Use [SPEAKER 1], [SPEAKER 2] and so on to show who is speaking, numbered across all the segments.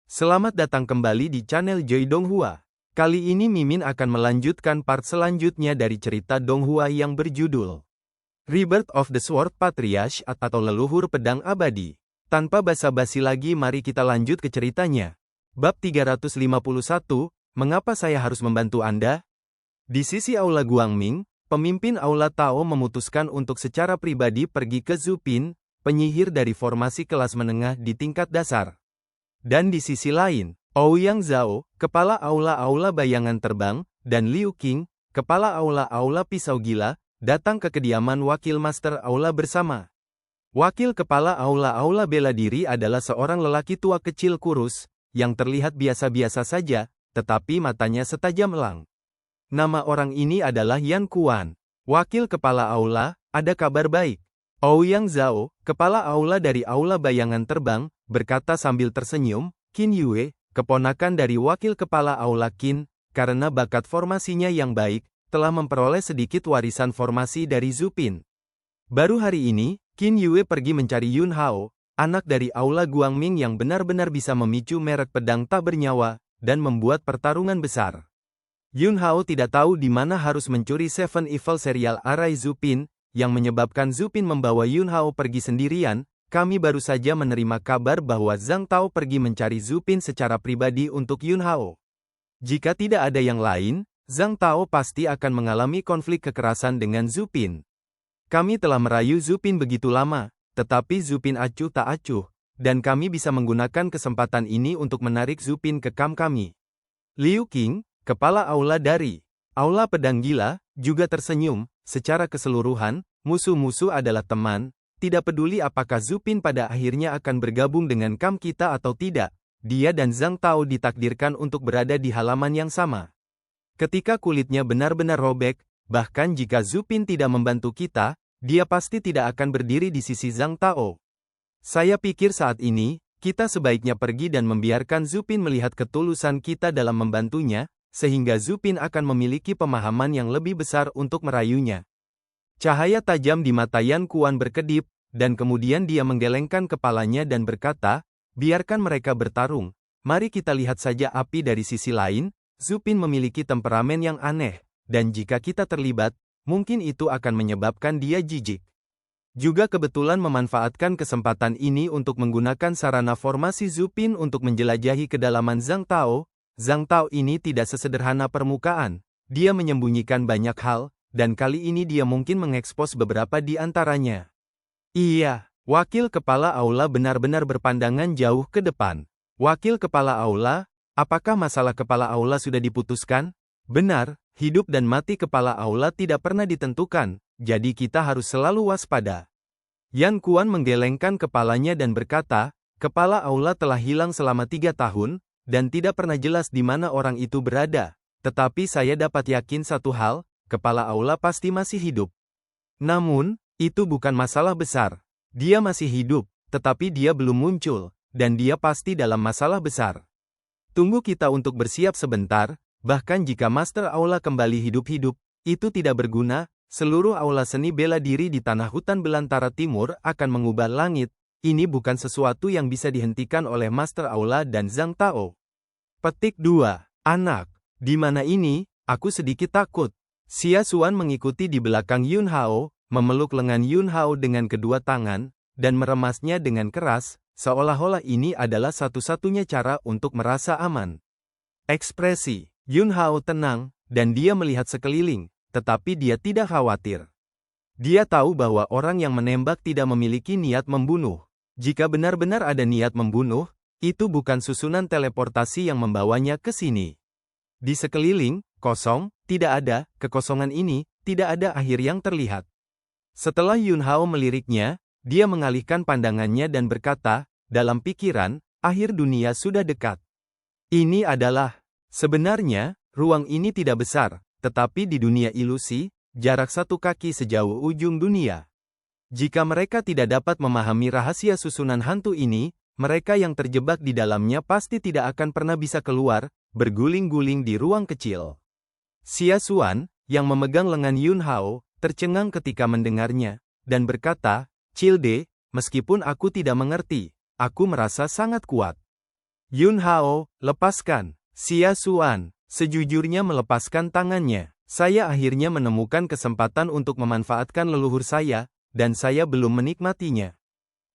[SPEAKER 1] Selamat datang kembali di channel Joy Donghua. Kali ini Mimin akan melanjutkan part selanjutnya dari cerita Donghua yang berjudul Rebirth of the Sword Patriarch atau Leluhur Pedang Abadi. Tanpa basa-basi lagi, mari kita lanjut ke ceritanya. Bab 351, Mengapa saya harus membantu Anda? Di sisi Aula Guangming, pemimpin Aula Tao memutuskan untuk secara pribadi pergi ke Zupin, penyihir dari formasi kelas menengah di tingkat dasar. Dan di sisi lain, Ouyang Zhao, kepala Aula-Aula Bayangan Terbang, dan Liu Qing, kepala Aula-Aula Pisau Gila, datang ke kediaman Wakil Master Aula bersama. Wakil kepala Aula-Aula Bela Diri adalah seorang lelaki tua kecil kurus, yang terlihat biasa-biasa saja, tetapi matanya setajam elang. Nama orang ini adalah Yan Kuan. Wakil kepala Aula, ada kabar baik. Ouyang Zhao, kepala Aula dari Aula Bayangan Terbang, berkata sambil tersenyum, Qin Yue, keponakan dari wakil kepala Aula Qin, karena bakat formasinya yang baik, telah memperoleh sedikit warisan formasi dari Zupin. Baru hari ini, Qin Yue pergi mencari Yun Hao, anak dari Aula Guangming yang benar-benar bisa memicu merek pedang tak bernyawa, dan membuat pertarungan besar. Yun Hao tidak tahu di mana harus mencuri Seven Evil Serial Array Zupin, yang menyebabkan Zupin membawa Yun Hao pergi sendirian. Kami baru saja menerima kabar bahwa Zhang Tao pergi mencari Zupin secara pribadi untuk Yun Hao. Jika tidak ada yang lain, Zhang Tao pasti akan mengalami konflik kekerasan dengan Zupin. Kami telah merayu Zupin begitu lama, tetapi Zupin acuh tak acuh, dan kami bisa menggunakan kesempatan ini untuk menarik Zupin ke kamp kami. Liu Qing, kepala Aula dari Aula Pedang Gila, juga tersenyum. Secara keseluruhan, musuh-musuh adalah teman. Tidak peduli apakah Zupin pada akhirnya akan bergabung dengan kamp kita atau tidak, dia dan Zhang Tao ditakdirkan untuk berada di halaman yang sama. Ketika kulitnya benar-benar robek, bahkan jika Zupin tidak membantu kita, dia pasti tidak akan berdiri di sisi Zhang Tao. Saya pikir saat ini, kita sebaiknya pergi dan membiarkan Zupin melihat ketulusan kita dalam membantunya, sehingga Zupin akan memiliki pemahaman yang lebih besar untuk merayunya. Cahaya tajam di mata Yan Kuan berkedip, dan kemudian dia menggelengkan kepalanya dan berkata, biarkan mereka bertarung. Mari kita lihat saja api dari sisi lain. Zupin memiliki temperamen yang aneh, dan jika kita terlibat, mungkin itu akan menyebabkan dia jijik. Juga kebetulan memanfaatkan kesempatan ini untuk menggunakan sarana formasi Zupin untuk menjelajahi kedalaman Zhang Tao. Zhang Tao ini tidak sesederhana permukaan, dia menyembunyikan banyak hal, dan kali ini dia mungkin mengekspos beberapa di antaranya. Iya, wakil kepala Aula benar-benar berpandangan jauh ke depan. Wakil kepala Aula, apakah masalah kepala Aula sudah diputuskan? Benar, hidup dan mati kepala Aula tidak pernah ditentukan, jadi kita harus selalu waspada. Yan Kuan menggelengkan kepalanya dan berkata, kepala Aula telah hilang selama 3 tahun, dan tidak pernah jelas di mana orang itu berada. Tetapi saya dapat yakin satu hal, kepala Aula pasti masih hidup. Namun, itu bukan masalah besar. Dia masih hidup, tetapi dia belum muncul, dan dia pasti dalam masalah besar. Tunggu kita untuk bersiap sebentar, bahkan jika Master Aula kembali hidup-hidup, itu tidak berguna. Seluruh aula seni bela diri di tanah hutan belantara timur akan mengubah langit. Ini bukan sesuatu yang bisa dihentikan oleh Master Aula dan Zhang Tao. Petik 2. Anak. Di mana ini? Aku sedikit takut. Xia Xuan mengikuti di belakang Yun Hao, memeluk lengan Yun Hao dengan kedua tangan, dan meremasnya dengan keras, seolah-olah ini adalah satu-satunya cara untuk merasa aman. Ekspresi Yun Hao tenang, dan dia melihat sekeliling, tetapi dia tidak khawatir. Dia tahu bahwa orang yang menembak tidak memiliki niat membunuh. Jika benar-benar ada niat membunuh, itu bukan susunan teleportasi yang membawanya ke sini. Di sekeliling, kosong, tidak ada, kekosongan ini, tidak ada akhir yang terlihat. Setelah Yun Hao meliriknya, dia mengalihkan pandangannya dan berkata, dalam pikiran, akhir dunia sudah dekat. Ini adalah, sebenarnya, ruang ini tidak besar, tetapi di dunia ilusi, jarak 1 kaki sejauh ujung dunia. Jika mereka tidak dapat memahami rahasia susunan hantu ini, mereka yang terjebak di dalamnya pasti tidak akan pernah bisa keluar, berguling-guling di ruang kecil. Xia Xuan, yang memegang lengan Yun Hao, tercengang ketika mendengarnya, dan berkata, Cilde, meskipun aku tidak mengerti, aku merasa sangat kuat. Yun Hao, lepaskan. Xia Xuan, sejujurnya melepaskan tangannya. Saya akhirnya menemukan kesempatan untuk memanfaatkan leluhur saya, dan saya belum menikmatinya.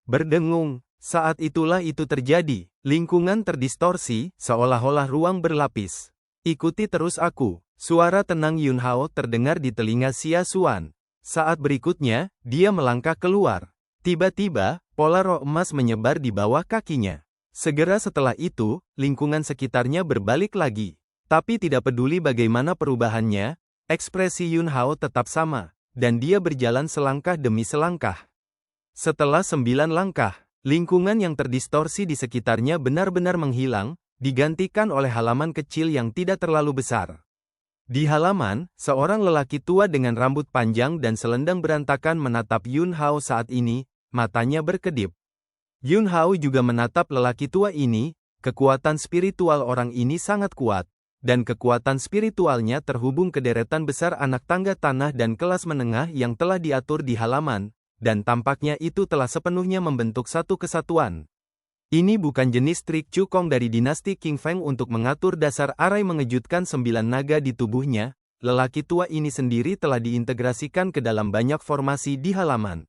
[SPEAKER 1] Berdengung, saat itulah itu terjadi. Lingkungan terdistorsi, seolah-olah ruang berlapis. Ikuti terus aku. Suara tenang Yun Hao terdengar di telinga Xia Xuan. Saat berikutnya, dia melangkah keluar. Tiba-tiba, pola roh emas menyebar di bawah kakinya. Segera setelah itu, lingkungan sekitarnya berbalik lagi. Tapi tidak peduli bagaimana perubahannya, ekspresi Yun Hao tetap sama, dan dia berjalan selangkah demi selangkah. Setelah 9 langkah, lingkungan yang terdistorsi di sekitarnya benar-benar menghilang, digantikan oleh halaman kecil yang tidak terlalu besar. Di halaman, seorang lelaki tua dengan rambut panjang dan selendang berantakan menatap Yun Hao saat ini, matanya berkedip. Yun Hao juga menatap lelaki tua ini, kekuatan spiritual orang ini sangat kuat, dan kekuatan spiritualnya terhubung ke deretan besar anak tangga tanah dan kelas menengah yang telah diatur di halaman, dan tampaknya itu telah sepenuhnya membentuk satu kesatuan. Ini bukan jenis trik cukong dari dinasti Qing Feng untuk mengatur dasar arai mengejutkan 9 naga di tubuhnya, lelaki tua ini sendiri telah diintegrasikan ke dalam banyak formasi di halaman.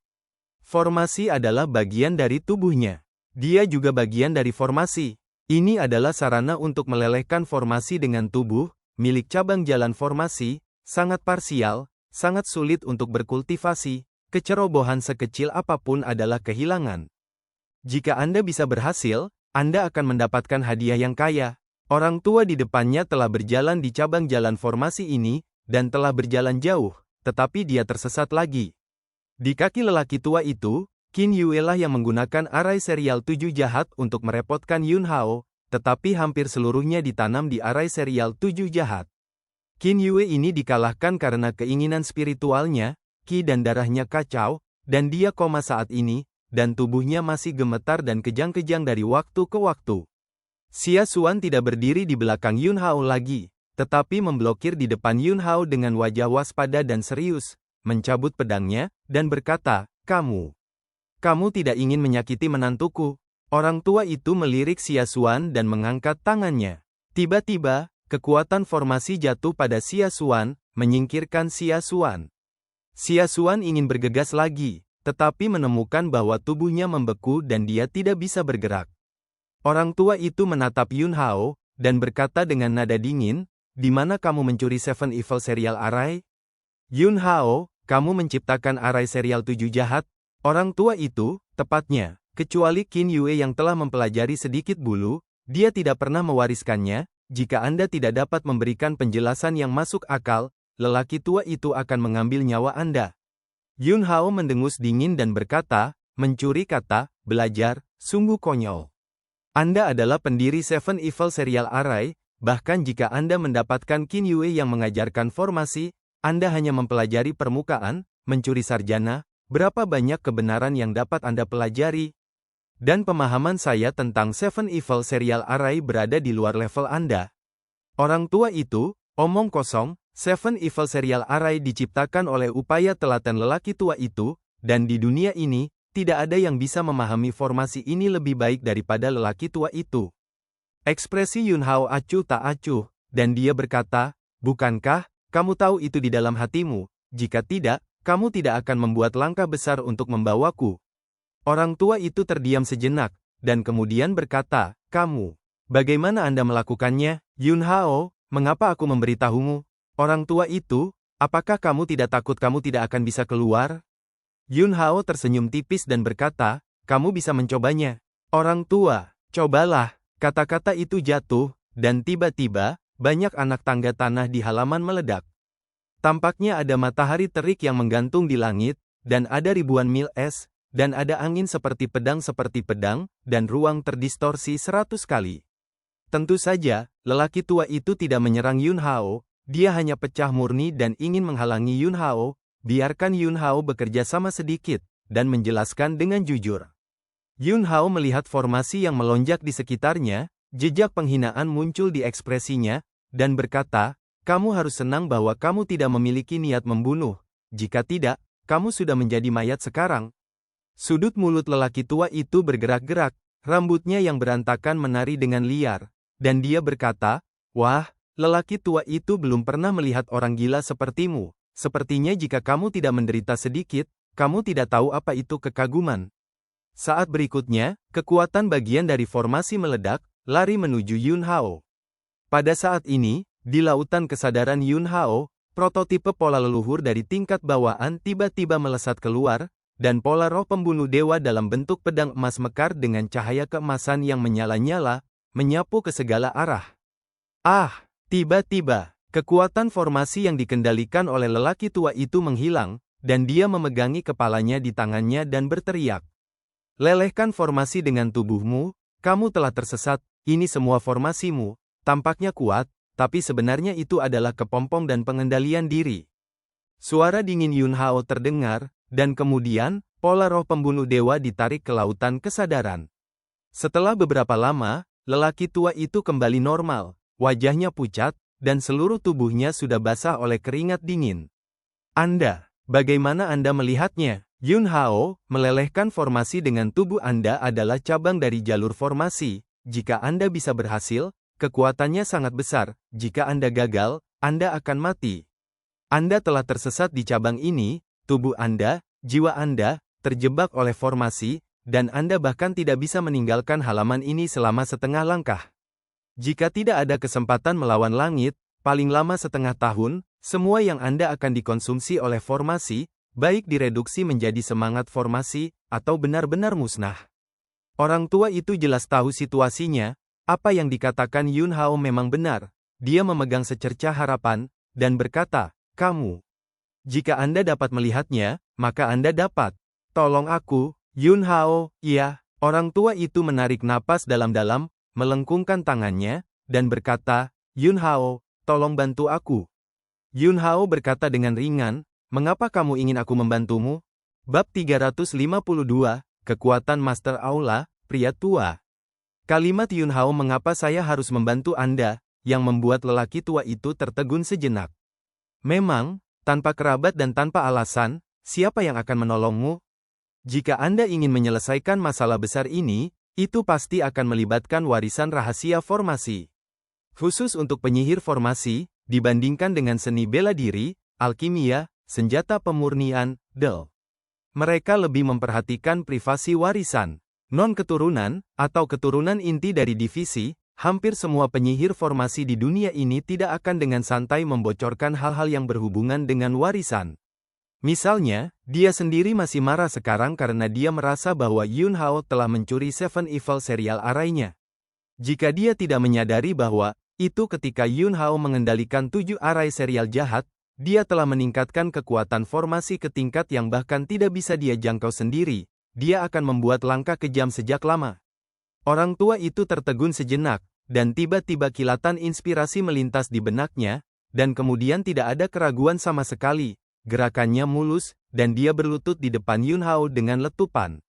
[SPEAKER 1] Formasi adalah bagian dari tubuhnya. Dia juga bagian dari formasi. Ini adalah sarana untuk melelehkan formasi dengan tubuh, milik cabang jalan formasi, sangat parsial, sangat sulit untuk berkultivasi, kecerobohan sekecil apapun adalah kehilangan. Jika Anda bisa berhasil, Anda akan mendapatkan hadiah yang kaya. Orang tua di depannya telah berjalan di cabang jalan formasi ini, dan telah berjalan jauh, tetapi dia tersesat lagi. Di kaki lelaki tua itu, Qin Yue lah yang menggunakan arai serial 7 jahat untuk merepotkan Yun Hao, tetapi hampir seluruhnya ditanam di arai serial 7 jahat. Qin Yue ini dikalahkan karena keinginan spiritualnya, Qi dan darahnya kacau, dan dia koma saat ini, dan tubuhnya masih gemetar dan kejang-kejang dari waktu ke waktu. Xia Xuan tidak berdiri di belakang Yun Hao lagi, tetapi memblokir di depan Yun Hao dengan wajah waspada dan serius, mencabut pedangnya, dan berkata, kamu tidak ingin menyakiti menantuku. Orang tua itu melirik Xia Xuan dan mengangkat tangannya. Tiba-tiba, kekuatan formasi jatuh pada Xia Xuan, menyingkirkan Xia Xuan. Xia Xuan ingin bergegas lagi, tetapi menemukan bahwa tubuhnya membeku dan dia tidak bisa bergerak. Orang tua itu menatap Yun Hao, dan berkata dengan nada dingin, di mana kamu mencuri Seven Evil Serial Arai? Yun Hao, kamu menciptakan arai serial 7 jahat? Orang tua itu, tepatnya, kecuali Qin Yue yang telah mempelajari sedikit bulu, dia tidak pernah mewariskannya. Jika Anda tidak dapat memberikan penjelasan yang masuk akal, lelaki tua itu akan mengambil nyawa Anda. Yun Hao mendengus dingin dan berkata, mencuri kata, belajar, sungguh konyol. Anda adalah pendiri Seven Evil Serial Arai, bahkan jika Anda mendapatkan Qin Yue yang mengajarkan formasi, Anda hanya mempelajari permukaan, mencuri sarjana, berapa banyak kebenaran yang dapat Anda pelajari? Dan pemahaman saya tentang Seven Evil Serial Arai berada di luar level Anda. Orang tua itu, omong kosong, Seven Evil Serial Arai diciptakan oleh upaya telaten lelaki tua itu, dan di dunia ini, tidak ada yang bisa memahami formasi ini lebih baik daripada lelaki tua itu. Ekspresi Yun Hao acuh tak acuh, dan dia berkata, bukankah kamu tahu itu di dalam hatimu? Jika tidak, kamu tidak akan membuat langkah besar untuk membawaku. Orang tua itu terdiam sejenak, dan kemudian berkata, kamu, bagaimana Anda melakukannya? Yun Hao, mengapa aku memberitahumu? Orang tua itu, apakah kamu tidak takut kamu tidak akan bisa keluar? Yun Hao tersenyum tipis dan berkata, kamu bisa mencobanya. Orang tua, cobalah. Kata-kata itu jatuh, dan tiba-tiba, banyak anak tangga tanah di halaman meledak. Tampaknya ada matahari terik yang menggantung di langit, dan ada ribuan mil es, dan ada angin seperti pedang, dan ruang terdistorsi 100 kali. Tentu saja, lelaki tua itu tidak menyerang Yun Hao, dia hanya pecah murni dan ingin menghalangi Yun Hao, biarkan Yun Hao bekerja sama sedikit, dan menjelaskan dengan jujur. Yun Hao melihat formasi yang melonjak di sekitarnya, jejak penghinaan muncul di ekspresinya, dan berkata, kamu harus senang bahwa kamu tidak memiliki niat membunuh, jika tidak, kamu sudah menjadi mayat sekarang. Sudut mulut lelaki tua itu bergerak-gerak, Rambutnya yang berantakan menari dengan liar, dan dia berkata, "Wah, lelaki tua itu belum pernah melihat orang gila sepertimu. Sepertinya jika kamu tidak menderita sedikit, kamu tidak tahu apa itu kekaguman." Saat berikutnya, kekuatan bagian dari formasi meledak, lari menuju Yun Hao. Pada saat ini, di lautan kesadaran Yun Hao, prototipe pola leluhur dari tingkat bawaan tiba-tiba melesat keluar, dan pola roh pembunuh dewa dalam bentuk pedang emas mekar dengan cahaya keemasan yang menyala-nyala, menyapu ke segala arah. Tiba-tiba, kekuatan formasi yang dikendalikan oleh lelaki tua itu menghilang, dan dia memegangi kepalanya di tangannya dan berteriak. "Lelehkan formasi dengan tubuhmu, kamu telah tersesat, ini semua formasimu, tampaknya kuat, tapi sebenarnya itu adalah kepompong dan pengendalian diri." Suara dingin Yun Hao terdengar, dan kemudian, pola roh pembunuh dewa ditarik ke lautan kesadaran. Setelah beberapa lama, lelaki tua itu kembali normal, wajahnya pucat, dan seluruh tubuhnya sudah basah oleh keringat dingin. Bagaimana Anda melihatnya? Yun Hao, melelehkan formasi dengan tubuh Anda adalah cabang dari jalur formasi. Jika Anda bisa berhasil, kekuatannya sangat besar. Jika Anda gagal, Anda akan mati. Anda telah tersesat di cabang ini, tubuh Anda, jiwa Anda, terjebak oleh formasi, dan Anda bahkan tidak bisa meninggalkan halaman ini selama setengah langkah. Jika tidak ada kesempatan melawan langit, paling lama setengah tahun, semua yang Anda akan dikonsumsi oleh formasi, baik direduksi menjadi semangat formasi, atau benar-benar musnah. Orang tua itu jelas tahu situasinya, apa yang dikatakan Yun Hao memang benar. Dia memegang secercah harapan, dan berkata, "Kamu. Jika Anda dapat melihatnya, maka Anda dapat. Tolong aku, Yun Hao." "Iya." Orang tua itu menarik napas dalam-dalam, melengkungkan tangannya, dan berkata, "Yun Hao, tolong bantu aku." Yun Hao berkata dengan ringan, "Mengapa kamu ingin aku membantumu?" Bab 352, Kekuatan Master Aula, Pria Tua. Kalimat Yun Hao "mengapa saya harus membantu Anda," yang membuat lelaki tua itu tertegun sejenak. Memang, tanpa kerabat dan tanpa alasan, siapa yang akan menolongmu? Jika Anda ingin menyelesaikan masalah besar ini, itu pasti akan melibatkan warisan rahasia formasi. Khusus untuk penyihir formasi, dibandingkan dengan seni bela diri, alkimia, senjata pemurnian, mereka lebih memperhatikan privasi warisan. Non-keturunan, atau keturunan inti dari divisi, hampir semua penyihir formasi di dunia ini tidak akan dengan santai membocorkan hal-hal yang berhubungan dengan warisan. Misalnya, dia sendiri masih marah sekarang karena dia merasa bahwa Yun Hao telah mencuri Seven Evil serial arainya. Jika dia tidak menyadari bahwa itu ketika Yun Hao mengendalikan 7 arai serial jahat, dia telah meningkatkan kekuatan formasi ke tingkat yang bahkan tidak bisa dia jangkau sendiri, dia akan membuat langkah kejam sejak lama. Orang tua itu tertegun sejenak, dan tiba-tiba kilatan inspirasi melintas di benaknya, dan kemudian tidak ada keraguan sama sekali. Gerakannya mulus, dan dia berlutut di depan Yun Hao dengan letupan.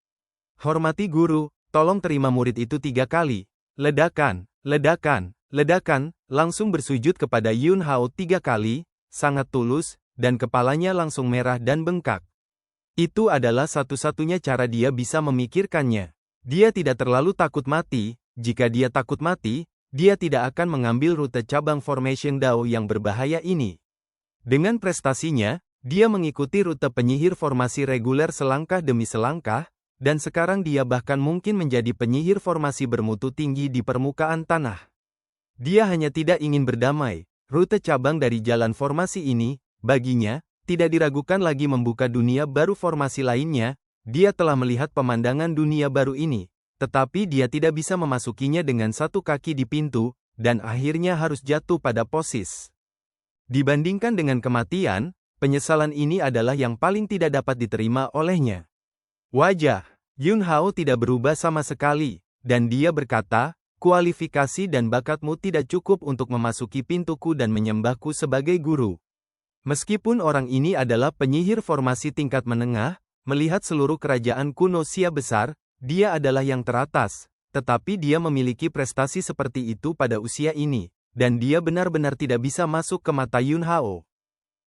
[SPEAKER 1] "Hormati guru, tolong terima murid itu 3 kali. Ledakan, ledakan, ledakan." Langsung bersujud kepada Yun Hao 3 kali, sangat tulus, dan kepalanya langsung merah dan bengkak. Itu adalah satu-satunya cara dia bisa memikirkannya. Dia tidak terlalu takut mati. Jika dia takut mati, dia tidak akan mengambil rute cabang Formation Dao yang berbahaya ini. Dengan prestasinya, dia mengikuti rute penyihir formasi reguler selangkah demi selangkah, dan sekarang dia bahkan mungkin menjadi penyihir formasi bermutu tinggi di permukaan tanah. Dia hanya tidak ingin berdamai. Rute cabang dari jalan formasi ini, baginya, tidak diragukan lagi membuka dunia baru formasi lainnya. Dia telah melihat pemandangan dunia baru ini, tetapi dia tidak bisa memasukinya dengan satu kaki di pintu, dan akhirnya harus jatuh pada posis. Dibandingkan dengan kematian, penyesalan ini adalah yang paling tidak dapat diterima olehnya. Wajah Yun Hao tidak berubah sama sekali, dan dia berkata, "Kualifikasi dan bakatmu tidak cukup untuk memasuki pintuku dan menyembahku sebagai guru." Meskipun orang ini adalah penyihir formasi tingkat menengah, melihat seluruh kerajaan kuno Xia besar, dia adalah yang teratas, tetapi dia memiliki prestasi seperti itu pada usia ini, dan dia benar-benar tidak bisa masuk ke mata Yun Hao.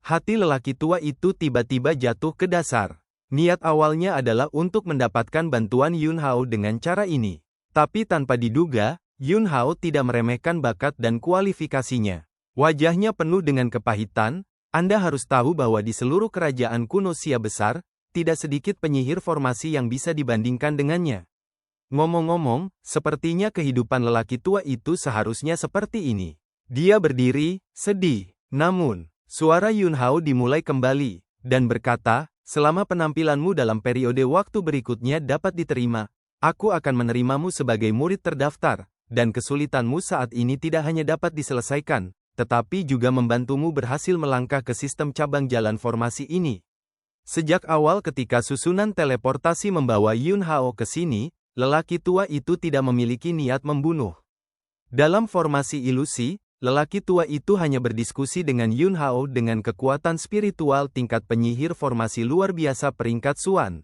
[SPEAKER 1] Hati lelaki tua itu tiba-tiba jatuh ke dasar. Niat awalnya adalah untuk mendapatkan bantuan Yun Hao dengan cara ini. Tapi tanpa diduga, Yun Hao tidak meremehkan bakat dan kualifikasinya. Wajahnya penuh dengan kepahitan. Anda harus tahu bahwa di seluruh kerajaan kuno Xia besar, tidak sedikit penyihir formasi yang bisa dibandingkan dengannya. Ngomong-ngomong, sepertinya kehidupan lelaki tua itu seharusnya seperti ini. Dia berdiri, sedih. Namun, suara Yun Hao dimulai kembali, dan berkata, selama penampilanmu dalam periode waktu berikutnya dapat diterima, aku akan menerimamu sebagai murid terdaftar, dan kesulitanmu saat ini tidak hanya dapat diselesaikan, tetapi juga membantumu berhasil melangkah ke sistem cabang jalan formasi ini. Sejak awal ketika susunan teleportasi membawa Yun Hao ke sini, lelaki tua itu tidak memiliki niat membunuh. Dalam formasi ilusi, lelaki tua itu hanya berdiskusi dengan Yun Hao dengan kekuatan spiritual tingkat penyihir formasi luar biasa peringkat Xuan.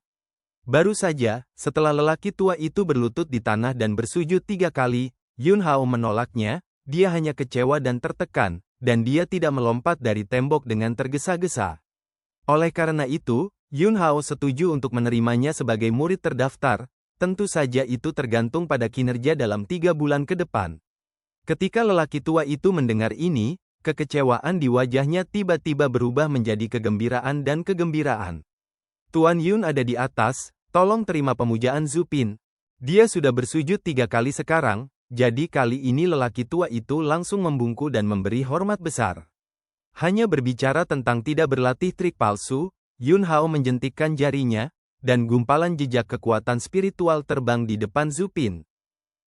[SPEAKER 1] Baru saja, setelah lelaki tua itu berlutut di tanah dan bersujud 3 kali, Yun Hao menolaknya. Dia hanya kecewa dan tertekan, dan dia tidak melompat dari tembok dengan tergesa-gesa. Oleh karena itu, Yun Hao setuju untuk menerimanya sebagai murid terdaftar, tentu saja itu tergantung pada kinerja dalam 3 bulan ke depan. Ketika lelaki tua itu mendengar ini, kekecewaan di wajahnya tiba-tiba berubah menjadi kegembiraan dan kegembiraan. Tuan Yun ada di atas, tolong terima pemujaan Zupin. Dia sudah bersujud 3 kali sekarang. Jadi kali ini lelaki tua itu langsung membungkuk dan memberi hormat besar. Hanya berbicara tentang tidak berlatih trik palsu, Yun Hao menjentikkan jarinya, dan gumpalan jejak kekuatan spiritual terbang di depan Zupin.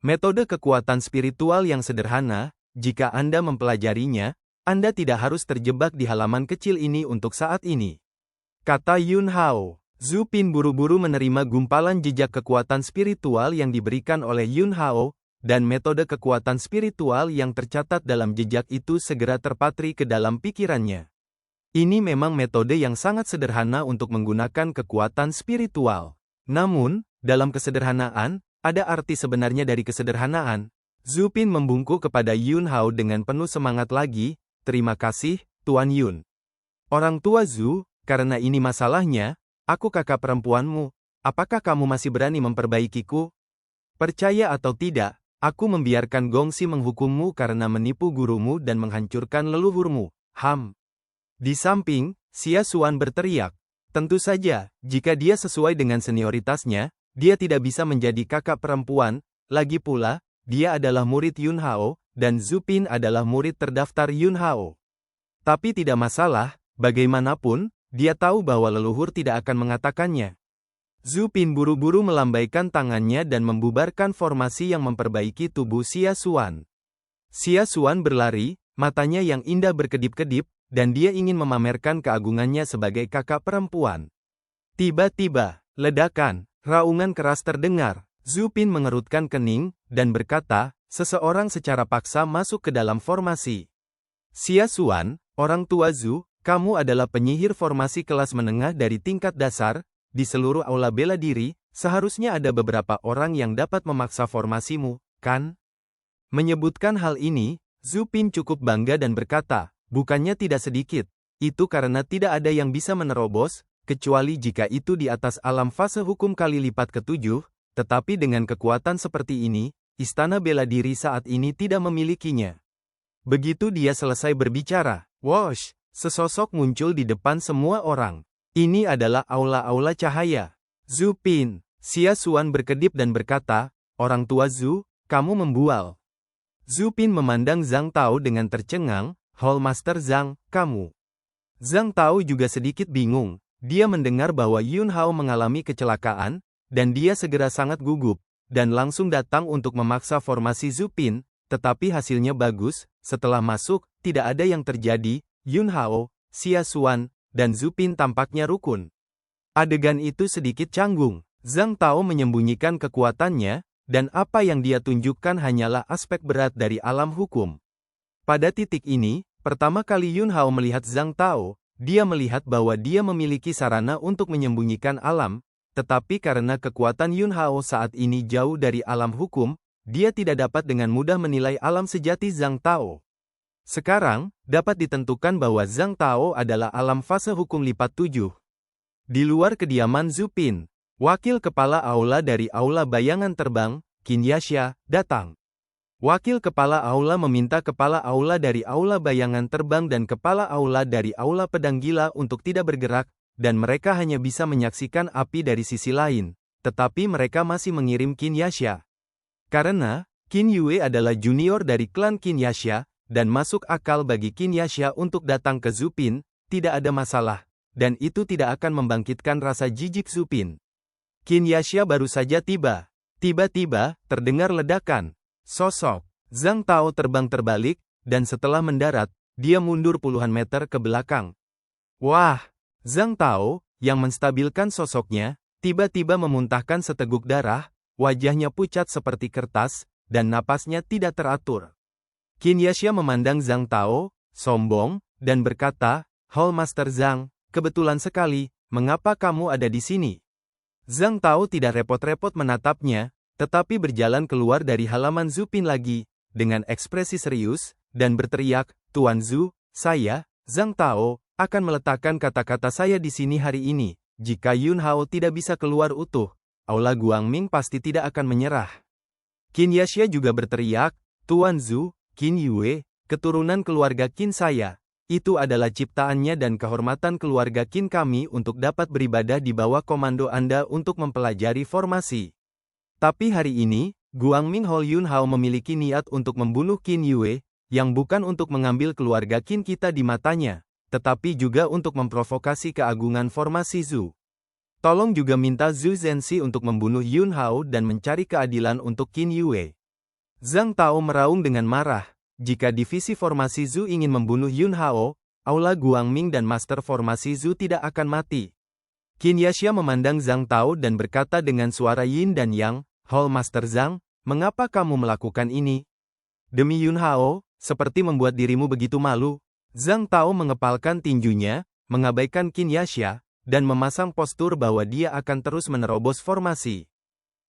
[SPEAKER 1] Metode kekuatan spiritual yang sederhana, jika Anda mempelajarinya, Anda tidak harus terjebak di halaman kecil ini untuk saat ini. Kata Yun Hao. Zupin buru-buru menerima gumpalan jejak kekuatan spiritual yang diberikan oleh Yun Hao, dan metode kekuatan spiritual yang tercatat dalam jejak itu segera terpatri ke dalam pikirannya. Ini memang metode yang sangat sederhana untuk menggunakan kekuatan spiritual. Namun, dalam kesederhanaan, ada arti sebenarnya dari kesederhanaan. Zupin membungkuk kepada Yun Hao dengan penuh semangat lagi, terima kasih, Tuan Yun. Orang tua Zhu, karena ini masalahnya, aku kakak perempuanmu, apakah kamu masih berani memperbaikiku? Percaya atau tidak, aku membiarkan Gongxi menghukummu karena menipu gurumu dan menghancurkan leluhurmu. Di samping, Xia Xuan berteriak. Tentu saja, jika dia sesuai dengan senioritasnya, dia tidak bisa menjadi kakak perempuan, lagi pula, dia adalah murid Yun Hao, dan Zupin adalah murid terdaftar Yun Hao. Tapi tidak masalah, bagaimanapun, dia tahu bahwa leluhur tidak akan mengatakannya. Zupin buru-buru melambaikan tangannya dan membubarkan formasi yang memperbaiki tubuh Xia Xuan. Xia Xuan berlari, matanya yang indah berkedip-kedip, dan dia ingin memamerkan keagungannya sebagai kakak perempuan. Tiba-tiba, ledakan, raungan keras terdengar. Zupin mengerutkan kening, dan berkata, seseorang secara paksa masuk ke dalam formasi. Xia Xuan, orang tua Zhu, kamu adalah penyihir formasi kelas menengah dari tingkat dasar. Di seluruh aula bela diri, seharusnya ada beberapa orang yang dapat memaksa formasimu, kan? Menyebutkan hal ini, Zupin cukup bangga dan berkata, bukannya tidak sedikit, itu karena tidak ada yang bisa menerobos, kecuali jika itu di atas alam fase hukum kali lipat ke-7, tetapi dengan kekuatan seperti ini, istana bela diri saat ini tidak memilikinya. Begitu dia selesai berbicara, whoosh, sesosok muncul di depan semua orang. Ini adalah aula-aula cahaya. Zupin, Xia Xuan berkedip dan berkata, orang tua Zhu, kamu membual. Zupin memandang Zhang Tao dengan tercengang, Hallmaster Zhang, kamu. Zhang Tao juga sedikit bingung, dia mendengar bahwa Yun Hao mengalami kecelakaan, dan dia segera sangat gugup, dan langsung datang untuk memaksa formasi Zupin, tetapi hasilnya bagus, setelah masuk, tidak ada yang terjadi, Yun Hao, Xia Xuan, dan Zupin tampaknya rukun. Adegan itu sedikit canggung. Zhang Tao menyembunyikan kekuatannya, dan apa yang dia tunjukkan hanyalah aspek berat dari alam hukum. Pada titik ini, pertama kali Yun Hao melihat Zhang Tao, dia melihat bahwa dia memiliki sarana untuk menyembunyikan alam, tetapi karena kekuatan Yun Hao saat ini jauh dari alam hukum, dia tidak dapat dengan mudah menilai alam sejati Zhang Tao. Sekarang, dapat ditentukan bahwa Zhang Tao adalah alam fase hukum lipat 7. Di luar kediaman Zupin, wakil kepala aula dari aula bayangan terbang, Qin Yasha, datang. Wakil kepala aula meminta kepala aula dari aula bayangan terbang dan kepala aula dari aula pedang gila untuk tidak bergerak, dan mereka hanya bisa menyaksikan api dari sisi lain, tetapi mereka masih mengirim Qin Yasha. Karena, Qin Yue adalah junior dari klan Qin Yasha, dan masuk akal bagi Qin Yasha untuk datang ke Zhu Pin, tidak ada masalah, dan itu tidak akan membangkitkan rasa jijik Zhu Pin. Qin Yasha baru saja tiba. Tiba-tiba, terdengar ledakan. Sosok Zhang Tao terbang terbalik, dan setelah mendarat, dia mundur puluhan meter ke belakang. Wah! Zhang Tao, yang menstabilkan sosoknya, tiba-tiba memuntahkan seteguk darah, wajahnya pucat seperti kertas, dan napasnya tidak teratur. Qin Yasha memandang Zhang Tao, sombong, dan berkata, "Hall Master Zhang, kebetulan sekali, mengapa kamu ada di sini?" Zhang Tao tidak repot-repot menatapnya, tetapi berjalan keluar dari halaman Zhu Pin lagi, dengan ekspresi serius, dan berteriak, "Tuan Zhu, saya, Zhang Tao, akan meletakkan kata-kata saya di sini hari ini. Jika Yun Hao tidak bisa keluar utuh, aula Guangming pasti tidak akan menyerah." Qin Yasha juga berteriak, "Tuan Zhu, Qin Yue, keturunan keluarga Qin saya. Itu adalah ciptaannya dan kehormatan keluarga Qin kami untuk dapat beribadah di bawah komando Anda untuk mempelajari formasi. Tapi hari ini, Guangming Hall Yun Hao memiliki niat untuk membunuh Qin Yue, yang bukan untuk mengambil keluarga Qin kita di matanya, tetapi juga untuk memprovokasi keagungan formasi Zhu. Tolong juga minta Zhu Zhenxi untuk membunuh Yun Hao dan mencari keadilan untuk Qin Yue." Zhang Tao meraung dengan marah. Jika divisi formasi Zhu ingin membunuh Yun Hao, aula Guangming dan master formasi Zhu tidak akan mati. Qin Yasha memandang Zhang Tao dan berkata dengan suara yin dan yang, "Hall Master Zhang, mengapa kamu melakukan ini? Demi Yun Hao, seperti membuat dirimu begitu malu." Zhang Tao mengepalkan tinjunya, mengabaikan Qin Yasha, dan memasang postur bahwa dia akan terus menerobos formasi.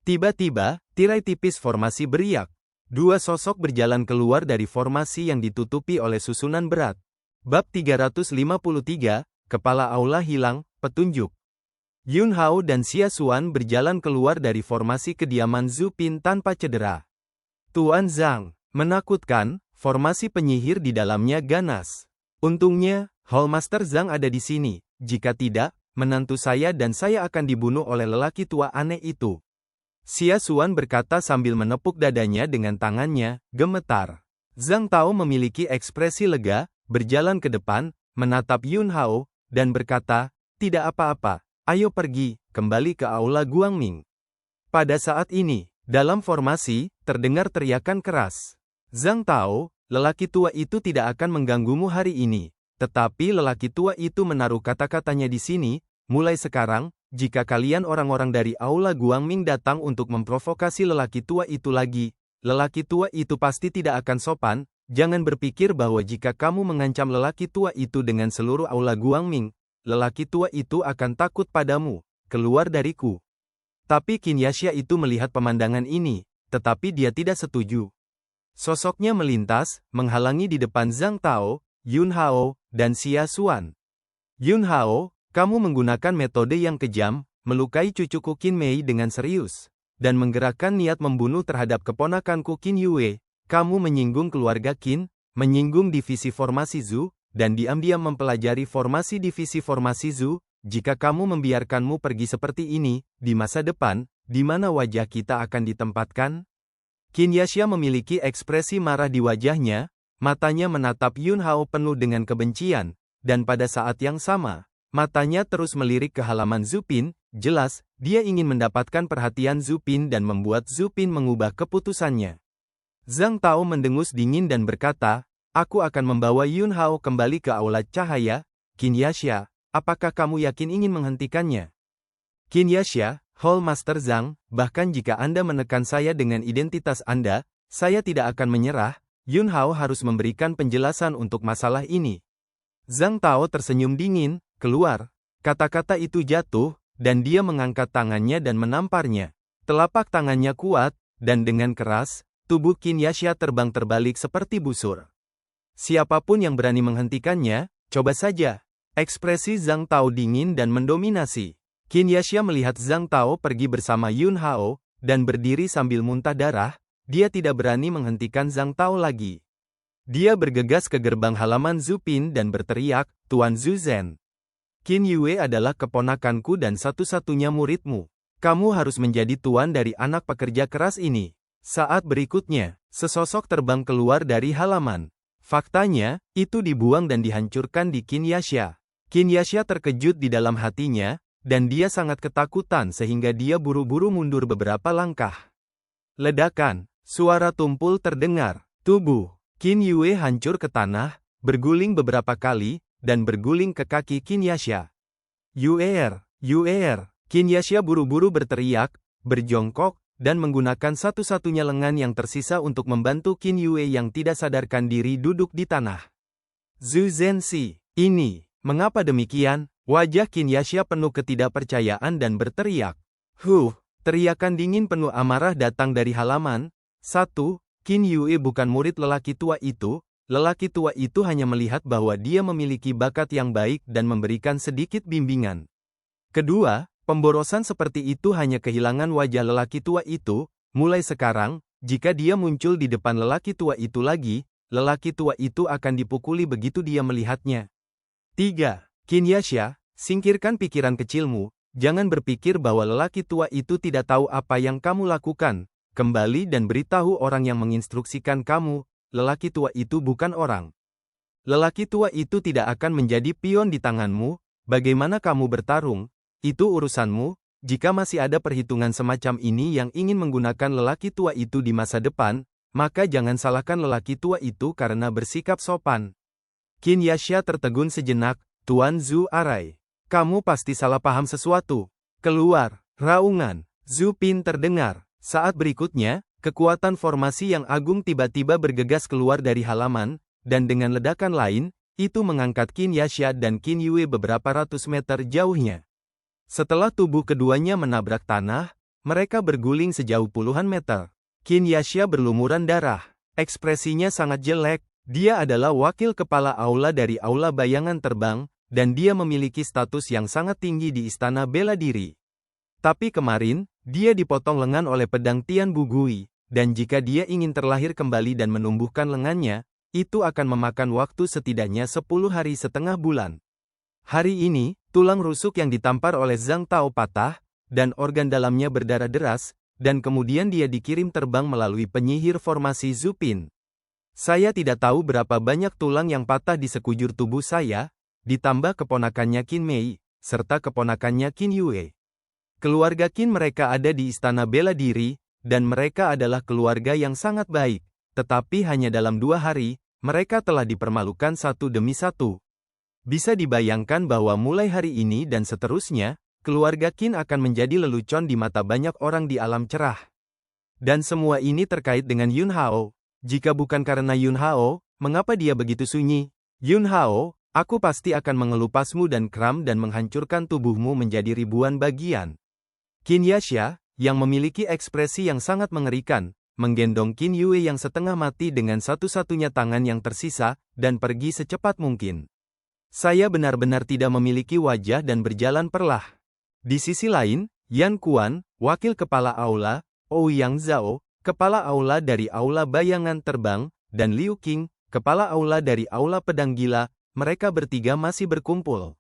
[SPEAKER 1] Tiba-tiba, tirai tipis formasi beriak. Dua sosok berjalan keluar dari formasi yang ditutupi oleh susunan berat. Bab 353, Kepala Aula Hilang, Petunjuk. Yun Hao dan Xia Xuan berjalan keluar dari formasi kediaman Zhu Pin tanpa cedera. "Tuan Zhang, menakutkan, formasi penyihir di dalamnya ganas. Untungnya, Hall Master Zhang ada di sini, jika tidak, menantu saya dan saya akan dibunuh oleh lelaki tua aneh itu." Xia Xuan berkata sambil menepuk dadanya dengan tangannya, gemetar. Zhang Tao memiliki ekspresi lega, berjalan ke depan, menatap Yun Hao, dan berkata, "Tidak apa-apa. Ayo pergi, kembali ke aula Guangming." Pada saat ini, dalam formasi, terdengar teriakan keras. "Zhang Tao, lelaki tua itu tidak akan mengganggumu hari ini." Tetapi lelaki tua itu menaruh kata-katanya di sini, "Mulai sekarang, jika kalian orang-orang dari aula Guangming datang untuk memprovokasi lelaki tua itu lagi, lelaki tua itu pasti tidak akan sopan. Jangan berpikir bahwa jika kamu mengancam lelaki tua itu dengan seluruh aula Guangming, lelaki tua itu akan takut padamu. Keluar dariku." Tapi Qin Yasha itu melihat pemandangan ini, tetapi dia tidak setuju. Sosoknya melintas, menghalangi di depan Zhang Tao, Yun Hao, dan Xia Xuan. "Yun Hao, kamu menggunakan metode yang kejam, melukai cucuku Qin Mei dengan serius, dan menggerakkan niat membunuh terhadap keponakanku Qin Yue. Kamu menyinggung keluarga Qin, menyinggung divisi formasi Zhu, dan diam-diam mempelajari formasi divisi formasi Zhu. Jika kamu membiarkanmu pergi seperti ini, di masa depan, di mana wajah kita akan ditempatkan?" Qin Yasha memiliki ekspresi marah di wajahnya, matanya menatap Yun Hao penuh dengan kebencian, dan pada saat yang sama, matanya terus melirik ke halaman Zhu Pin. Jelas, dia ingin mendapatkan perhatian Zhu Pin dan membuat Zhu Pin mengubah keputusannya. Zhang Tao mendengus dingin dan berkata, "Aku akan membawa Yun Hao kembali ke aula cahaya." "Qin Yasha, apakah kamu yakin ingin menghentikannya?" "Qin Yasha, Hall Master Zhang, bahkan jika Anda menekan saya dengan identitas Anda, saya tidak akan menyerah. Yun Hao harus memberikan penjelasan untuk masalah ini." Zhang Tao tersenyum dingin, "Keluar." Kata-kata itu jatuh, dan dia mengangkat tangannya dan menamparnya. Telapak tangannya kuat, dan dengan keras, tubuh Qin Yasha terbang terbalik seperti busur. "Siapapun yang berani menghentikannya, coba saja." Ekspresi Zhang Tao dingin dan mendominasi. Qin Yasha melihat Zhang Tao pergi bersama Yun Hao, dan berdiri sambil muntah darah, dia tidak berani menghentikan Zhang Tao lagi. Dia bergegas ke gerbang halaman Zupin dan berteriak, "Tuan Zuzhen, Qin Yue adalah keponakanku dan satu-satunya muridmu. Kamu harus menjadi tuan dari anak pekerja keras ini." Saat berikutnya, sesosok terbang keluar dari halaman. Faktanya, itu dibuang dan dihancurkan di Qin Yasha. Qin Yasha terkejut di dalam hatinya, dan dia sangat ketakutan sehingga dia buru-buru mundur beberapa langkah. Ledakan, suara tumpul terdengar. Tubuh Qin Yue hancur ke tanah, berguling beberapa kali, dan berguling ke kaki Qin Yasha. "Yuer, Yuer!" Qin Yasha buru-buru berteriak, berjongkok, dan menggunakan satu-satunya lengan yang tersisa untuk membantu Qin Yue yang tidak sadarkan diri duduk di tanah. "Zhu Zhenxi, ini, mengapa demikian?" Wajah Qin Yasha penuh ketidakpercayaan dan berteriak. Teriakan dingin penuh amarah datang dari halaman. Qin Yue bukan murid lelaki tua itu. Lelaki tua itu hanya melihat bahwa dia memiliki bakat yang baik dan memberikan sedikit bimbingan. Kedua, pemborosan seperti itu hanya kehilangan wajah lelaki tua itu. Mulai sekarang, jika dia muncul di depan lelaki tua itu lagi, lelaki tua itu akan dipukuli begitu dia melihatnya. 3. Qin Yasha, singkirkan pikiran kecilmu, jangan berpikir bahwa lelaki tua itu tidak tahu apa yang kamu lakukan. Kembali dan beritahu orang yang menginstruksikan kamu, lelaki tua itu bukan orang. Lelaki tua itu tidak akan menjadi pion di tanganmu. Bagaimana kamu bertarung? Itu urusanmu. Jika masih ada perhitungan semacam ini yang ingin menggunakan lelaki tua itu di masa depan, maka jangan salahkan lelaki tua itu karena bersikap sopan. Qin Yasha tertegun sejenak. "Tuan Zhu Arai, kamu pasti salah paham sesuatu. Keluar!" Raungan Zupin terdengar. Saat berikutnya, kekuatan formasi yang agung tiba-tiba bergegas keluar dari halaman, dan dengan ledakan lain, itu mengangkat Qin Yasha dan Qin Yue beberapa ratus meter jauhnya. Setelah tubuh keduanya menabrak tanah, mereka berguling sejauh puluhan meter. Qin Yasha berlumuran darah. Ekspresinya sangat jelek. Dia adalah wakil kepala aula dari Aula Bayangan Terbang, dan dia memiliki status yang sangat tinggi di Istana Bela Diri. Tapi kemarin, dia dipotong lengan oleh pedang Tian Bugui, dan jika dia ingin terlahir kembali dan menumbuhkan lengannya, itu akan memakan waktu setidaknya 10 hari setengah bulan. Hari ini, tulang rusuk yang ditampar oleh Zhang Tao patah, dan organ dalamnya berdarah deras, dan kemudian dia dikirim terbang melalui penyihir formasi Zupin. Saya tidak tahu berapa banyak tulang yang patah di sekujur tubuh saya, ditambah keponakannya Qin Mei, serta keponakannya Qin Yue. Keluarga Qin mereka ada di Istana Bela Diri, dan mereka adalah keluarga yang sangat baik, tetapi hanya dalam 2 hari, mereka telah dipermalukan satu demi satu. Bisa dibayangkan bahwa mulai hari ini dan seterusnya, keluarga Qin akan menjadi lelucon di mata banyak orang di alam cerah. Dan semua ini terkait dengan Yun Hao. Jika bukan karena Yun Hao, mengapa dia begitu sunyi? Yun Hao, aku pasti akan mengelupasmu dan kram dan menghancurkan tubuhmu menjadi ribuan bagian. Qin Yasha, yang memiliki ekspresi yang sangat mengerikan, menggendong Qin Yue yang setengah mati dengan satu-satunya tangan yang tersisa, dan pergi secepat mungkin. Saya benar-benar tidak memiliki wajah dan berjalan perlah. Di sisi lain, Yan Kuan, wakil kepala aula, Ouyang Zhao, kepala aula dari Aula Bayangan Terbang, dan Liu Qing, kepala aula dari Aula Pedang Gila, mereka bertiga masih berkumpul.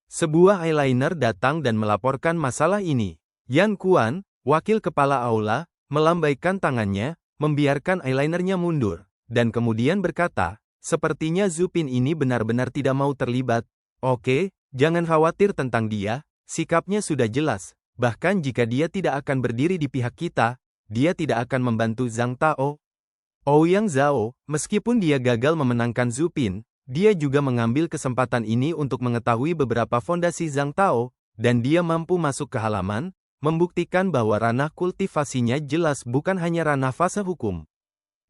[SPEAKER 1] Sebuah eyeliner datang dan melaporkan masalah ini. Yan Kuan, wakil kepala aula, melambaikan tangannya, membiarkan eyelinernya mundur, dan kemudian berkata, "Sepertinya Zupin ini benar-benar tidak mau terlibat. Oke, jangan khawatir tentang dia, sikapnya sudah jelas. Bahkan jika dia tidak akan berdiri di pihak kita, dia tidak akan membantu Zhang Tao." Ouyang Zhao, meskipun dia gagal memenangkan Zupin, dia juga mengambil kesempatan ini untuk mengetahui beberapa fondasi Zhang Tao, dan dia mampu masuk ke halaman, membuktikan bahwa ranah kultivasinya jelas bukan hanya ranah fase hukum.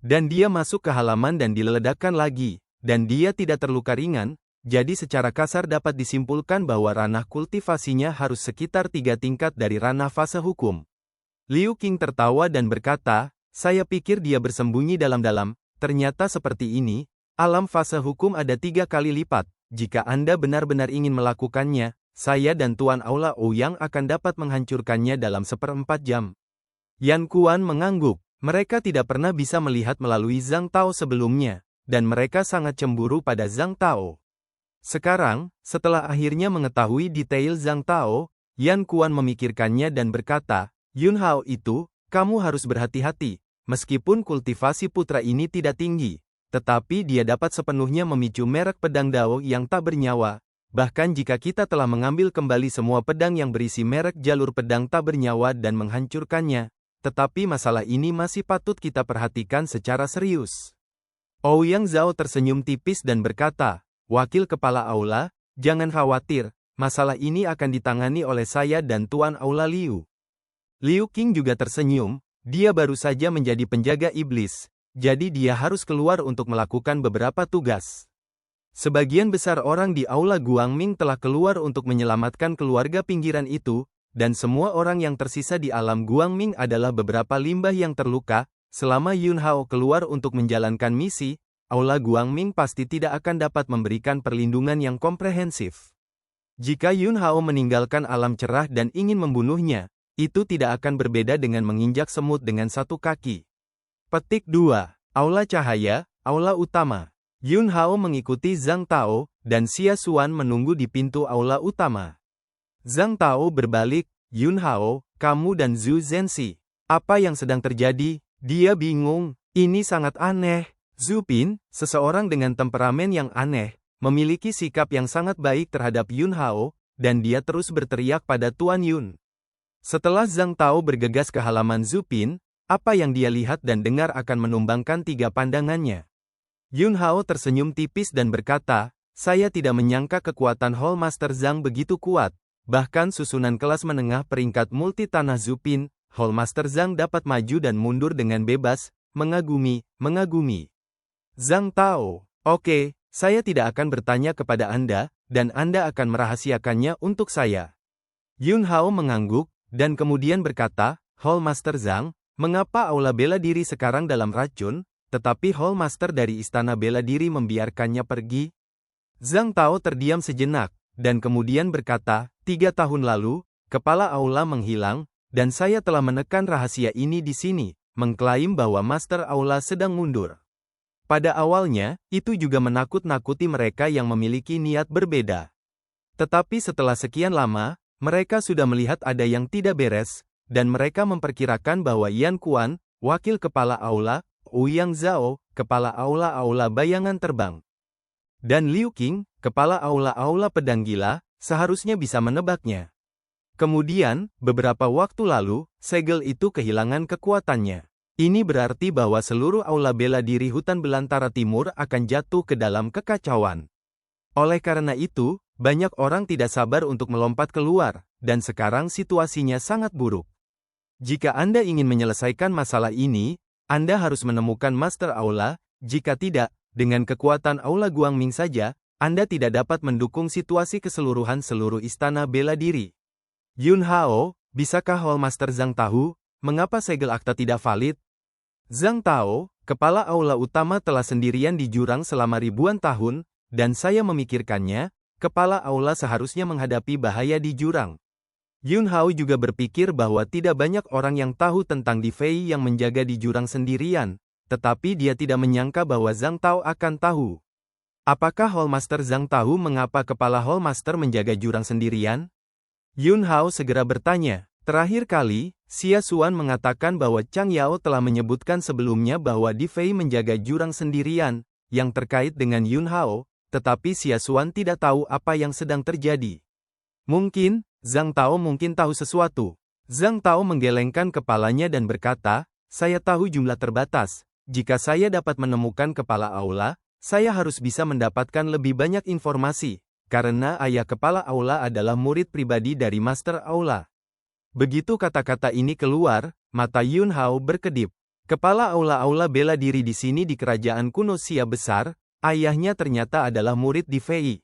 [SPEAKER 1] Dan dia masuk ke halaman dan diledakkan lagi, dan dia tidak terluka ringan, jadi secara kasar dapat disimpulkan bahwa ranah kultivasinya harus sekitar 3 tingkat dari ranah fase hukum. Liu Qing tertawa dan berkata, "Saya pikir dia bersembunyi dalam-dalam, ternyata seperti ini, alam fase hukum ada 3 kali lipat, jika Anda benar-benar ingin melakukannya, saya dan Tuan Aula Ouyang akan dapat menghancurkannya dalam 1/4 jam." Yan Kuan mengangguk. Mereka tidak pernah bisa melihat melalui Zhang Tao sebelumnya, dan mereka sangat cemburu pada Zhang Tao. Sekarang, setelah akhirnya mengetahui detail Zhang Tao, Yan Kuan memikirkannya dan berkata, Yun Hao itu, kamu harus berhati-hati, meskipun kultivasi putra ini tidak tinggi, tetapi dia dapat sepenuhnya memicu merek pedang Dao yang tak bernyawa. Bahkan jika kita telah mengambil kembali semua pedang yang berisi merek jalur pedang tak bernyawa dan menghancurkannya, tetapi masalah ini masih patut kita perhatikan secara serius. Ouyang Zhao tersenyum tipis dan berkata, Wakil Kepala Aula, jangan khawatir, masalah ini akan ditangani oleh saya dan Tuan Aula Liu. Liu Qing juga tersenyum, dia baru saja menjadi penjaga iblis, jadi dia harus keluar untuk melakukan beberapa tugas. Sebagian besar orang di Aula Guangming telah keluar untuk menyelamatkan keluarga pinggiran itu, dan semua orang yang tersisa di alam Guangming adalah beberapa limbah yang terluka. Selama Yun Hao keluar untuk menjalankan misi, Aula Guangming pasti tidak akan dapat memberikan perlindungan yang komprehensif. Jika Yun Hao meninggalkan alam cerah dan ingin membunuhnya, itu tidak akan berbeda dengan menginjak semut dengan satu kaki. Petik 2. Aula Cahaya, Aula Utama. Yun Hao mengikuti Zhang Tao, dan Xia Xuan menunggu di pintu aula utama. Zhang Tao berbalik, Yun Hao, kamu dan Zhu Zhenxi. Apa yang sedang terjadi? Dia bingung, ini sangat aneh. Zhu Pin, seseorang dengan temperamen yang aneh, memiliki sikap yang sangat baik terhadap Yun Hao, dan dia terus berteriak pada Tuan Yun. Setelah Zhang Tao bergegas ke halaman Zhu Pin, apa yang dia lihat dan dengar akan menumbangkan tiga pandangannya. Yun Hao tersenyum tipis dan berkata, saya tidak menyangka kekuatan Hall Master Zhang begitu kuat. Bahkan susunan kelas menengah peringkat multi tanah Zhu Pin, Hall Master Zhang dapat maju dan mundur dengan bebas, mengagumi. Zhang Tao, oke, saya tidak akan bertanya kepada Anda, dan Anda akan merahasiakannya untuk saya. Yun Hao mengangguk, dan kemudian berkata, Hall Master Zhang, mengapa aula bela diri sekarang dalam racun, tetapi Hall Master dari Istana Bela Diri membiarkannya pergi? Zhang Tao terdiam sejenak, dan kemudian berkata, 3 tahun lalu, kepala aula menghilang, dan saya telah menekan rahasia ini di sini, mengklaim bahwa Master Aula sedang mundur. Pada awalnya, itu juga menakut-nakuti mereka yang memiliki niat berbeda. Tetapi setelah sekian lama, mereka sudah melihat ada yang tidak beres, dan mereka memperkirakan bahwa Yan Kuan, wakil kepala aula, Ouyang Zhao, kepala aula bayangan terbang, dan Liu Qing, kepala aula pedang gila, seharusnya bisa menebaknya. Kemudian, beberapa waktu lalu, segel itu kehilangan kekuatannya. Ini berarti bahwa seluruh aula bela diri hutan belantara timur akan jatuh ke dalam kekacauan. Oleh karena itu, banyak orang tidak sabar untuk melompat keluar, dan sekarang situasinya sangat buruk. Jika Anda ingin menyelesaikan masalah ini, Anda harus menemukan Master Aula, jika tidak, dengan kekuatan Aula Guangming saja, Anda tidak dapat mendukung situasi keseluruhan seluruh istana bela diri. Yun Hao, bisakah Hall Master Zhang tahu, mengapa segel akta tidak valid? Zhang Tao, kepala aula utama telah sendirian di jurang selama ribuan tahun, dan saya memikirkannya, kepala aula seharusnya menghadapi bahaya di jurang. Yun Hao juga berpikir bahwa tidak banyak orang yang tahu tentang Di Fei yang menjaga di jurang sendirian, tetapi dia tidak menyangka bahwa Zhang Tao akan tahu. Apakah Hall Master Zhang tahu mengapa kepala Hall Master menjaga jurang sendirian? Yun Hao segera bertanya. Terakhir kali, Xia Xuan mengatakan bahwa Chang Yao telah menyebutkan sebelumnya bahwa Di Fei menjaga jurang sendirian, yang terkait dengan Yun Hao, tetapi Xia Xuan tidak tahu apa yang sedang terjadi. Mungkin, Zhang Tao mungkin tahu sesuatu. Zhang Tao menggelengkan kepalanya dan berkata, saya tahu jumlah terbatas. Jika saya dapat menemukan kepala aula, saya harus bisa mendapatkan lebih banyak informasi, karena ayah kepala aula adalah murid pribadi dari Master Aula. Begitu kata-kata ini keluar, mata Yun Hao berkedip. Kepala aula bela diri di sini di kerajaan kuno Xia besar, ayahnya ternyata adalah murid Di Fei.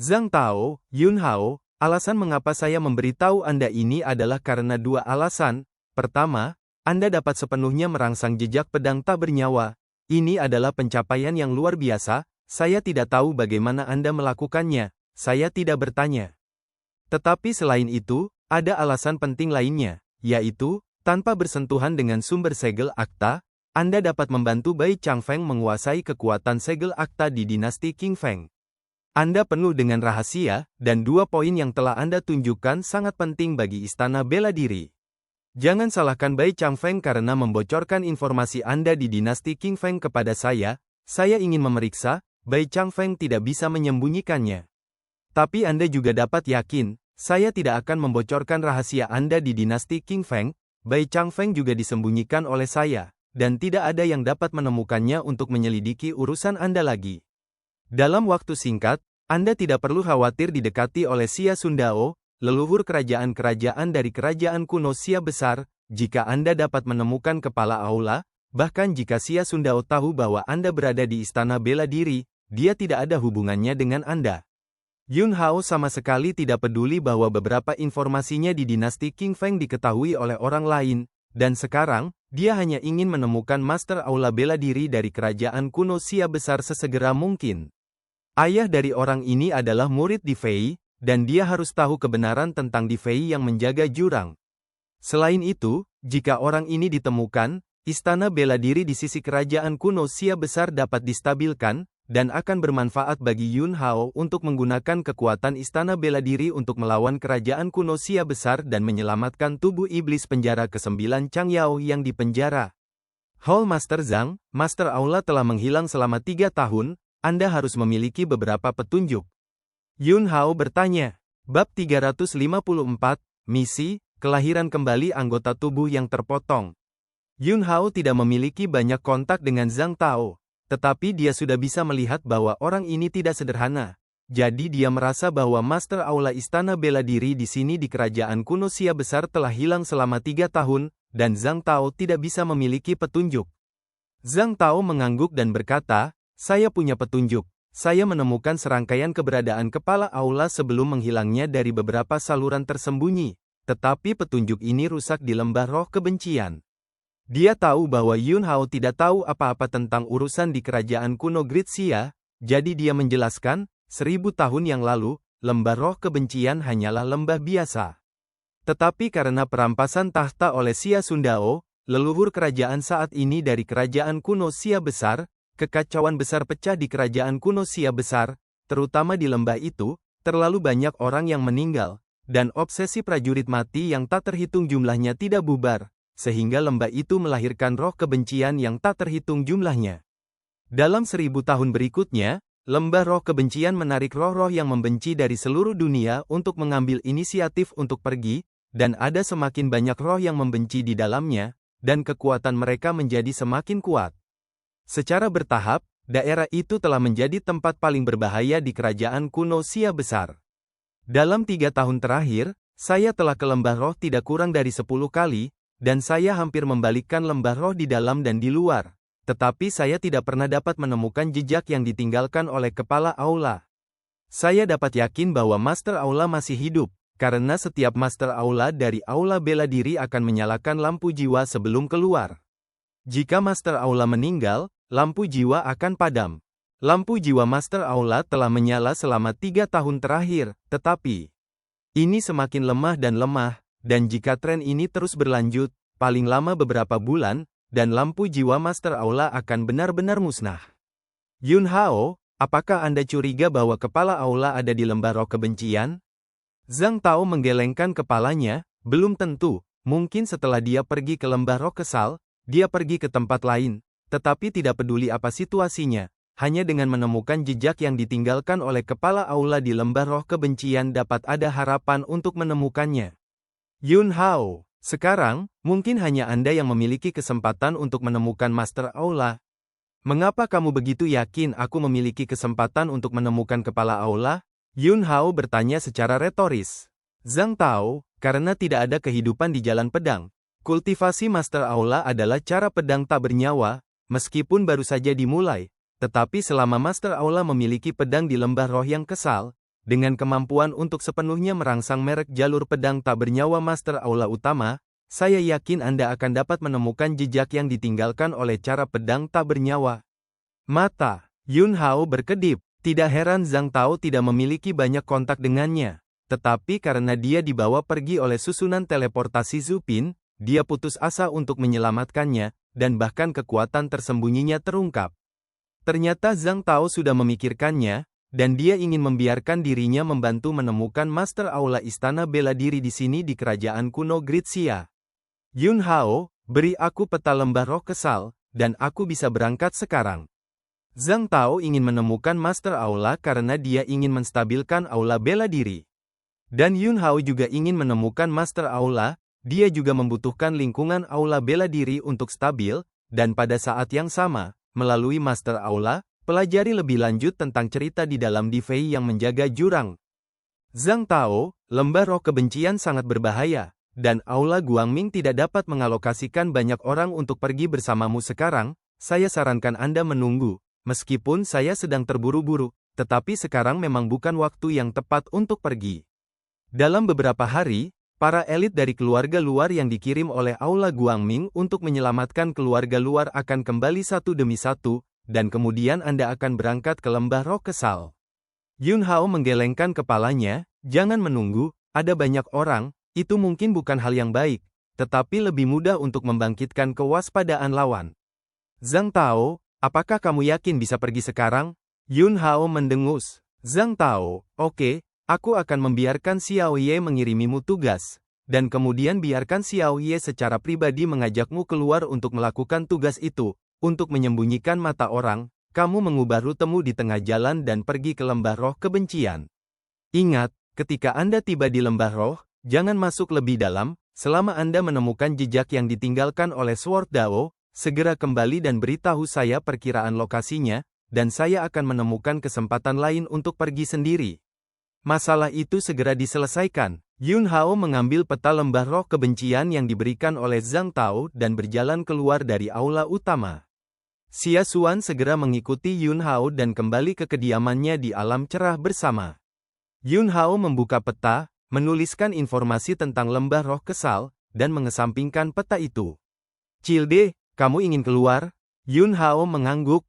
[SPEAKER 1] Zhang Tao, Yun Hao, alasan mengapa saya memberitahu Anda ini adalah karena dua alasan. Pertama, Anda dapat sepenuhnya merangsang jejak pedang tak bernyawa. Ini adalah pencapaian yang luar biasa, saya tidak tahu bagaimana Anda melakukannya, saya tidak bertanya. Tetapi selain itu, ada alasan penting lainnya, yaitu, Tanpa bersentuhan dengan sumber segel akta, Anda dapat membantu Bai Changfeng menguasai kekuatan segel akta di dinasti Qing Feng. Anda penuh dengan rahasia, dan 2 poin yang telah Anda tunjukkan sangat penting bagi Istana Bela Diri. Jangan salahkan Bai Changfeng karena membocorkan informasi Anda di dinasti Qing Feng kepada saya ingin memeriksa, Bai Changfeng tidak bisa menyembunyikannya. Tapi Anda juga dapat yakin, saya tidak akan membocorkan rahasia Anda di dinasti Qing Feng. Bai Changfeng juga disembunyikan oleh saya, dan tidak ada yang dapat menemukannya untuk menyelidiki urusan Anda lagi. Dalam waktu singkat, Anda tidak perlu khawatir didekati oleh Xia Sundao, leluhur kerajaan-kerajaan dari kerajaan kuno Xia besar. Jika Anda dapat menemukan kepala aula, bahkan jika Xia Sundao tahu bahwa Anda berada di Istana Bela Diri, dia tidak ada hubungannya dengan Anda. Yun Hao sama sekali tidak peduli bahwa beberapa informasinya di dinasti Qing Feng diketahui oleh orang lain, dan sekarang, dia hanya ingin menemukan Master Aula Bela Diri dari kerajaan kuno Xia besar sesegera mungkin. Ayah dari orang ini adalah murid Di Fei, dan dia harus tahu kebenaran tentang Di Fei yang menjaga jurang. Selain itu, jika orang ini ditemukan, Istana Bela Diri di sisi kerajaan kuno Xia besar dapat distabilkan, dan akan bermanfaat bagi Yun Hao untuk menggunakan kekuatan Istana Bela Diri untuk melawan kerajaan kuno Xia besar dan menyelamatkan tubuh iblis penjara ke-9 Chang Yao yang dipenjara. Hall Master Zhang, Master Aula telah menghilang selama 3 tahun, Anda harus memiliki beberapa petunjuk. Yun Hao bertanya. Bab 354, Misi, Kelahiran Kembali Anggota Tubuh yang Terpotong. Yun Hao tidak memiliki banyak kontak dengan Zhang Tao. Tetapi dia sudah bisa melihat bahwa orang ini tidak sederhana. Jadi dia merasa bahwa Master Aula Istana Bela Diri di sini di kerajaan kuno Xia besar telah hilang selama 3 tahun, dan Zhang Tao tidak bisa memiliki petunjuk. Zhang Tao mengangguk dan berkata, saya punya petunjuk. Saya menemukan serangkaian keberadaan kepala aula sebelum menghilangnya dari beberapa saluran tersembunyi. Tetapi petunjuk ini rusak di lembah roh kebencian. Dia tahu bahwa Yun Hao tidak tahu apa-apa tentang urusan di kerajaan kuno Great Xia, jadi dia menjelaskan, 1000 tahun yang lalu, lembah roh kebencian hanyalah lembah biasa. Tetapi karena perampasan tahta oleh Xia Sundao, leluhur kerajaan saat ini dari kerajaan kuno Xia besar, kekacauan besar pecah di kerajaan kuno Xia besar, terutama di lembah itu, terlalu banyak orang yang meninggal, dan obsesi prajurit mati yang tak terhitung jumlahnya tidak bubar. Sehingga lembah itu melahirkan roh kebencian yang tak terhitung jumlahnya. Dalam 1000 tahun berikutnya, lembah roh kebencian menarik roh-roh yang membenci dari seluruh dunia untuk mengambil inisiatif untuk pergi, dan ada semakin banyak roh yang membenci di dalamnya, dan kekuatan mereka menjadi semakin kuat. Secara bertahap, daerah itu telah menjadi tempat paling berbahaya di kerajaan kuno Xia besar. Dalam 3 tahun terakhir, saya telah ke lembah roh tidak kurang dari 10 kali, dan saya hampir membalikkan lembah roh di dalam dan di luar. Tetapi saya tidak pernah dapat menemukan jejak yang ditinggalkan oleh kepala aula. Saya dapat yakin bahwa Master Aula masih hidup, karena setiap Master Aula dari Aula Bela Diri akan menyalakan lampu jiwa sebelum keluar. Jika Master Aula meninggal, lampu jiwa akan padam. Lampu jiwa Master Aula telah menyala selama 3 tahun terakhir, tetapi ini semakin lemah dan lemah. Dan jika tren ini terus berlanjut, paling lama beberapa bulan, dan lampu jiwa Master Aula akan benar-benar musnah. Yun Hao, apakah Anda curiga bahwa kepala aula ada di lembah roh kebencian? Zhang Tao menggelengkan kepalanya, belum tentu, mungkin setelah dia pergi ke lembah roh kesal, dia pergi ke tempat lain, tetapi tidak peduli apa situasinya, hanya dengan menemukan jejak yang ditinggalkan oleh kepala aula di lembah roh kebencian dapat ada harapan untuk menemukannya. Yun Hao, sekarang, mungkin hanya Anda yang memiliki kesempatan untuk menemukan Master Aula. Mengapa kamu begitu yakin aku memiliki kesempatan untuk menemukan kepala aula? Yun Hao bertanya secara retoris. Zhang Tao, karena tidak ada kehidupan di jalan pedang. Kultivasi Master Aula adalah cara pedang tak bernyawa, meskipun baru saja dimulai. Tetapi selama Master Aula memiliki pedang di lembah roh yang kesal, dengan kemampuan untuk sepenuhnya merangsang merek jalur pedang tak bernyawa Master Aula utama, saya yakin Anda akan dapat menemukan jejak yang ditinggalkan oleh cara pedang tak bernyawa. Mata Yun Hao berkedip, tidak heran Zhang Tao tidak memiliki banyak kontak dengannya. Tetapi karena dia dibawa pergi oleh susunan teleportasi Zupin, dia putus asa untuk menyelamatkannya, dan bahkan kekuatan tersembunyinya terungkap. Ternyata Zhang Tao sudah memikirkannya, dan dia ingin membiarkan dirinya membantu menemukan Master Aula Istana Bela Diri di sini di kerajaan kuno Gritsia. Yun Hao, beri aku peta lembah roh kesal, dan aku bisa berangkat sekarang. Zhang Tao ingin menemukan Master Aula karena dia ingin menstabilkan Aula Bela Diri. Dan Yun Hao juga ingin menemukan Master Aula, dia juga membutuhkan lingkungan Aula Bela Diri untuk stabil, dan pada saat yang sama, melalui Master Aula, pelajari lebih lanjut tentang cerita di dalam Divei yang menjaga jurang. Zhang Tao, lembah roh kebencian sangat berbahaya, dan Aula Guangming tidak dapat mengalokasikan banyak orang untuk pergi bersamamu sekarang, saya sarankan Anda menunggu, meskipun saya sedang terburu-buru, tetapi sekarang memang bukan waktu yang tepat untuk pergi. Dalam beberapa hari, para elit dari keluarga luar yang dikirim oleh Aula Guangming untuk menyelamatkan keluarga luar akan kembali satu demi satu, dan kemudian Anda akan berangkat ke lembah roh kesal. Yun Hao menggelengkan kepalanya, jangan menunggu, ada banyak orang, itu mungkin bukan hal yang baik, tetapi lebih mudah untuk membangkitkan kewaspadaan lawan. Zhang Tao, apakah kamu yakin bisa pergi sekarang? Yun Hao mendengus. Zhang Tao, oke. Aku akan membiarkan Xiao Ye mengirimimu tugas, dan kemudian biarkan Xiao Ye secara pribadi mengajakmu keluar untuk melakukan tugas itu, untuk menyembunyikan mata orang, kamu mengubah rutemu di tengah jalan dan pergi ke lembah roh kebencian. Ingat, ketika Anda tiba di lembah roh, jangan masuk lebih dalam, selama Anda menemukan jejak yang ditinggalkan oleh Sword Dao, segera kembali dan beritahu saya perkiraan lokasinya, dan saya akan menemukan kesempatan lain untuk pergi sendiri. Masalah itu segera diselesaikan. Yun Hao mengambil peta lembah roh kebencian yang diberikan oleh Zhang Tao dan berjalan keluar dari aula utama. Xia Xuan segera mengikuti Yun Hao dan kembali ke kediamannya di alam cerah bersama. Yun Hao membuka peta, menuliskan informasi tentang lembah roh kesal, dan mengesampingkan peta itu. Cilde, kamu ingin keluar? Yun Hao mengangguk,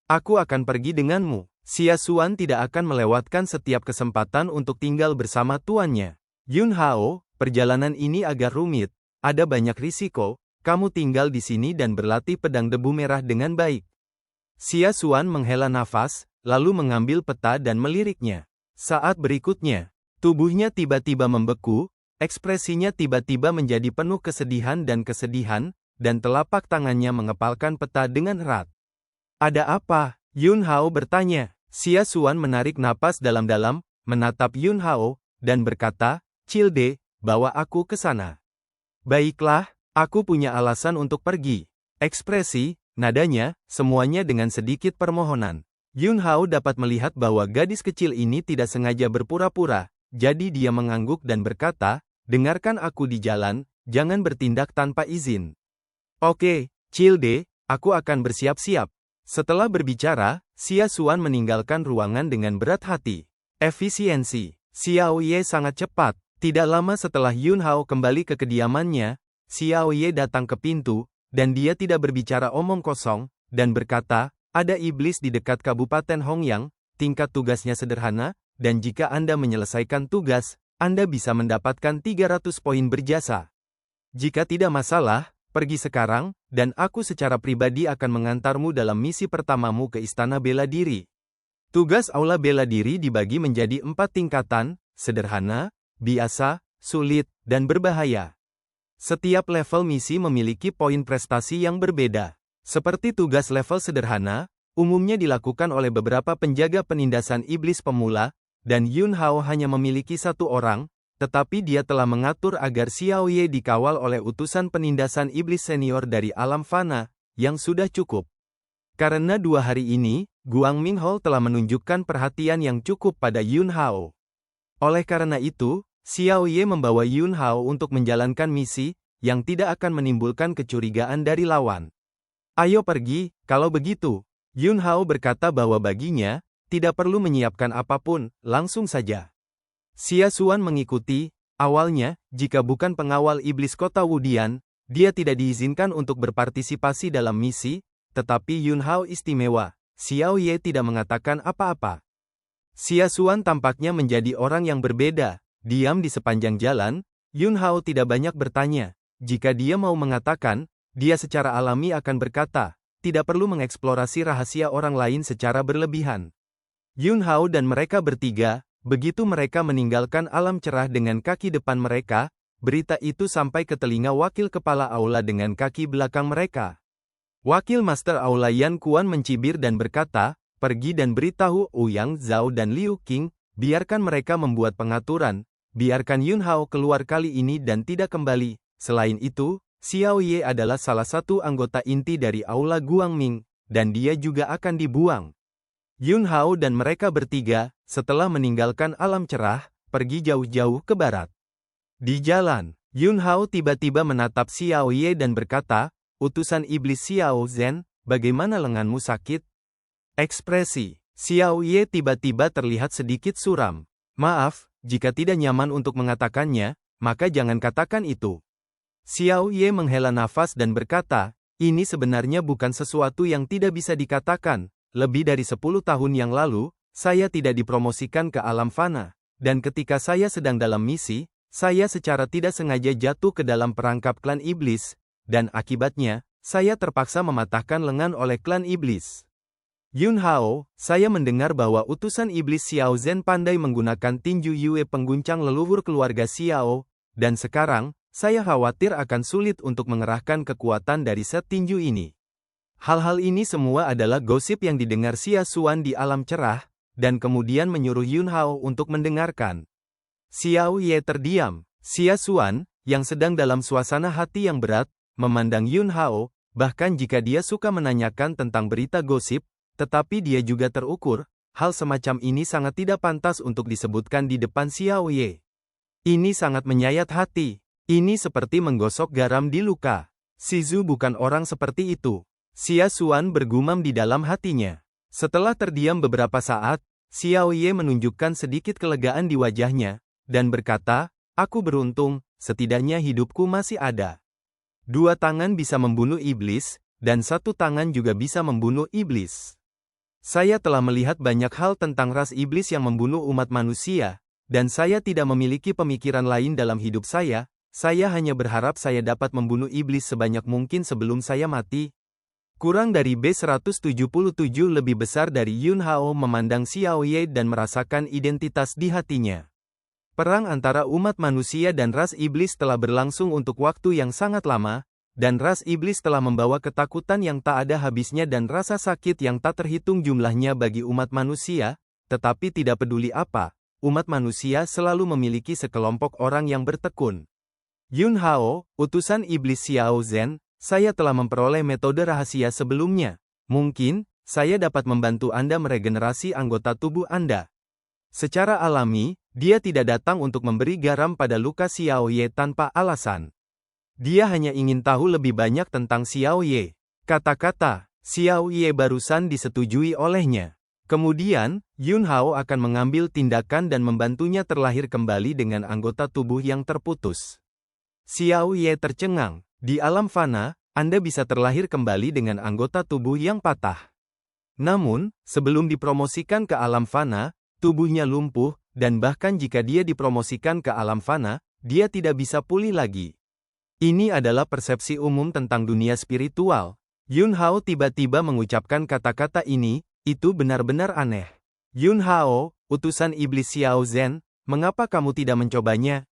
[SPEAKER 1] aku akan pergi denganmu. Xia Xuan tidak akan melewatkan setiap kesempatan untuk tinggal bersama tuannya. Yun Hao, perjalanan ini agak rumit, ada banyak risiko, kamu tinggal di sini dan berlatih pedang debu merah dengan baik. Xia Xuan menghela nafas, lalu mengambil peta dan meliriknya. Saat berikutnya, tubuhnya tiba-tiba membeku, ekspresinya tiba-tiba menjadi penuh kesedihan, dan telapak tangannya mengepalkan peta dengan erat. Ada apa? Yun Hao bertanya. Xia Xuan menarik napas dalam-dalam, menatap Yun Hao, dan berkata, Cilde, bawa aku ke sana. Baiklah, aku punya alasan untuk pergi. Ekspresi, nadanya, semuanya dengan sedikit permohonan. Yun Hao dapat melihat bahwa gadis kecil ini tidak sengaja berpura-pura, jadi dia mengangguk dan berkata, dengarkan aku di jalan, jangan bertindak tanpa izin. Oke, Cilde, aku akan bersiap-siap. Setelah berbicara, Xia Xuan meninggalkan ruangan dengan berat hati. Efisiensi. Xiao Ye sangat cepat. Tidak lama setelah Yun Hao kembali ke kediamannya, Xiao Ye datang ke pintu, dan dia tidak berbicara omong kosong, dan berkata, ada iblis di dekat Kabupaten Hongyang, tingkat tugasnya sederhana, dan jika Anda menyelesaikan tugas, Anda bisa mendapatkan 300 poin berjasa. Jika tidak masalah, pergi sekarang, dan aku secara pribadi akan mengantarmu dalam misi pertamamu ke Istana Bela Diri. Tugas Aula Bela Diri dibagi menjadi 4 tingkatan, sederhana, biasa, sulit, dan berbahaya. Setiap level misi memiliki poin prestasi yang berbeda. Seperti tugas level sederhana, umumnya dilakukan oleh beberapa penjaga penindasan iblis pemula, dan Yun Hao hanya memiliki 1 orang, tetapi dia telah mengatur agar Xiao Ye dikawal oleh utusan penindasan iblis senior dari alam fana, yang sudah cukup. Karena 2 hari ini, Guangming Hall telah menunjukkan perhatian yang cukup pada Yun Hao. Oleh karena itu, Xiao Ye membawa Yun Hao untuk menjalankan misi, yang tidak akan menimbulkan kecurigaan dari lawan. Ayo pergi, kalau begitu. Yun Hao berkata bahwa baginya, tidak perlu menyiapkan apapun, langsung saja. Xia Xuan mengikuti. Awalnya, jika bukan pengawal iblis kota Wudian, dia tidak diizinkan untuk berpartisipasi dalam misi, tetapi Yun Hao istimewa. Xiao Ye tidak mengatakan apa-apa. Xia Xuan tampaknya menjadi orang yang berbeda. Diam di sepanjang jalan, Yun Hao tidak banyak bertanya. jika dia mau mengatakan, dia secara alami akan berkata, tidak perlu mengeksplorasi rahasia orang lain secara berlebihan. Yun Hao dan mereka bertiga, begitu mereka meninggalkan alam cerah dengan kaki depan mereka, berita itu sampai ke telinga wakil kepala aula dengan kaki belakang mereka. Wakil Master Aula Yan Kuan mencibir dan berkata, pergi dan beritahu Ouyang Zhao dan Liu Qing, biarkan mereka membuat pengaturan, biarkan Yun Hao keluar kali ini dan tidak kembali. Selain itu, Xiao Ye adalah salah satu anggota inti dari Aula Guangming, dan dia juga akan dibuang. Yun Hao dan mereka bertiga, setelah meninggalkan alam cerah, pergi jauh-jauh ke barat. Di jalan, Yun Hao tiba-tiba menatap Xiao Ye dan berkata, utusan iblis Xiao Zhen, bagaimana lenganmu sakit? Ekspresi Xiao Ye tiba-tiba terlihat sedikit suram. Maaf, jika tidak nyaman untuk mengatakannya, maka jangan katakan itu. Xiao Ye menghela nafas dan berkata, ini sebenarnya bukan sesuatu yang tidak bisa dikatakan. Lebih dari 10 tahun yang lalu, saya tidak dipromosikan ke alam fana. Dan ketika saya sedang dalam misi, saya secara tidak sengaja jatuh ke dalam perangkap klan iblis. Dan akibatnya, saya terpaksa mematahkan lengan oleh klan iblis. Yun Hao, saya mendengar bahwa utusan iblis Xiao Zhen pandai menggunakan tinju Yue pengguncang leluhur keluarga Xiao. Dan sekarang, saya khawatir akan sulit untuk mengerahkan kekuatan dari set tinju ini. Hal-hal ini semua adalah gosip yang didengar Xia Xuan di alam cerah, dan kemudian menyuruh Yun Hao untuk mendengarkan. Xiao Ye terdiam. Xia Xuan, yang sedang dalam suasana hati yang berat, memandang Yun Hao, bahkan jika dia suka menanyakan tentang berita gosip, tetapi dia juga terukur, hal semacam ini sangat tidak pantas untuk disebutkan di depan Xiao Ye. Ini sangat menyayat hati. Ini seperti menggosok garam di luka. Shizu bukan orang seperti itu. Xia Xuan bergumam di dalam hatinya. Setelah terdiam beberapa saat, Xiao Ye menunjukkan sedikit kelegaan di wajahnya, dan berkata, aku beruntung, setidaknya hidupku masih ada. 2 tangan bisa membunuh iblis, dan 1 tangan juga bisa membunuh iblis. Saya telah melihat banyak hal tentang ras iblis yang membunuh umat manusia, dan saya tidak memiliki pemikiran lain dalam hidup saya. Saya hanya berharap saya dapat membunuh iblis sebanyak mungkin sebelum saya mati. Kurang dari B-177 lebih besar dari Yun Hao memandang Xiao Ye dan merasakan identitas di hatinya. Perang antara umat manusia dan ras iblis telah berlangsung untuk waktu yang sangat lama, dan ras iblis telah membawa ketakutan yang tak ada habisnya dan rasa sakit yang tak terhitung jumlahnya bagi umat manusia, tetapi tidak peduli apa, umat manusia selalu memiliki sekelompok orang yang bertekun. Yun Hao, utusan iblis Xiao Zhen, saya telah memperoleh metode rahasia sebelumnya. Mungkin, saya dapat membantu Anda meregenerasi anggota tubuh Anda. Secara alami, dia tidak datang untuk memberi garam pada luka Xiao Ye tanpa alasan. Dia hanya ingin tahu lebih banyak tentang Xiao Ye. Kata-kata Xiao Ye barusan disetujui olehnya. Kemudian, Yun Hao akan mengambil tindakan dan membantunya terlahir kembali dengan anggota tubuh yang terputus. Xiao Ye tercengang. Di alam fana, Anda bisa terlahir kembali dengan anggota tubuh yang patah. Namun, sebelum dipromosikan ke alam fana, tubuhnya lumpuh, dan bahkan jika dia dipromosikan ke alam fana, dia tidak bisa pulih lagi. Ini adalah persepsi umum tentang dunia spiritual. Yun Hao tiba-tiba mengucapkan kata-kata ini, itu benar-benar aneh. Yun Hao, utusan iblis Xiao Zhen, mengapa kamu tidak mencobanya?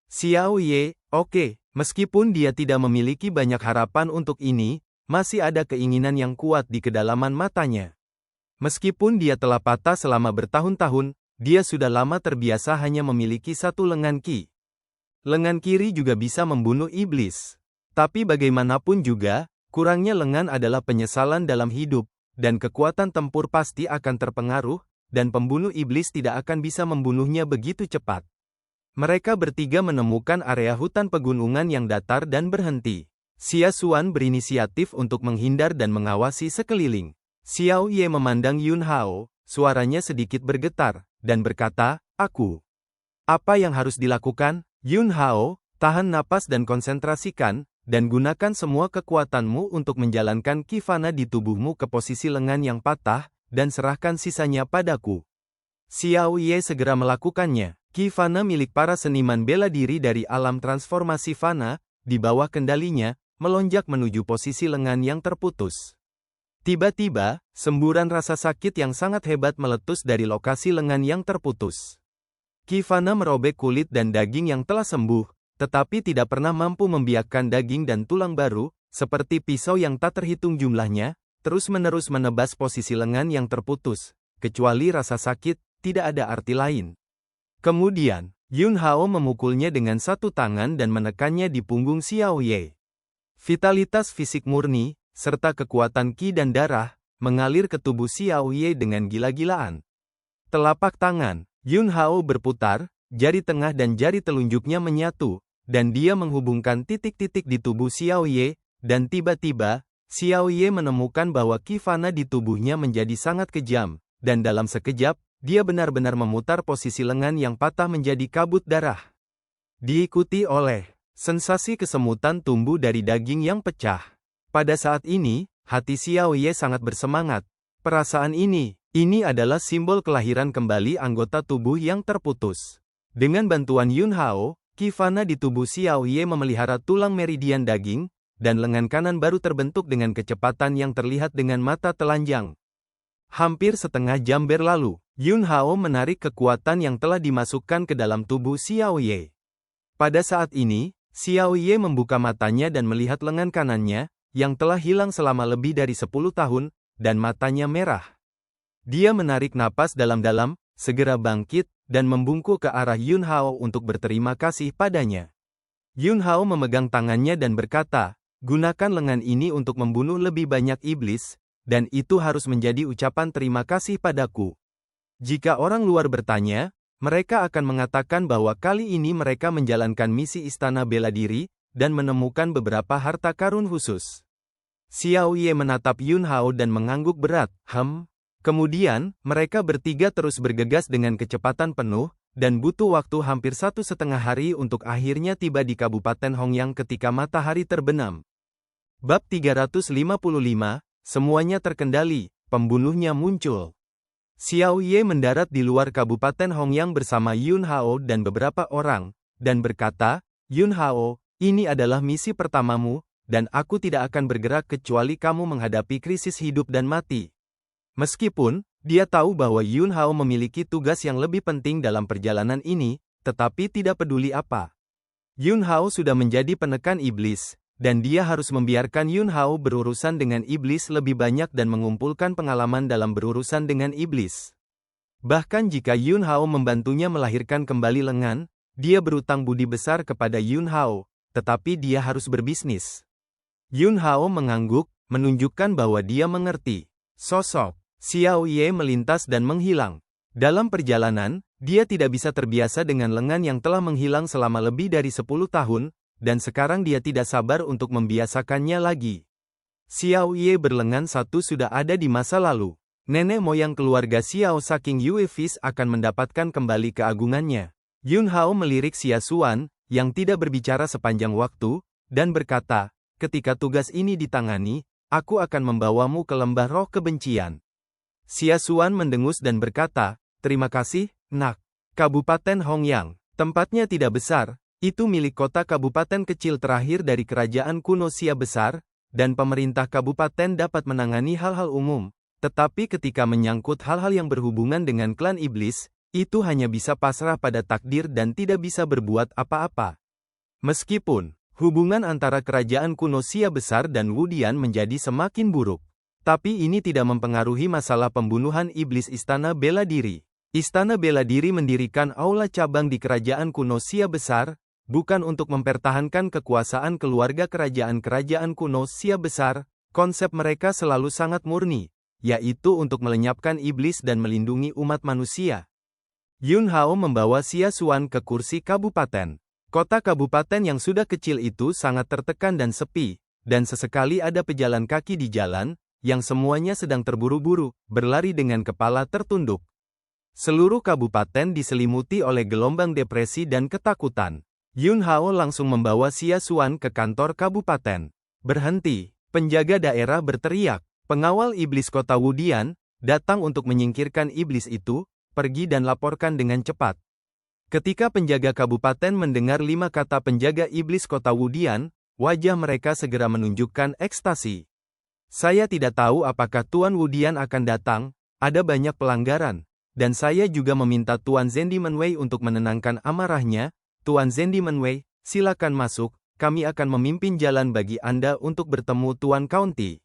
[SPEAKER 1] Xiao Ye, oke, meskipun dia tidak memiliki banyak harapan untuk ini, masih ada keinginan yang kuat di kedalaman matanya. Meskipun dia telah patah selama bertahun-tahun, dia sudah lama terbiasa hanya memiliki 1 lengan ki. Lengan kiri juga bisa membunuh iblis. Tapi bagaimanapun juga, kurangnya lengan adalah penyesalan dalam hidup, dan kekuatan tempur pasti akan terpengaruh, dan pembunuh iblis tidak akan bisa membunuhnya begitu cepat. Mereka bertiga menemukan area hutan pegunungan yang datar dan berhenti. Xia Xuan berinisiatif untuk menghindar dan mengawasi sekeliling. Xiao Ye memandang Yun Hao, suaranya sedikit bergetar, dan berkata, aku. Apa yang harus dilakukan? Yun Hao, tahan napas dan konsentrasikan, dan gunakan semua kekuatanmu untuk menjalankan Qi Fana di tubuhmu ke posisi lengan yang patah, dan serahkan sisanya padaku. Xiao Ye segera melakukannya. Qi Fana milik para seniman bela diri dari alam transformasi Fana, di bawah kendalinya, melonjak menuju posisi lengan yang terputus. Tiba-tiba, semburan rasa sakit yang sangat hebat meletus dari lokasi lengan yang terputus. Kivana merobek kulit dan daging yang telah sembuh, tetapi tidak pernah mampu membiarkan daging dan tulang baru, seperti pisau yang tak terhitung jumlahnya, terus-menerus menebas posisi lengan yang terputus. Kecuali rasa sakit, tidak ada arti lain. Kemudian, Yun Hao memukulnya dengan satu tangan dan menekannya di punggung Xiao Ye. Vitalitas fisik murni, serta kekuatan ki dan darah, mengalir ke tubuh Xiao Ye dengan gila-gilaan. Telapak tangan Yun Hao berputar, jari tengah dan jari telunjuknya menyatu, dan dia menghubungkan titik-titik di tubuh Xiao Ye, dan tiba-tiba, Xiao Ye menemukan bahwa Kivana di tubuhnya menjadi sangat kejam, dan dalam sekejap, dia benar-benar memutar posisi lengan yang patah menjadi kabut darah. Diikuti oleh sensasi kesemutan tumbuh dari daging yang pecah. Pada saat ini, hati Xiao Ye sangat bersemangat. Perasaan ini adalah simbol kelahiran kembali anggota tubuh yang terputus. Dengan bantuan Yun Hao, Kivana di tubuh Xiao Ye memelihara tulang meridian daging, dan lengan kanan baru terbentuk dengan kecepatan yang terlihat dengan mata telanjang. Hampir setengah jam berlalu, Yun Hao menarik kekuatan yang telah dimasukkan ke dalam tubuh Xiao Ye. Pada saat ini, Xiao Ye membuka matanya dan melihat lengan kanannya, yang telah hilang selama lebih dari 10 tahun, dan matanya merah. Dia menarik napas dalam-dalam, segera bangkit, dan membungkuk ke arah Yun Hao untuk berterima kasih padanya. Yun Hao memegang tangannya dan berkata, "Gunakan lengan ini untuk membunuh lebih banyak iblis, dan itu harus menjadi ucapan terima kasih padaku." Jika orang luar bertanya, mereka akan mengatakan bahwa kali ini mereka menjalankan misi Istana Bela Diri, dan menemukan beberapa harta karun khusus. Xiao Ye menatap Yun Hao dan mengangguk berat. Kemudian, mereka bertiga terus bergegas dengan kecepatan penuh, dan butuh waktu hampir 1,5 hari untuk akhirnya tiba di Kabupaten Hongyang ketika matahari terbenam. Bab 355, semuanya terkendali, pembunuhnya muncul. Xiao Ye mendarat di luar Kabupaten Hongyang bersama Yun Hao dan beberapa orang, dan berkata, "Yun Hao, ini adalah misi pertamamu, dan aku tidak akan bergerak kecuali kamu menghadapi krisis hidup dan mati." Meskipun, dia tahu bahwa Yun Hao memiliki tugas yang lebih penting dalam perjalanan ini, tetapi tidak peduli apa. Yun Hao sudah menjadi penekan iblis, dan dia harus membiarkan Yun Hao berurusan dengan iblis lebih banyak dan mengumpulkan pengalaman dalam berurusan dengan iblis. Bahkan jika Yun Hao membantunya melahirkan kembali lengan, dia berutang budi besar kepada Yun Hao, tetapi dia harus berbisnis. Yun Hao mengangguk, menunjukkan bahwa dia mengerti. Sosok Xiao Ye melintas dan menghilang. Dalam perjalanan, dia tidak bisa terbiasa dengan lengan yang telah menghilang selama lebih dari 10 tahun, dan sekarang dia tidak sabar untuk membiasakannya lagi. Xiao Ye berlengan satu sudah ada di masa lalu. Nenek moyang keluarga Xiao saking Yue Fis akan mendapatkan kembali keagungannya. Yun Hao melirik Xia Xuan, yang tidak berbicara sepanjang waktu, dan berkata, "Ketika tugas ini ditangani, aku akan membawamu ke lembah roh kebencian." Xia Xuan mendengus dan berkata, "Terima kasih, Nak." Kabupaten Hongyang, tempatnya tidak besar, itu milik kota kabupaten kecil terakhir dari kerajaan kuno Xia besar, dan pemerintah kabupaten dapat menangani hal-hal umum, tetapi ketika menyangkut hal-hal yang berhubungan dengan klan iblis, itu hanya bisa pasrah pada takdir dan tidak bisa berbuat apa-apa. Meskipun hubungan antara kerajaan kuno Xia besar dan Wudian menjadi semakin buruk, tapi ini tidak mempengaruhi masalah pembunuhan iblis Istana Bela Diri. Istana Bela Diri mendirikan aula cabang di kerajaan kuno Xia besar, bukan untuk mempertahankan kekuasaan keluarga kerajaan-kerajaan kuno Xia besar, konsep mereka selalu sangat murni, yaitu untuk melenyapkan iblis dan melindungi umat manusia. Yun Hao membawa Xia Xuan ke kursi kabupaten. Kota kabupaten yang sudah kecil itu sangat tertekan dan sepi, dan sesekali ada pejalan kaki di jalan, yang semuanya sedang terburu-buru, berlari dengan kepala tertunduk. Seluruh kabupaten diselimuti oleh gelombang depresi dan ketakutan. Yun Hao langsung membawa Xia Xuan ke kantor kabupaten. "Berhenti!" Penjaga daerah berteriak. "Pengawal iblis kota Wudian, datang untuk menyingkirkan iblis itu, pergi dan laporkan dengan cepat." Ketika penjaga kabupaten mendengar 5 kata penjaga iblis kota Wudian, wajah mereka segera menunjukkan ekstasi. Saya tidak tahu apakah Tuan Wudian akan datang, ada banyak pelanggaran, dan saya juga meminta Tuan Zendimenwei untuk menenangkan amarahnya. Tuan Zendimenwei, silakan masuk, kami akan memimpin jalan bagi Anda untuk bertemu Tuan County.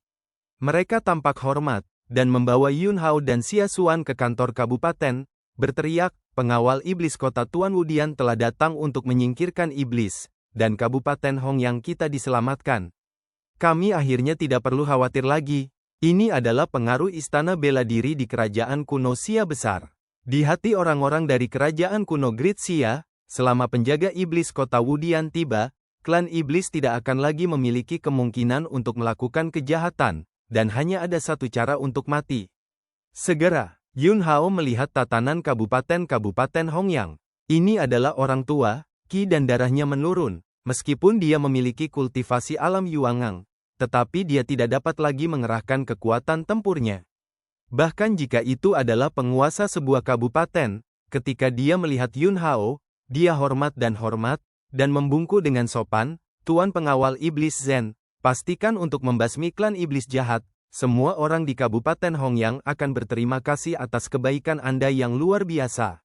[SPEAKER 1] Mereka tampak hormat, dan membawa Yun Hao dan Xia Xuan ke kantor kabupaten, berteriak, pengawal iblis kota Tuan Wudian telah datang untuk menyingkirkan iblis, dan Kabupaten Hongyang kita diselamatkan. Kami akhirnya tidak perlu khawatir lagi. Ini adalah pengaruh istana bela diri di kerajaan kuno Xia besar. Di hati orang-orang dari kerajaan kuno Great Xia, selama penjaga iblis kota Wudian tiba, klan iblis tidak akan lagi memiliki kemungkinan untuk melakukan kejahatan, dan hanya ada satu cara untuk mati. Segera, Yun Hao melihat tatanan kabupaten-kabupaten Hongyang. Ini adalah orang tua, Qi dan darahnya menurun, meskipun dia memiliki kultivasi alam Yuangang, tetapi dia tidak dapat lagi mengerahkan kekuatan tempurnya. Bahkan jika itu adalah penguasa sebuah kabupaten, ketika dia melihat Yun Hao, dia hormat, dan membungkuk dengan sopan, Tuan Pengawal Iblis Zen, pastikan untuk membasmi klan iblis jahat, semua orang di Kabupaten Hongyang akan berterima kasih atas kebaikan Anda yang luar biasa.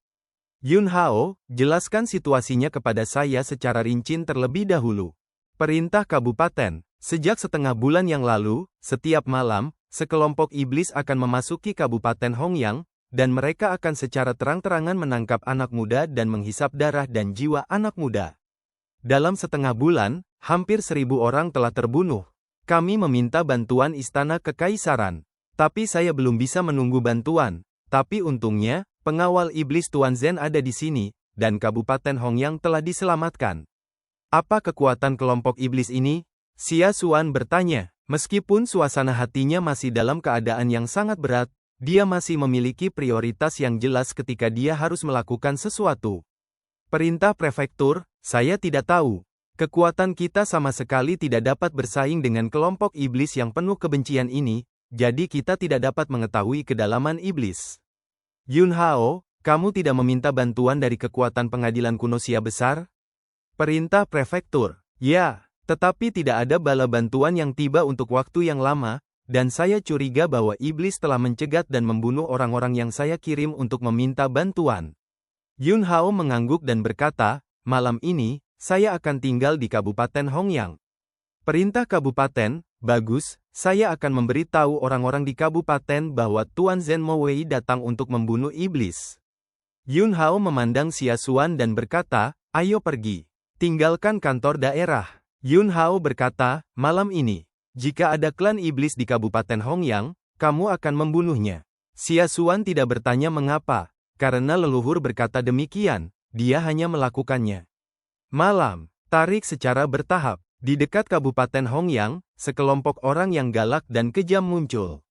[SPEAKER 1] Yun Hao, jelaskan situasinya kepada saya secara rinci terlebih dahulu. Perintah kabupaten, sejak setengah bulan yang lalu, setiap malam, sekelompok iblis akan memasuki Kabupaten Hongyang, dan mereka akan secara terang-terangan menangkap anak muda dan menghisap darah dan jiwa anak muda. Dalam setengah bulan, hampir 1.000 orang telah terbunuh. Kami meminta bantuan Istana Kekaisaran, tapi saya belum bisa menunggu bantuan. Tapi untungnya, pengawal iblis Tuan Zen ada di sini, dan Kabupaten Hongyang telah diselamatkan. Apa kekuatan kelompok iblis ini? Xia Xuan bertanya. Meskipun suasana hatinya masih dalam keadaan yang sangat berat, dia masih memiliki prioritas yang jelas ketika dia harus melakukan sesuatu. Perintah prefektur, saya tidak tahu. Kekuatan kita sama sekali tidak dapat bersaing dengan kelompok iblis yang penuh kebencian ini, jadi kita tidak dapat mengetahui kedalaman iblis. Yun Hao, kamu tidak meminta bantuan dari kekuatan pengadilan kuno Xia besar? Perintah prefektur. Ya, tetapi tidak ada bala bantuan yang tiba untuk waktu yang lama, dan saya curiga bahwa iblis telah mencegat dan membunuh orang-orang yang saya kirim untuk meminta bantuan. Yun Hao mengangguk dan berkata, malam ini, saya akan tinggal di Kabupaten Hongyang. Perintah kabupaten, bagus, saya akan memberitahu orang-orang di kabupaten bahwa Tuan Zen Mowei datang untuk membunuh iblis. Yun Hao memandang Xia Xuan dan berkata, ayo pergi. Tinggalkan kantor daerah. Yun Hao berkata, malam ini, jika ada klan iblis di Kabupaten Hongyang, kamu akan membunuhnya. Xia Xuan tidak bertanya mengapa, karena leluhur berkata demikian, dia hanya melakukannya. Malam, tarik secara bertahap. Di dekat Kabupaten Hongyang, sekelompok orang yang galak dan kejam muncul.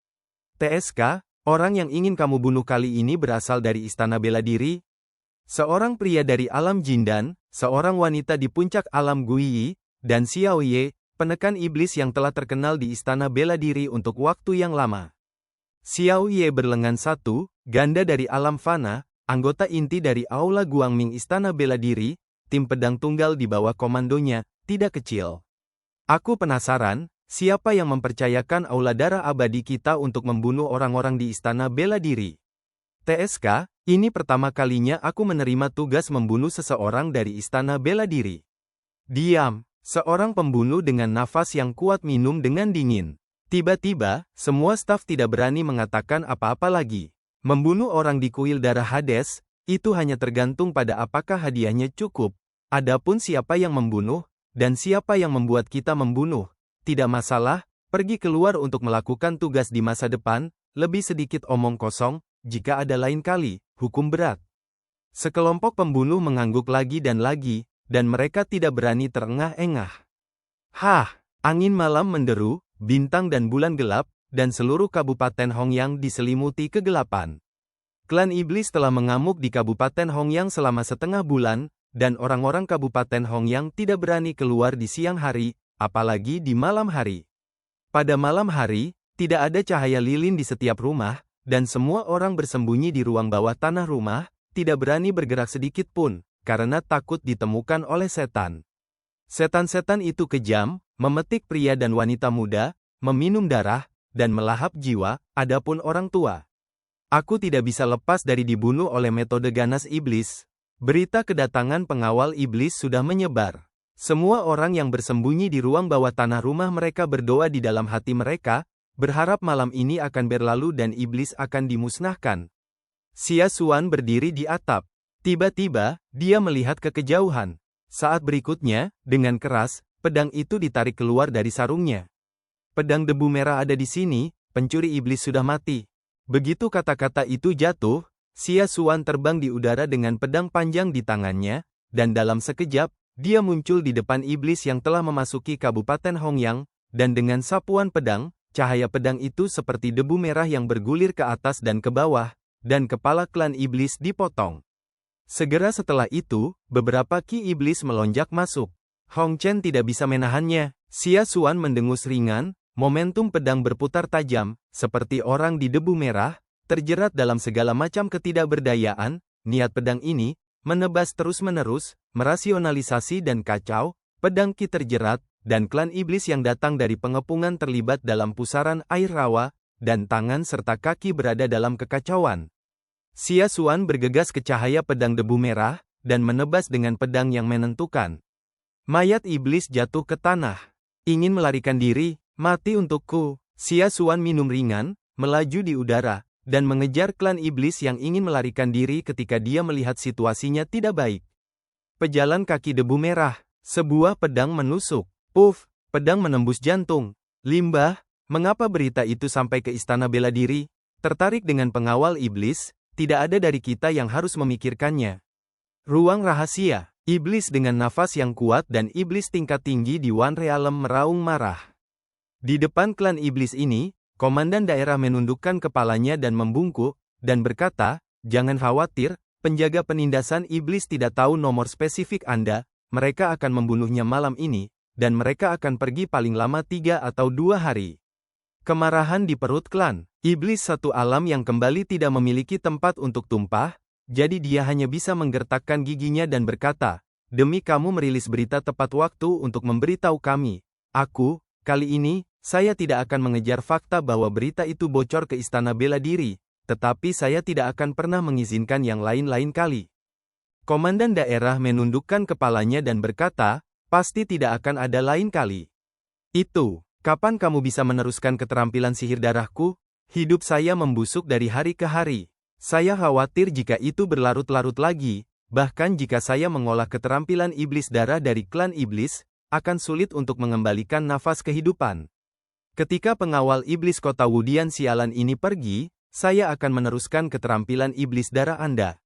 [SPEAKER 1] TSK, orang yang ingin kamu bunuh kali ini berasal dari Istana Bela Diri? Seorang pria dari alam Jindan, seorang wanita di puncak alam Guiyi, dan Xiao Ye, penekan iblis yang telah terkenal di Istana Bela Diri untuk waktu yang lama. Xiao Ye berlengan satu, ganda dari alam fana, anggota inti dari Aula Guangming Istana Bela Diri, tim pedang tunggal di bawah komandonya, tidak kecil. Aku penasaran, siapa yang mempercayakan Aula Darah Abadi kita untuk membunuh orang-orang di Istana Bela Diri? TSK, ini pertama kalinya aku menerima tugas membunuh seseorang dari Istana Bela Diri. Diam, seorang pembunuh dengan nafas yang kuat minum dengan dingin. Tiba-tiba, semua staf tidak berani mengatakan apa-apa lagi. Membunuh orang di kuil darah Hades, itu hanya tergantung pada apakah hadiahnya cukup. Adapun siapa yang membunuh, dan siapa yang membuat kita membunuh, tidak masalah, pergi keluar untuk melakukan tugas di masa depan, lebih sedikit omong kosong, jika ada lain kali, hukum berat. Sekelompok pembunuh mengangguk lagi, dan mereka tidak berani terengah-engah. Hah, angin malam menderu, bintang dan bulan gelap, dan seluruh Kabupaten Hongyang diselimuti kegelapan. Klan iblis telah mengamuk di Kabupaten Hongyang selama setengah bulan, dan orang-orang Kabupaten Hongyang tidak berani keluar di siang hari, apalagi di malam hari. Pada malam hari, tidak ada cahaya lilin di setiap rumah, dan semua orang bersembunyi di ruang bawah tanah rumah, tidak berani bergerak sedikit pun, karena takut ditemukan oleh setan. Setan-setan itu kejam, memetik pria dan wanita muda, meminum darah, dan melahap jiwa, adapun orang tua. Aku tidak bisa lepas dari dibunuh oleh metode ganas iblis. Berita kedatangan pengawal iblis sudah menyebar. Semua orang yang bersembunyi di ruang bawah tanah rumah mereka berdoa di dalam hati mereka, berharap malam ini akan berlalu dan iblis akan dimusnahkan. Xia Xuan berdiri di atap. Tiba-tiba, dia melihat ke kejauhan. Saat berikutnya, dengan keras, pedang itu ditarik keluar dari sarungnya. Pedang debu merah ada di sini, pencuri iblis sudah mati. Begitu kata-kata itu jatuh, Xia Xuan terbang di udara dengan pedang panjang di tangannya, dan dalam sekejap, dia muncul di depan iblis yang telah memasuki Kabupaten Hongyang, dan dengan sapuan pedang, cahaya pedang itu seperti debu merah yang bergulir ke atas dan ke bawah, dan kepala klan iblis dipotong. Segera setelah itu, beberapa ki iblis melonjak masuk. Hong Chen tidak bisa menahannya. Xia Xuan mendengus ringan, momentum pedang berputar tajam, seperti orang di debu merah, terjerat dalam segala macam ketidakberdayaan. Niat pedang ini, menebas terus-menerus, merasionalisasi dan kacau, pedang ki terjerat, dan klan iblis yang datang dari pengepungan terlibat dalam pusaran air rawa, dan tangan serta kaki berada dalam kekacauan. Xia Xuan bergegas ke cahaya pedang debu merah, dan menebas dengan pedang yang menentukan. Mayat iblis jatuh ke tanah. Ingin melarikan diri, mati untukku. Xia Xuan minum ringan, melaju di udara, dan mengejar klan iblis yang ingin melarikan diri ketika dia melihat situasinya tidak baik. Pejalan kaki debu merah, sebuah pedang menusuk. Puff, pedang menembus jantung. Limbah, mengapa berita itu sampai ke istana bela diri? Tertarik dengan pengawal iblis, tidak ada dari kita yang harus memikirkannya. Ruang rahasia. Iblis dengan nafas yang kuat dan iblis tingkat tinggi di One Realm meraung marah. Di depan klan iblis ini, komandan daerah menundukkan kepalanya dan membungkuk, dan berkata, "Jangan khawatir, penjaga penindasan iblis tidak tahu nomor spesifik Anda, mereka akan membunuhnya malam ini, dan mereka akan pergi paling lama 3 atau 2 hari. Kemarahan di perut klan iblis satu alam yang kembali tidak memiliki tempat untuk tumpah, jadi dia hanya bisa menggertakkan giginya dan berkata, "Demi kamu merilis berita tepat waktu untuk memberitahu kami. Kali ini, saya tidak akan mengejar fakta bahwa berita itu bocor ke istana bela diri, tetapi saya tidak akan pernah mengizinkan yang lain-lain kali." Komandan daerah menundukkan kepalanya dan berkata, "Pasti tidak akan ada lain kali." "Itu, kapan kamu bisa meneruskan keterampilan sihir darahku? Hidup saya membusuk dari hari ke hari. Saya khawatir jika itu berlarut-larut lagi, bahkan jika saya mengolah keterampilan iblis darah dari klan iblis, akan sulit untuk mengembalikan nafas kehidupan. Ketika pengawal iblis kota Wudian sialan ini pergi, saya akan meneruskan keterampilan iblis darah Anda."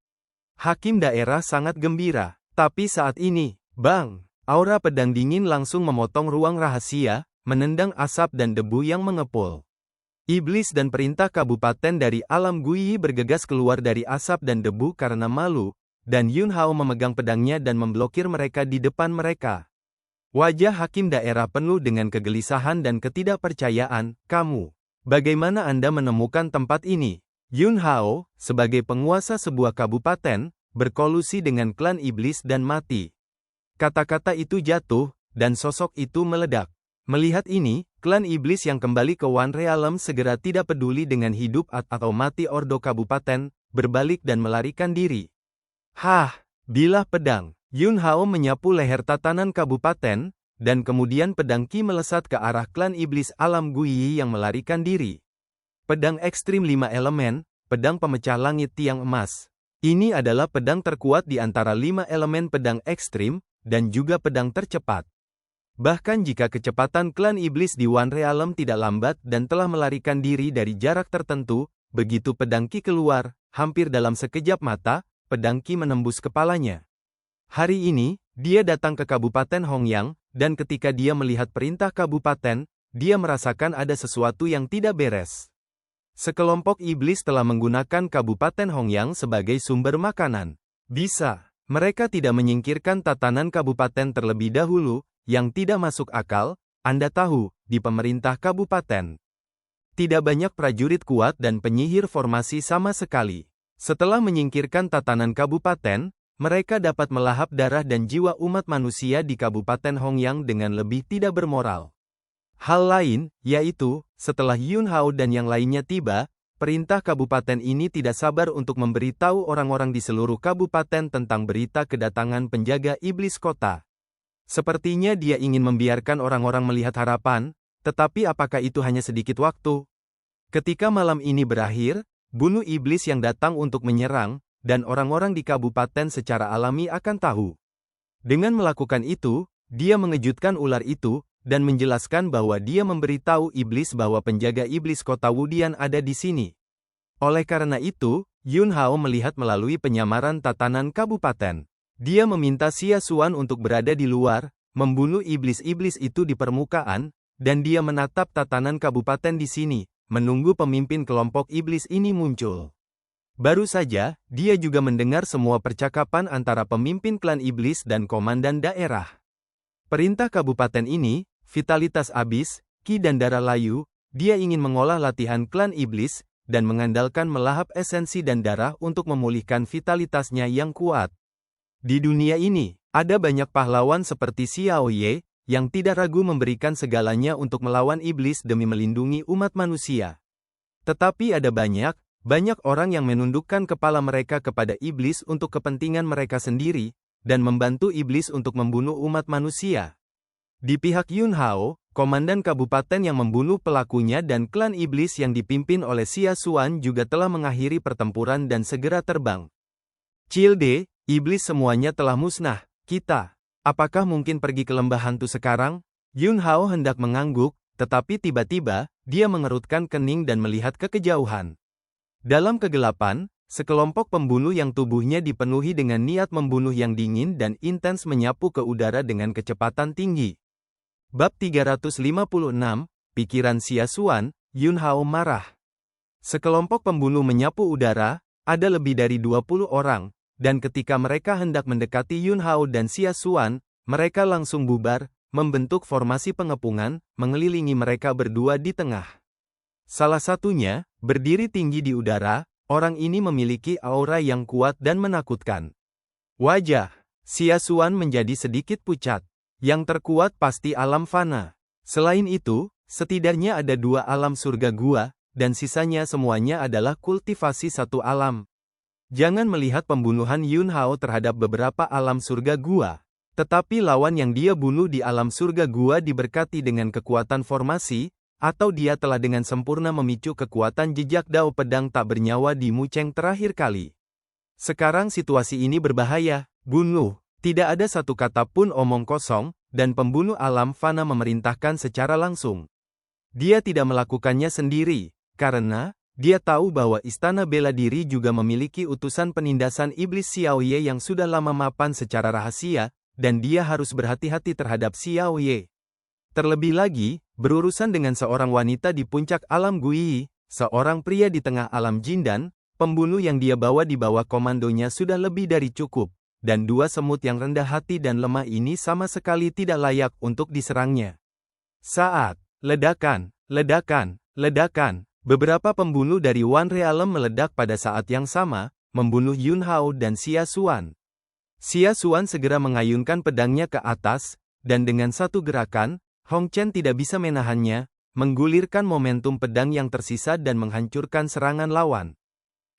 [SPEAKER 1] Hakim daerah sangat gembira. Tapi saat ini, bang, aura pedang dingin langsung memotong ruang rahasia, menendang asap dan debu yang mengepul. Iblis dan perintah kabupaten dari alam Guiyi bergegas keluar dari asap dan debu karena malu, dan Yun Hao memegang pedangnya dan memblokir mereka di depan mereka. Wajah hakim daerah penuh dengan kegelisahan dan ketidakpercayaan. "Kamu, bagaimana Anda menemukan tempat ini?" Yun Hao, sebagai penguasa sebuah kabupaten, berkolusi dengan klan iblis dan mati. Kata-kata itu jatuh, dan sosok itu meledak. Melihat ini, klan iblis yang kembali ke One Realm segera tidak peduli dengan hidup atau mati ordo kabupaten, berbalik dan melarikan diri. Bilah pedang. Yun Hao menyapu leher tatanan kabupaten, dan kemudian pedang Qi melesat ke arah klan iblis alam Guiyi yang melarikan diri. Pedang ekstrim 5 elemen, pedang pemecah langit tiang emas. Ini adalah pedang terkuat di antara 5 elemen pedang ekstrim, dan juga pedang tercepat. Bahkan jika kecepatan klan iblis di One Realm tidak lambat dan telah melarikan diri dari jarak tertentu, begitu pedang Qi keluar, hampir dalam sekejap mata, pedang Qi menembus kepalanya. Hari ini, dia datang ke Kabupaten Hongyang, dan ketika dia melihat perintah kabupaten, dia merasakan ada sesuatu yang tidak beres. Sekelompok iblis telah menggunakan Kabupaten Hongyang sebagai sumber makanan. Mereka tidak menyingkirkan tatanan kabupaten terlebih dahulu, yang tidak masuk akal, Anda tahu, di pemerintah kabupaten. Tidak banyak prajurit kuat dan penyihir formasi sama sekali. Setelah menyingkirkan tatanan kabupaten, mereka dapat melahap darah dan jiwa umat manusia di Kabupaten Hongyang dengan lebih tidak bermoral. Hal lain, yaitu, setelah Yun Hao dan yang lainnya tiba, perintah kabupaten ini tidak sabar untuk memberitahu orang-orang di seluruh kabupaten tentang berita kedatangan penjaga iblis kota. Sepertinya dia ingin membiarkan orang-orang melihat harapan, tetapi apakah itu hanya sedikit waktu? Ketika malam ini berakhir, bunuh iblis yang datang untuk menyerang, dan orang-orang di kabupaten secara alami akan tahu. Dengan melakukan itu, dia mengejutkan ular itu, dan menjelaskan bahwa dia memberitahu iblis bahwa penjaga iblis kota Wudian ada di sini. Oleh karena itu, Yun Hao melihat melalui penyamaran tatanan kabupaten. Dia meminta Xia Xuan untuk berada di luar, membunuh iblis-iblis itu di permukaan, dan dia menatap tatanan kabupaten di sini, menunggu pemimpin kelompok iblis ini muncul. Baru saja, dia juga mendengar semua percakapan antara pemimpin klan iblis dan komandan daerah. Perintah kabupaten ini, vitalitas abis, ki dan darah layu, dia ingin mengolah latihan klan iblis, dan mengandalkan melahap esensi dan darah untuk memulihkan vitalitasnya yang kuat. Di dunia ini, ada banyak pahlawan seperti Xiao Ye, yang tidak ragu memberikan segalanya untuk melawan iblis demi melindungi umat manusia. Tetapi ada banyak orang yang menundukkan kepala mereka kepada iblis untuk kepentingan mereka sendiri, dan membantu iblis untuk membunuh umat manusia. Di pihak Yun Hao, komandan kabupaten yang membunuh pelakunya dan klan iblis yang dipimpin oleh Xia Xuan juga telah mengakhiri pertempuran dan segera terbang. Cilde, iblis semuanya telah musnah, apakah mungkin pergi ke lembah hantu sekarang? Yun Hao hendak mengangguk, tetapi tiba-tiba, dia mengerutkan kening dan melihat ke kejauhan. Dalam kegelapan, sekelompok pembunuh yang tubuhnya dipenuhi dengan niat membunuh yang dingin dan intens menyapu ke udara dengan kecepatan tinggi. Bab 356, Pikiran Xia Xuan, Yun Hao marah. Sekelompok pembunuh menyapu udara, ada lebih dari 20 orang, dan ketika mereka hendak mendekati Yun Hao dan Xia Xuan, mereka langsung bubar, membentuk formasi pengepungan, mengelilingi mereka berdua di tengah. Salah satunya, berdiri tinggi di udara, orang ini memiliki aura yang kuat dan menakutkan. Wajah Xia Xuan menjadi sedikit pucat. Yang terkuat pasti alam fana. Selain itu, setidaknya ada 2 alam surga gua, dan sisanya semuanya adalah kultivasi satu alam. Jangan melihat pembunuhan Yun Hao terhadap beberapa alam surga gua. Tetapi lawan yang dia bunuh di alam surga gua diberkati dengan kekuatan formasi, atau dia telah dengan sempurna memicu kekuatan jejak dao pedang tak bernyawa di Mucheng terakhir kali. Sekarang situasi ini berbahaya, bunuh. Tidak ada satu kata pun omong kosong, dan pembunuh alam fana memerintahkan secara langsung. Dia tidak melakukannya sendiri, karena dia tahu bahwa Istana Bela Diri juga memiliki utusan penindasan iblis Xiao Ye yang sudah lama mapan secara rahasia, dan dia harus berhati-hati terhadap Xiao Ye. Terlebih lagi, berurusan dengan seorang wanita di puncak alam Guiyi, seorang pria di tengah alam Jindan, pembunuh yang dia bawa di bawah komandonya sudah lebih dari cukup. Dan 2 semut yang rendah hati dan lemah ini sama sekali tidak layak untuk diserangnya. Saat ledakan, beberapa pembunuh dari One Realm meledak pada saat yang sama, membunuh Yun Hao dan Xia Xuan. Xia Xuan segera mengayunkan pedangnya ke atas, dan dengan satu gerakan, Hong Chen tidak bisa menahannya, menggulirkan momentum pedang yang tersisa dan menghancurkan serangan lawan.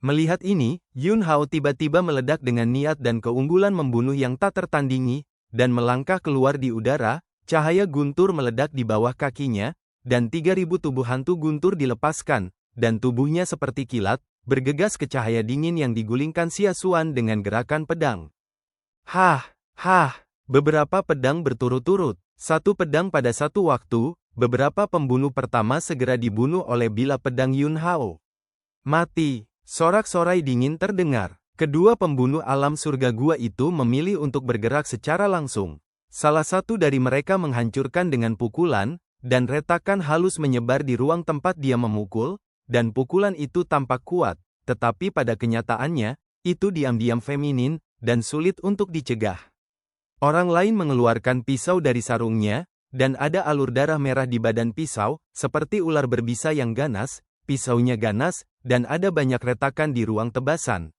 [SPEAKER 1] Melihat ini, Yun Hao tiba-tiba meledak dengan niat dan keunggulan membunuh yang tak tertandingi, dan melangkah keluar di udara, cahaya guntur meledak di bawah kakinya, dan 3.000 tubuh hantu guntur dilepaskan, dan tubuhnya seperti kilat, bergegas ke cahaya dingin yang digulingkan Xia Xuan dengan gerakan pedang. Beberapa pedang berturut-turut, satu pedang pada satu waktu, beberapa pembunuh pertama segera dibunuh oleh bilah pedang Yun Hao. Mati. Sorak-sorai dingin terdengar. Kedua pembunuh alam surga gua itu memilih untuk bergerak secara langsung. Salah satu dari mereka menghancurkan dengan pukulan, dan retakan halus menyebar di ruang tempat dia memukul, dan pukulan itu tampak kuat, tetapi pada kenyataannya, itu diam-diam feminin, dan sulit untuk dicegah. Orang lain mengeluarkan pisau dari sarungnya, dan ada alur darah merah di badan pisau, seperti ular berbisa yang ganas, pisaunya ganas, dan ada banyak retakan di ruang tebasan.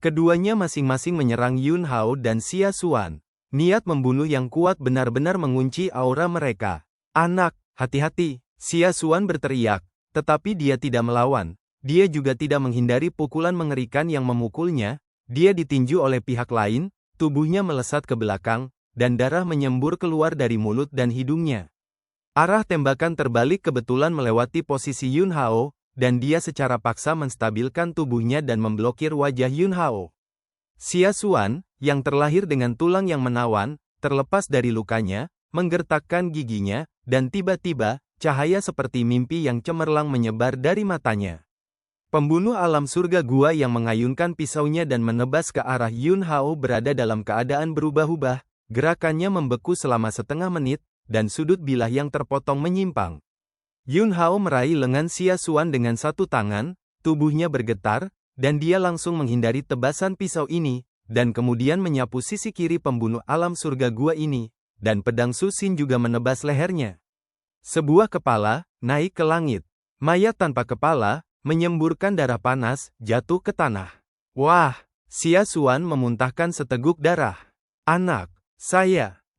[SPEAKER 1] Keduanya masing-masing menyerang Yun Hao dan Xia Xuan. Niat membunuh yang kuat benar-benar mengunci aura mereka. Anak, hati-hati, Xia Xuan berteriak, tetapi dia tidak melawan. Dia juga tidak menghindari pukulan mengerikan yang memukulnya. Dia ditinju oleh pihak lain, tubuhnya melesat ke belakang, dan darah menyembur keluar dari mulut dan hidungnya. Arah tembakan terbalik kebetulan melewati posisi Yun Hao, dan dia secara paksa menstabilkan tubuhnya dan memblokir wajah Yun Hao. Xia Xuan, yang terlahir dengan tulang yang menawan, terlepas dari lukanya, menggertakkan giginya, dan tiba-tiba, cahaya seperti mimpi yang cemerlang menyebar dari matanya. Pembunuh alam surga gua yang mengayunkan pisaunya dan menebas ke arah Yun Hao berada dalam keadaan berubah-ubah, gerakannya membeku selama setengah menit, dan sudut bilah yang terpotong menyimpang. Yun Hao meraih lengan Xia Xuan dengan satu tangan, tubuhnya bergetar, dan dia langsung menghindari tebasan pisau ini, dan kemudian menyapu sisi kiri pembunuh alam surga gua ini, dan pedang Su Xin juga menebas lehernya. Sebuah kepala, naik ke langit. Mayat tanpa kepala, menyemburkan darah panas, jatuh ke tanah. Wah! Xia Xuan memuntahkan seteguk darah. Anak,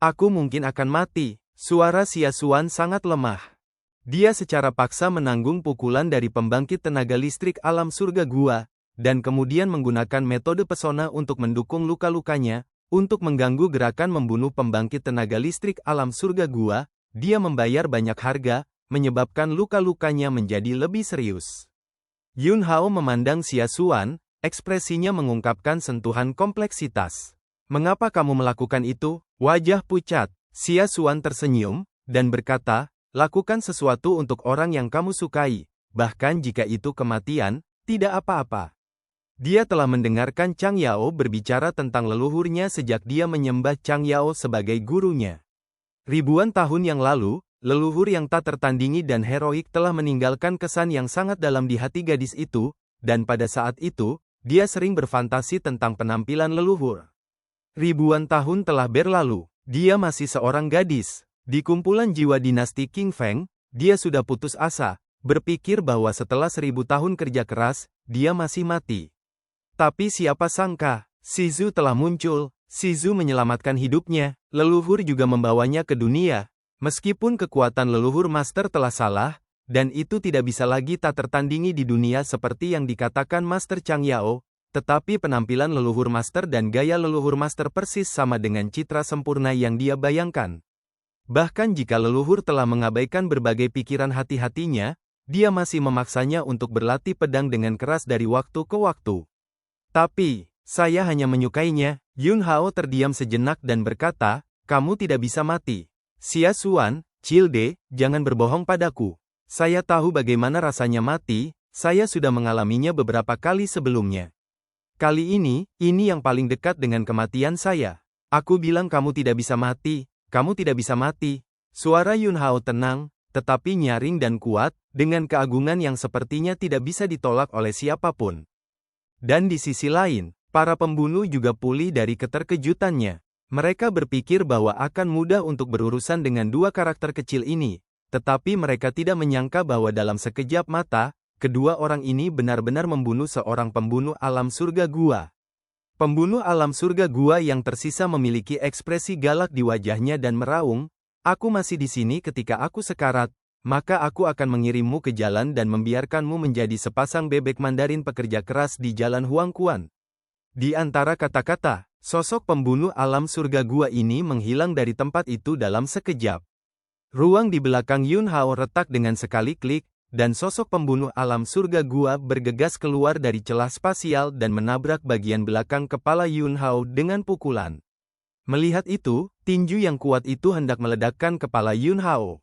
[SPEAKER 1] aku mungkin akan mati. Suara Xia Xuan sangat lemah. Dia secara paksa menanggung pukulan dari pembangkit tenaga listrik alam surga gua, dan kemudian menggunakan metode pesona untuk mendukung luka-lukanya, untuk mengganggu gerakan membunuh pembangkit tenaga listrik alam surga gua. Dia membayar banyak harga, menyebabkan luka-lukanya menjadi lebih serius. Yun Hao memandang Xia Xuan, ekspresinya mengungkapkan sentuhan kompleksitas. Mengapa kamu melakukan itu? Wajah pucat. Xia Xuan tersenyum, dan berkata, lakukan sesuatu untuk orang yang kamu sukai, bahkan jika itu kematian, tidak apa-apa. Dia telah mendengarkan Chang Yao berbicara tentang leluhurnya sejak dia menyembah Chang Yao sebagai gurunya. Ribuan tahun yang lalu, leluhur yang tak tertandingi dan heroik telah meninggalkan kesan yang sangat dalam di hati gadis itu, dan pada saat itu, dia sering berfantasi tentang penampilan leluhur. Ribuan tahun telah berlalu, dia masih seorang gadis. Di kumpulan jiwa dinasti King Feng, dia sudah putus asa, berpikir bahwa setelah 1000 tahun kerja keras, dia masih mati. Tapi siapa sangka, Shizu telah muncul. Shizu menyelamatkan hidupnya, leluhur juga membawanya ke dunia. Meskipun kekuatan leluhur master telah salah, dan itu tidak bisa lagi tak tertandingi di dunia seperti yang dikatakan Master Chang Yao, tetapi penampilan leluhur master dan gaya leluhur master persis sama dengan citra sempurna yang dia bayangkan. Bahkan jika leluhur telah mengabaikan berbagai pikiran hati-hatinya, dia masih memaksanya untuk berlatih pedang dengan keras dari waktu ke waktu. Tapi, saya hanya menyukainya. Yun Hao terdiam sejenak dan berkata, kamu tidak bisa mati. Xia Xuan, Childe, jangan berbohong padaku. Saya tahu bagaimana rasanya mati, saya sudah mengalaminya beberapa kali sebelumnya. Kali ini yang paling dekat dengan kematian saya. Aku bilang kamu tidak bisa mati. Kamu tidak bisa mati. Suara Yun Hao tenang, tetapi nyaring dan kuat, dengan keagungan yang sepertinya tidak bisa ditolak oleh siapapun. Dan di sisi lain, para pembunuh juga pulih dari keterkejutannya. Mereka berpikir bahwa akan mudah untuk berurusan dengan dua karakter kecil ini, tetapi mereka tidak menyangka bahwa dalam sekejap mata, kedua orang ini benar-benar membunuh seorang pembunuh alam surga gua. Pembunuh alam surga gua yang tersisa memiliki ekspresi galak di wajahnya dan meraung, aku masih di sini ketika aku sekarat, maka aku akan mengirimmu ke jalan dan membiarkanmu menjadi sepasang bebek Mandarin pekerja keras di jalan Huangquan. Di antara kata-kata, sosok pembunuh alam surga gua ini menghilang dari tempat itu dalam sekejap. Ruang di belakang Yun Hao retak dengan sekali klik, dan sosok pembunuh alam surga gua bergegas keluar dari celah spasial dan menabrak bagian belakang kepala Yun Hao dengan pukulan. Melihat itu, tinju yang kuat itu hendak meledakkan kepala Yun Hao.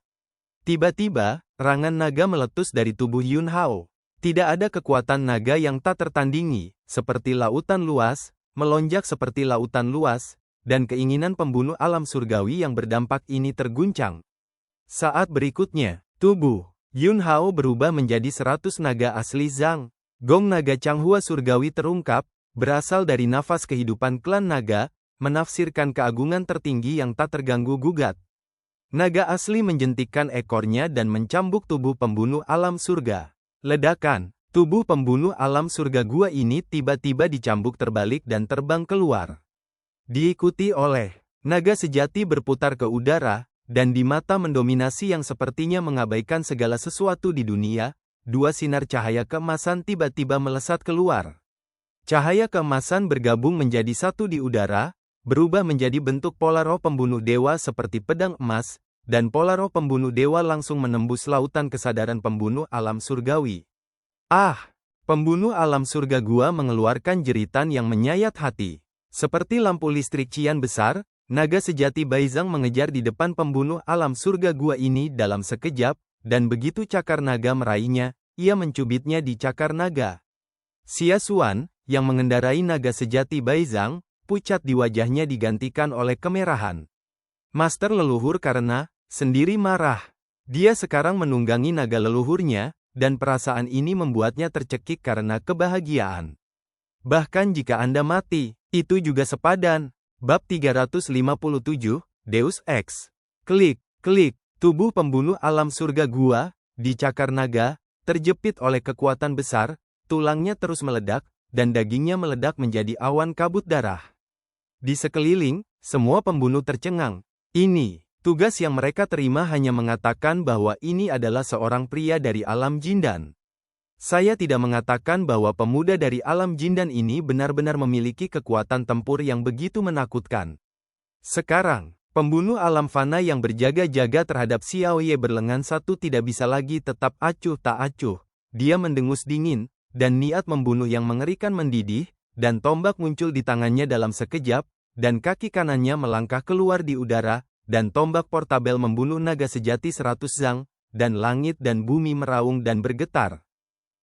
[SPEAKER 1] Tiba-tiba, rangan naga meletus dari tubuh Yun Hao. Tidak ada kekuatan naga yang tak tertandingi, seperti lautan luas, melonjak seperti lautan luas, dan keinginan pembunuh alam surgawi yang berdampak ini terguncang. Saat berikutnya, tubuh Yun Hao berubah menjadi 100 naga asli Zhang. Gong naga Changhua surgawi terungkap, berasal dari nafas kehidupan klan naga, menafsirkan keagungan tertinggi yang tak terganggu-gugat. Naga asli menjentikkan ekornya dan mencambuk tubuh pembunuh alam surga. Ledakan, Tubuh pembunuh alam surga gua ini tiba-tiba dicambuk terbalik dan terbang keluar. Diikuti oleh naga sejati berputar ke udara, dan di mata mendominasi yang sepertinya mengabaikan segala sesuatu di dunia, dua sinar cahaya keemasan tiba-tiba melesat keluar. Cahaya keemasan bergabung menjadi satu di udara, berubah menjadi bentuk pola roh pembunuh dewa seperti pedang emas, dan pola roh pembunuh dewa langsung menembus lautan kesadaran pembunuh alam surgawi. Ah! Pembunuh alam surga gua mengeluarkan jeritan yang menyayat hati. Seperti lampu listrik cian besar, naga sejati Baizang mengejar di depan pembunuh alam surga gua ini dalam sekejap, dan begitu cakar naga meraihnya, ia mencubitnya di cakar naga. Xia Xuan, yang mengendarai naga sejati Baizang, pucat di wajahnya digantikan oleh kemerahan. Master leluhur karena sendiri marah. Dia sekarang menunggangi naga leluhurnya, dan perasaan ini membuatnya tercekik karena kebahagiaan. Bahkan jika Anda mati, itu juga sepadan. Bab 357, Deus Ex. Klik, tubuh pembunuh alam surga gua, dicakar naga, terjepit oleh kekuatan besar, tulangnya terus meledak, dan dagingnya meledak menjadi awan kabut darah. Di sekeliling, semua pembunuh tercengang. Ini tugas yang mereka terima hanya mengatakan bahwa ini adalah seorang pria dari alam Jindan. Saya tidak mengatakan bahwa pemuda dari alam Jindan ini benar-benar memiliki kekuatan tempur yang begitu menakutkan. Sekarang, pembunuh alam fana yang berjaga-jaga terhadap Xiao Ye berlengan satu tidak bisa lagi tetap acuh tak acuh. Dia mendengus dingin, dan niat membunuh yang mengerikan mendidih, dan tombak muncul di tangannya dalam sekejap, dan kaki kanannya melangkah keluar di udara, dan tombak portabel membunuh naga sejati 100 zang, dan langit dan bumi meraung dan bergetar.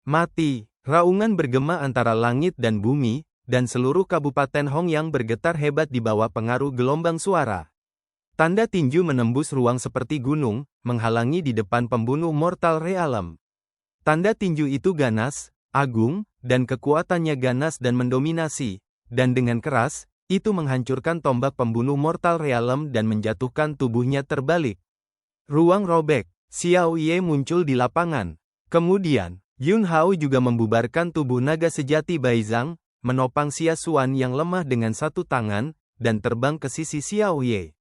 [SPEAKER 1] Mati! Raungan bergema antara langit dan bumi, dan seluruh kabupaten Hongyang bergetar hebat di bawah pengaruh gelombang suara. Tanda tinju menembus ruang seperti gunung, menghalangi di depan pembunuh mortal realem. Tanda tinju itu ganas, agung, dan kekuatannya ganas dan mendominasi, dan dengan keras, itu menghancurkan tombak pembunuh mortal realem dan menjatuhkan tubuhnya terbalik. Ruang robek. Xiao Ye muncul di lapangan. Kemudian, Yun Hao juga membubarkan tubuh naga sejati Baizang, menopang Xia Xuan yang lemah dengan satu tangan, dan terbang ke sisi Xiao Ye.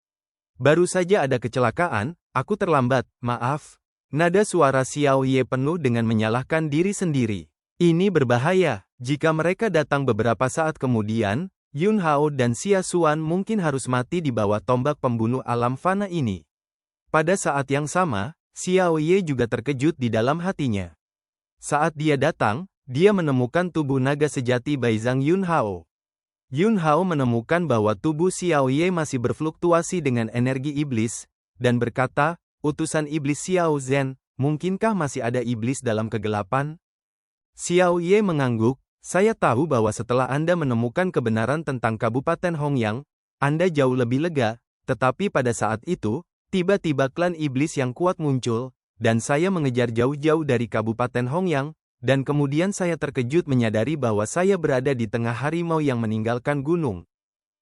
[SPEAKER 1] Baru saja ada kecelakaan, aku terlambat, maaf. Nada suara Xiao Ye penuh dengan menyalahkan diri sendiri. Ini berbahaya. Jika mereka datang beberapa saat kemudian, Yun Hao dan Xia Xuan mungkin harus mati di bawah tombak pembunuh alam fana ini. Pada saat yang sama, Xiao Ye juga terkejut di dalam hatinya. Saat dia datang, dia menemukan tubuh naga sejati Baizang Yun Hao. Yun Hao menemukan bahwa tubuh Xiao Ye masih berfluktuasi dengan energi iblis, dan berkata, utusan iblis Xiao Zhen, mungkinkah masih ada iblis dalam kegelapan? Xiao Ye mengangguk. Saya tahu bahwa setelah Anda menemukan kebenaran tentang Kabupaten Hongyang, Anda jauh lebih lega, tetapi pada saat itu, tiba-tiba klan iblis yang kuat muncul, dan saya mengejar jauh-jauh dari Kabupaten Hongyang, dan kemudian saya terkejut menyadari bahwa saya berada di tengah harimau yang meninggalkan gunung.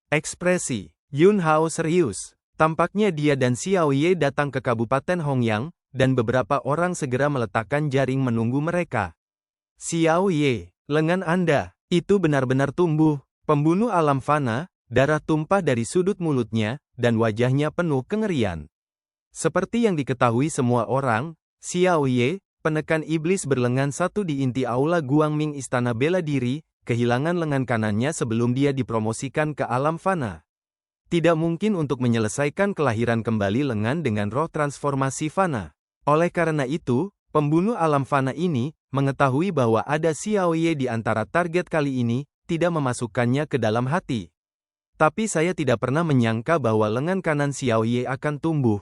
[SPEAKER 1] Ekspresi Yun Hao serius. Tampaknya dia dan Xiao Ye datang ke Kabupaten Hongyang, dan beberapa orang segera meletakkan jaring menunggu mereka. Xiao Ye, lengan Anda, itu benar-benar tumbuh. Pembunuh alam fana, darah tumpah dari sudut mulutnya, dan wajahnya penuh kengerian. Seperti yang diketahui semua orang, Xiao Ye, penekan iblis berlengan satu di inti aula Guangming Istana Bela Diri, kehilangan lengan kanannya sebelum dia dipromosikan ke alam fana. Tidak mungkin untuk menyelesaikan kelahiran kembali lengan dengan roh transformasi fana. Oleh karena itu, pembunuh alam fana ini, mengetahui bahwa ada Xiao Ye di antara target kali ini, tidak memasukkannya ke dalam hati. Tapi saya tidak pernah menyangka bahwa lengan kanan Xiao Ye akan tumbuh.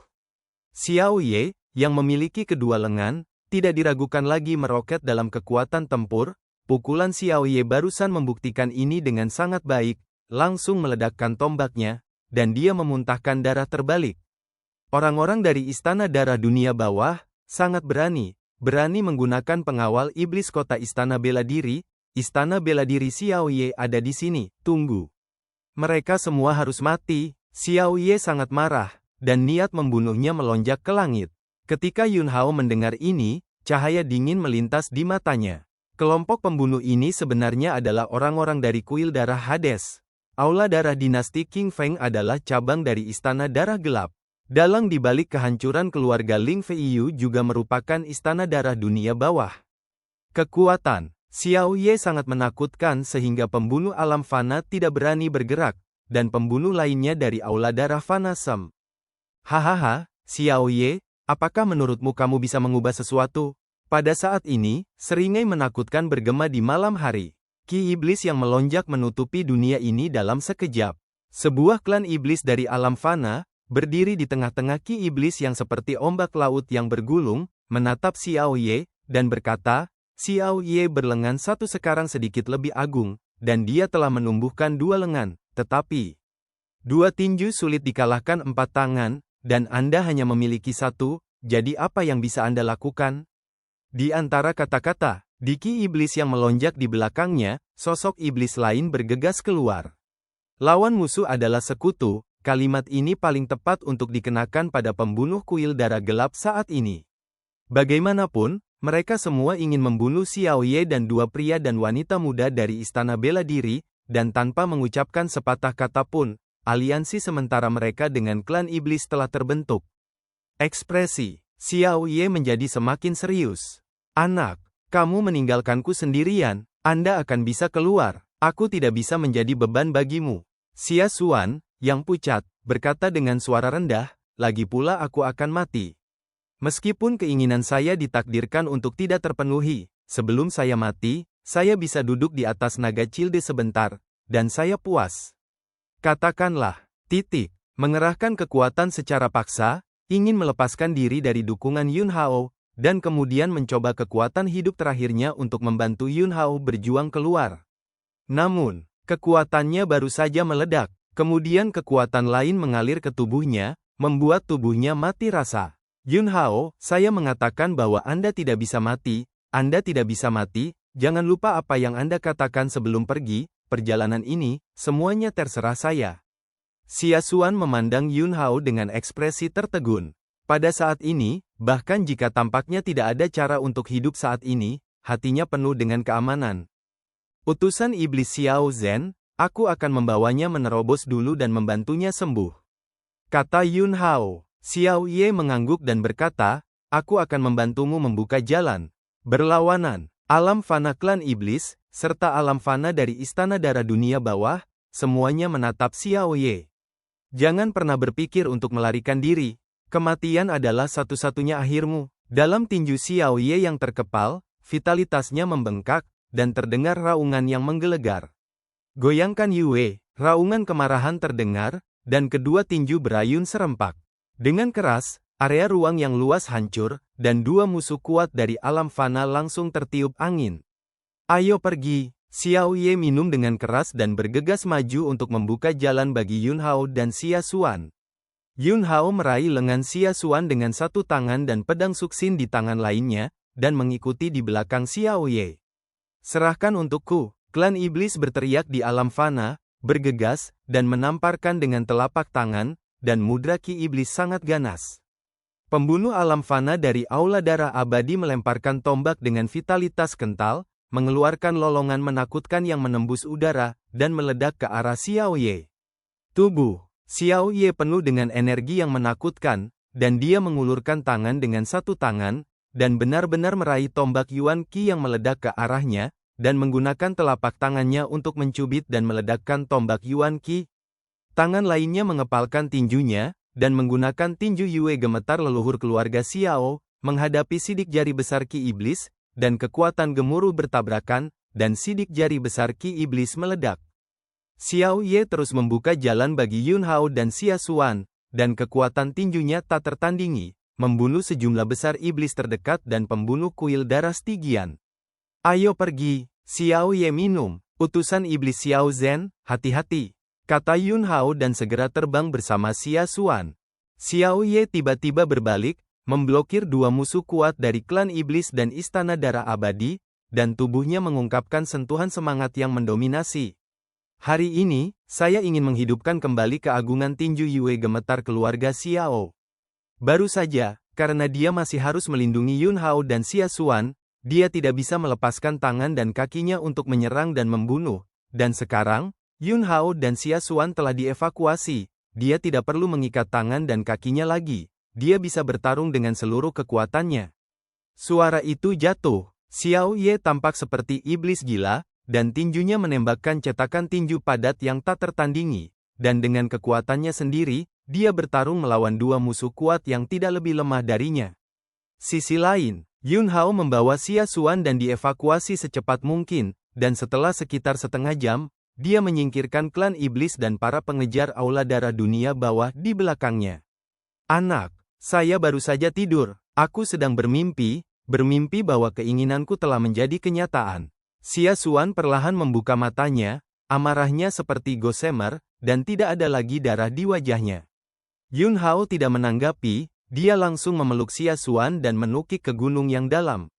[SPEAKER 1] Xiao Ye, yang memiliki kedua lengan, tidak diragukan lagi meroket dalam kekuatan tempur. Pukulan Xiao Ye barusan membuktikan ini dengan sangat baik, langsung meledakkan tombaknya, dan dia memuntahkan darah terbalik. Orang-orang dari Istana Darah Dunia Bawah, sangat berani menggunakan pengawal iblis kota Istana Bela Diri. Istana Bela Diri Xiao Ye ada di sini, tunggu. Mereka semua harus mati. Xiao Ye sangat marah, dan niat membunuhnya melonjak ke langit. Ketika Yun Hao mendengar ini, cahaya dingin melintas di matanya. Kelompok pembunuh ini sebenarnya adalah orang-orang dari kuil darah Hades. Aula darah dinasti King Feng adalah cabang dari istana darah gelap. Dalang di balik kehancuran keluarga Ling Feiyu juga merupakan istana darah dunia bawah. Kekuatan Xiao Ye sangat menakutkan sehingga pembunuh alam fana tidak berani bergerak, dan pembunuh lainnya dari aula darah fana Sem. Hahaha, Xiao Ye, apakah menurutmu kamu bisa mengubah sesuatu? Pada saat ini, seringai menakutkan bergema di malam hari. Ki iblis yang melonjak menutupi dunia ini dalam sekejap. Sebuah klan iblis dari alam fana, berdiri di tengah-tengah ki iblis yang seperti ombak laut yang bergulung, menatap Xiao Ye, dan berkata, Xiao Ye berlengan satu sekarang sedikit lebih agung, dan dia telah menumbuhkan dua lengan, tetapi dua tinju sulit dikalahkan empat tangan, dan Anda hanya memiliki satu, jadi apa yang bisa Anda lakukan? Di antara kata-kata, di ki iblis yang melonjak di belakangnya, sosok iblis lain bergegas keluar. Lawan musuh adalah sekutu, kalimat ini paling tepat untuk dikenakan pada pembunuh kuil darah gelap saat ini. Bagaimanapun, mereka semua ingin membunuh Xiao Ye dan dua pria dan wanita muda dari istana bela diri, dan tanpa mengucapkan sepatah kata pun, aliansi sementara mereka dengan klan iblis telah terbentuk. Ekspresi Xiao Ye menjadi semakin serius. Anak, kamu meninggalkanku sendirian, Anda akan bisa keluar, aku tidak bisa menjadi beban bagimu. Xia Xuan, yang pucat, berkata dengan suara rendah, lagi pula aku akan mati. Meskipun keinginan saya ditakdirkan untuk tidak terpenuhi, sebelum saya mati, saya bisa duduk di atas naga Cilde sebentar, dan saya puas. Katakanlah, mengerahkan kekuatan secara paksa, ingin melepaskan diri dari dukungan Yun Hao, dan kemudian mencoba kekuatan hidup terakhirnya untuk membantu Yun Hao berjuang keluar. Namun, kekuatannya baru saja meledak, kemudian kekuatan lain mengalir ke tubuhnya, membuat tubuhnya mati rasa. Yun Hao, saya mengatakan bahwa Anda tidak bisa mati, Anda tidak bisa mati, jangan lupa apa yang Anda katakan sebelum pergi, perjalanan ini, semuanya terserah saya. Xia Xuan memandang Yun Hao dengan ekspresi tertegun. Pada saat ini, bahkan jika tampaknya tidak ada cara untuk hidup saat ini, hatinya penuh dengan keamanan. Utusan iblis Xiao Zhen, aku akan membawanya menerobos dulu dan membantunya sembuh. Kata Yun Hao. Xiao Ye mengangguk dan berkata, aku akan membantumu membuka jalan. Berlawanan, alam fana klan iblis, serta alam fana dari istana darah dunia bawah, semuanya menatap Xiao Ye. Jangan pernah berpikir untuk melarikan diri. Kematian adalah satu-satunya akhirmu. Dalam tinju Xiao Ye yang terkepal, vitalitasnya membengkak, dan terdengar raungan yang menggelegar. Goyangkan Yue, raungan kemarahan terdengar, dan kedua tinju berayun serempak. Dengan keras, area ruang yang luas hancur, dan dua musuh kuat dari alam fana langsung tertiup angin. Ayo pergi, Xiao Ye minum dengan keras dan bergegas maju untuk membuka jalan bagi Yun Hao dan Xia Xuan. Yun Hao meraih lengan Xia Xuan dengan satu tangan dan pedang suksin di tangan lainnya, dan mengikuti di belakang Xiao Ye. Serahkan untukku, klan iblis berteriak di alam fana, bergegas, dan menamparkan dengan telapak tangan, dan mudra ki iblis sangat ganas. Pembunuh alam fana dari aula darah abadi melemparkan tombak dengan vitalitas kental, mengeluarkan lolongan menakutkan yang menembus udara, dan meledak ke arah Xiao Ye. Tubuh Xiao Ye penuh dengan energi yang menakutkan, dan dia mengulurkan tangan dengan satu tangan, dan benar-benar meraih tombak Yuan Qi yang meledak ke arahnya, dan menggunakan telapak tangannya untuk mencubit dan meledakkan tombak Yuan Qi. Tangan lainnya mengepalkan tinjunya, dan menggunakan tinju Yue gemetar leluhur keluarga Xiao, menghadapi sidik jari besar Ki Iblis, dan kekuatan gemuruh bertabrakan, dan sidik jari besar Ki Iblis meledak. Xiao Ye terus membuka jalan bagi Yun Hao dan Xia Xuan, dan kekuatan tinjunya tak tertandingi, membunuh sejumlah besar iblis terdekat dan pembunuh kuil darah Stygian. Ayo pergi, Xiao Ye minum, utusan iblis Xiao Zhen, hati-hati, kata Yun Hao dan segera terbang bersama Xia Xuan. Xiao Ye tiba-tiba berbalik, memblokir dua musuh kuat dari klan iblis dan istana darah abadi, dan tubuhnya mengungkapkan sentuhan semangat yang mendominasi. Hari ini, saya ingin menghidupkan kembali keagungan tinju Yue gemetar keluarga Xiao. Baru saja, karena dia masih harus melindungi Yun Hao dan Xia Xuan, dia tidak bisa melepaskan tangan dan kakinya untuk menyerang dan membunuh. Dan sekarang, Yun Hao dan Xia Xuan telah dievakuasi. Dia tidak perlu mengikat tangan dan kakinya lagi. Dia bisa bertarung dengan seluruh kekuatannya. Suara itu jatuh. Xiao Ye tampak seperti iblis gila, dan tinjunya menembakkan cetakan tinju padat yang tak tertandingi. Dan dengan kekuatannya sendiri, dia bertarung melawan dua musuh kuat yang tidak lebih lemah darinya. Sisi lain, Yun Hao membawa Xia Xuan dan dievakuasi secepat mungkin, dan setelah sekitar setengah jam, dia menyingkirkan klan iblis dan para pengejar aula darah dunia bawah di belakangnya. Anak, saya baru saja tidur. Aku sedang bermimpi bahwa keinginanku telah menjadi kenyataan. Xia Xuan perlahan membuka matanya, amarahnya seperti gossamer, dan tidak ada lagi darah di wajahnya. Yun Hao tidak menanggapi, dia langsung memeluk Xia Xuan dan menukik ke gunung yang dalam.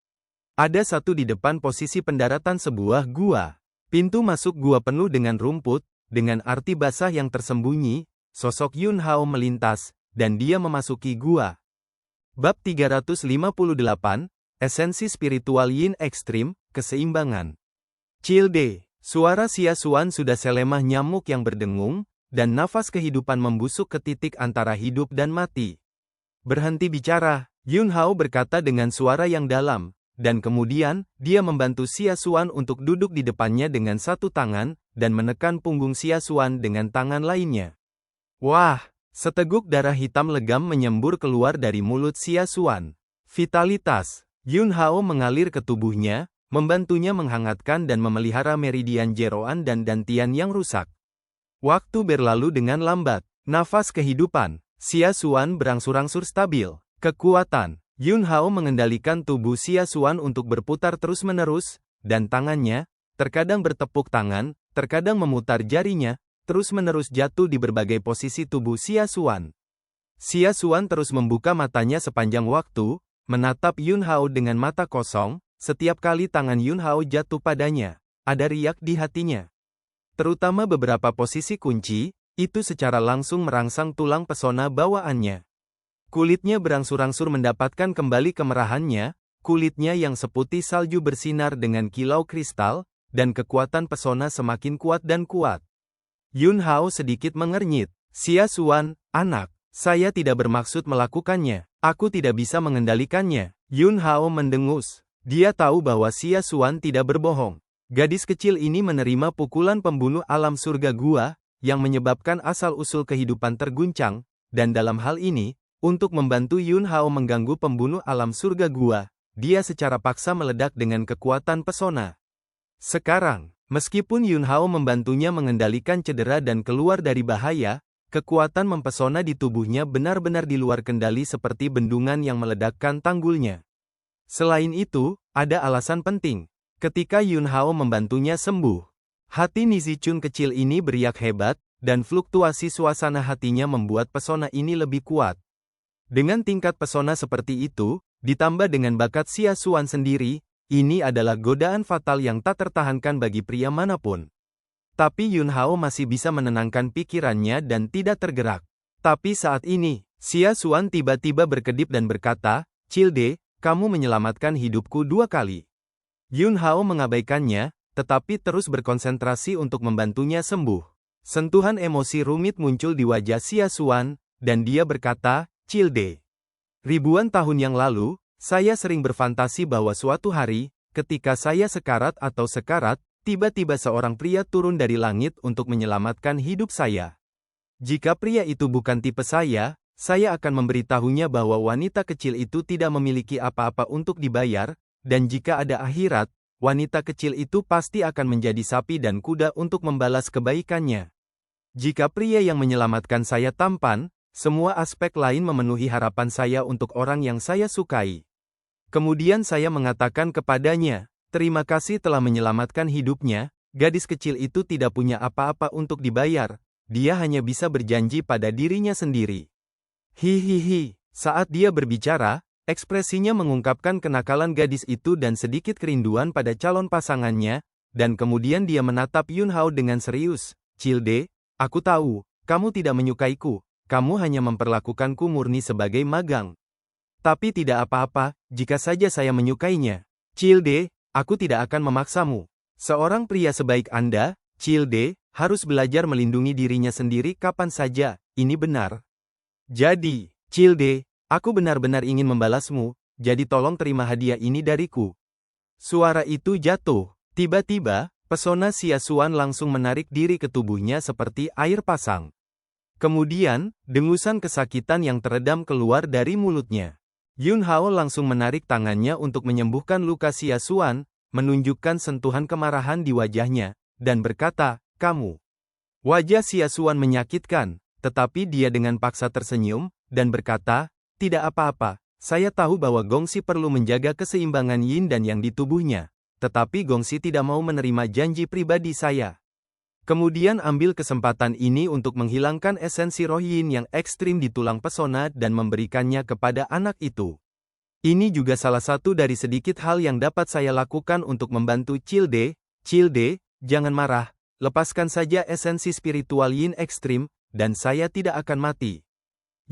[SPEAKER 1] Ada satu di depan posisi pendaratan sebuah gua. Pintu masuk gua penuh dengan rumput, dengan arti basah yang tersembunyi, sosok Yun Hao melintas, dan dia memasuki gua. Bab 358, Esensi Spiritual Yin Ekstrim, Keseimbangan. Cilde, suara Xia Xuan sudah selemah nyamuk yang berdengung, dan nafas kehidupan membusuk ke titik antara hidup dan mati. Berhenti bicara, Yun Hao berkata dengan suara yang dalam. Dan kemudian, dia membantu Xia Xuan untuk duduk di depannya dengan satu tangan, dan menekan punggung Xia Xuan dengan tangan lainnya. Wah! Seteguk darah hitam legam menyembur keluar dari mulut Xia Xuan. Vitalitas. Yun Hao mengalir ke tubuhnya, membantunya menghangatkan dan memelihara meridian jeroan dan dantian yang rusak. Waktu berlalu dengan lambat. Nafas kehidupan. Xia Xuan berangsur-angsur stabil. Kekuatan. Yun Hao mengendalikan tubuh Xia Xuan untuk berputar terus-menerus, dan tangannya, terkadang bertepuk tangan, terkadang memutar jarinya, terus-menerus jatuh di berbagai posisi tubuh Xia Xuan. Xia Xuan terus membuka matanya sepanjang waktu, menatap Yun Hao dengan mata kosong. Setiap kali tangan Yun Hao jatuh padanya, ada riak di hatinya. Terutama beberapa posisi kunci, itu secara langsung merangsang tulang pesona bawaannya. Kulitnya berangsur-angsur mendapatkan kembali kemerahannya, kulitnya yang seputih salju bersinar dengan kilau kristal, dan kekuatan pesona semakin kuat dan kuat. Yun Hao sedikit mengernyit. Xia Xuan, anak, saya tidak bermaksud melakukannya. Aku tidak bisa mengendalikannya. Yun Hao mendengus. Dia tahu bahwa Xia Xuan tidak berbohong. Gadis kecil ini menerima pukulan pembunuh alam surga gua, yang menyebabkan asal-usul kehidupan terguncang, dan dalam hal ini, untuk membantu Yun Hao mengganggu pembunuh alam surga gua, dia secara paksa meledak dengan kekuatan pesona. Sekarang, meskipun Yun Hao membantunya mengendalikan cedera dan keluar dari bahaya, kekuatan mempesona di tubuhnya benar-benar di luar kendali seperti bendungan yang meledakkan tanggulnya. Selain itu, ada alasan penting. Ketika Yun Hao membantunya sembuh, hati Nizichun kecil ini beriak hebat, dan fluktuasi suasana hatinya membuat pesona ini lebih kuat. Dengan tingkat pesona seperti itu, ditambah dengan bakat Xia Xuan sendiri, ini adalah godaan fatal yang tak tertahankan bagi pria manapun. Tapi Yun Hao masih bisa menenangkan pikirannya dan tidak tergerak. Tapi saat ini, Xia Xuan tiba-tiba berkedip dan berkata, Cilde, kamu menyelamatkan hidupku 2 kali. Yun Hao mengabaikannya, tetapi terus berkonsentrasi untuk membantunya sembuh. Sentuhan emosi rumit muncul di wajah Xia Xuan, dan dia berkata, Cilde. Ribuan tahun yang lalu, saya sering berfantasi bahwa suatu hari, ketika saya sekarat, tiba-tiba seorang pria turun dari langit untuk menyelamatkan hidup saya. Jika pria itu bukan tipe saya akan memberitahunya bahwa wanita kecil itu tidak memiliki apa-apa untuk dibayar, dan jika ada akhirat, wanita kecil itu pasti akan menjadi sapi dan kuda untuk membalas kebaikannya. Jika pria yang menyelamatkan saya tampan, semua aspek lain memenuhi harapan saya untuk orang yang saya sukai. Kemudian saya mengatakan kepadanya, terima kasih telah menyelamatkan hidupnya. Gadis kecil itu tidak punya apa-apa untuk dibayar, dia hanya bisa berjanji pada dirinya sendiri. Hihihi, saat dia berbicara, ekspresinya mengungkapkan kenakalan gadis itu dan sedikit kerinduan pada calon pasangannya, dan kemudian dia menatap Yun Hao dengan serius. Cilde, aku tahu, kamu tidak menyukaiku. Kamu hanya memperlakukanku murni sebagai magang. Tapi tidak apa-apa, jika saja saya menyukainya. Childe, aku tidak akan memaksamu. Seorang pria sebaik Anda, Childe, harus belajar melindungi dirinya sendiri kapan saja, ini benar. Jadi, Childe, aku benar-benar ingin membalasmu, jadi tolong terima hadiah ini dariku. Suara itu jatuh. Tiba-tiba, pesona Xia Xuan langsung menarik diri ke tubuhnya seperti air pasang. Kemudian, dengusan kesakitan yang teredam keluar dari mulutnya. Yun Hao langsung menarik tangannya untuk menyembuhkan luka Xia Xuan, menunjukkan sentuhan kemarahan di wajahnya, dan berkata, "Kamu." Wajah Xia Xuan menyakitkan, tetapi dia dengan paksa tersenyum, dan berkata, "Tidak apa-apa, saya tahu bahwa Gongxi perlu menjaga keseimbangan yin dan yang di tubuhnya, tetapi Gongxi tidak mau menerima janji pribadi saya. Kemudian ambil kesempatan ini untuk menghilangkan esensi roh yin yang ekstrim di tulang pesona dan memberikannya kepada anak itu. Ini juga salah satu dari sedikit hal yang dapat saya lakukan untuk membantu Childe. Childe, jangan marah, lepaskan saja esensi spiritual yin ekstrim, dan saya tidak akan mati."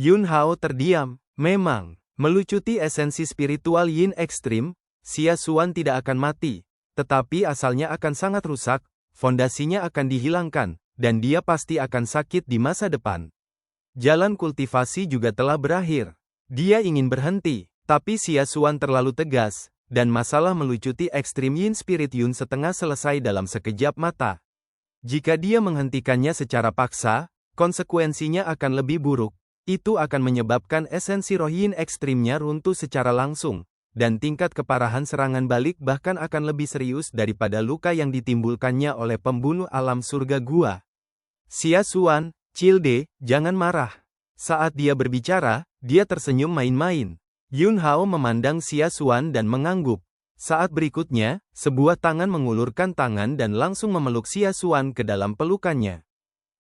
[SPEAKER 1] Yun Hao terdiam. Memang, melucuti esensi spiritual yin ekstrim, Xia Xuan tidak akan mati, tetapi asalnya akan sangat rusak, fondasinya akan dihilangkan, dan dia pasti akan sakit di masa depan. Jalan kultivasi juga telah berakhir. Dia ingin berhenti, tapi Xia Xuan terlalu tegas, dan masalah melucuti ekstrim yin spirit yun setengah selesai dalam sekejap mata. Jika dia menghentikannya secara paksa, konsekuensinya akan lebih buruk. Itu akan menyebabkan esensi roh yin ekstrimnya runtuh secara langsung, dan tingkat keparahan serangan balik bahkan akan lebih serius daripada luka yang ditimbulkannya oleh pembunuh alam surga gua. Xia Xuan, Childe, jangan marah. Saat dia berbicara, dia tersenyum main-main. Yun Hao memandang Xia Xuan dan mengangguk. Saat berikutnya, sebuah tangan mengulurkan tangan dan langsung memeluk Xia Xuan ke dalam pelukannya.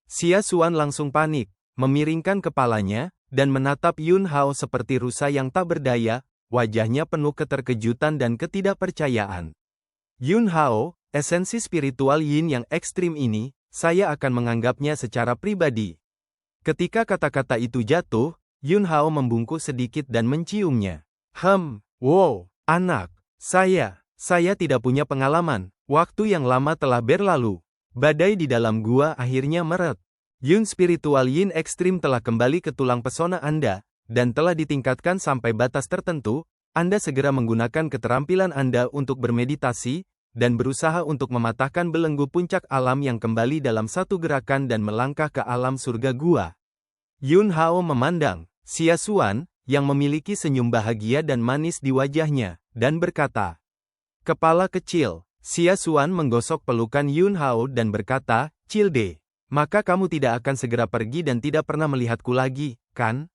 [SPEAKER 1] Xia Xuan langsung panik, memiringkan kepalanya, dan menatap Yun Hao seperti rusa yang tak berdaya, wajahnya penuh keterkejutan dan ketidakpercayaan. "Yun Hao, esensi spiritual yin yang ekstrim ini, saya akan menganggapnya secara pribadi." Ketika kata-kata itu jatuh, Yun Hao membungkuk sedikit dan menciumnya. Wow, anak, saya tidak punya pengalaman, waktu yang lama telah berlalu. Badai di dalam gua akhirnya mered. Yun spiritual yin ekstrim telah kembali ke tulang pesona Anda, dan telah ditingkatkan sampai batas tertentu. Anda segera menggunakan keterampilan Anda untuk bermeditasi, dan berusaha untuk mematahkan belenggu puncak alam yang kembali dalam satu gerakan dan melangkah ke alam surga gua. Yun Hao memandang Xia Xuan, yang memiliki senyum bahagia dan manis di wajahnya, dan berkata, "Kepala kecil." Xia Xuan menggosok pelukan Yun Hao dan berkata, "Childe, maka kamu tidak akan segera pergi dan tidak pernah melihatku lagi, kan?"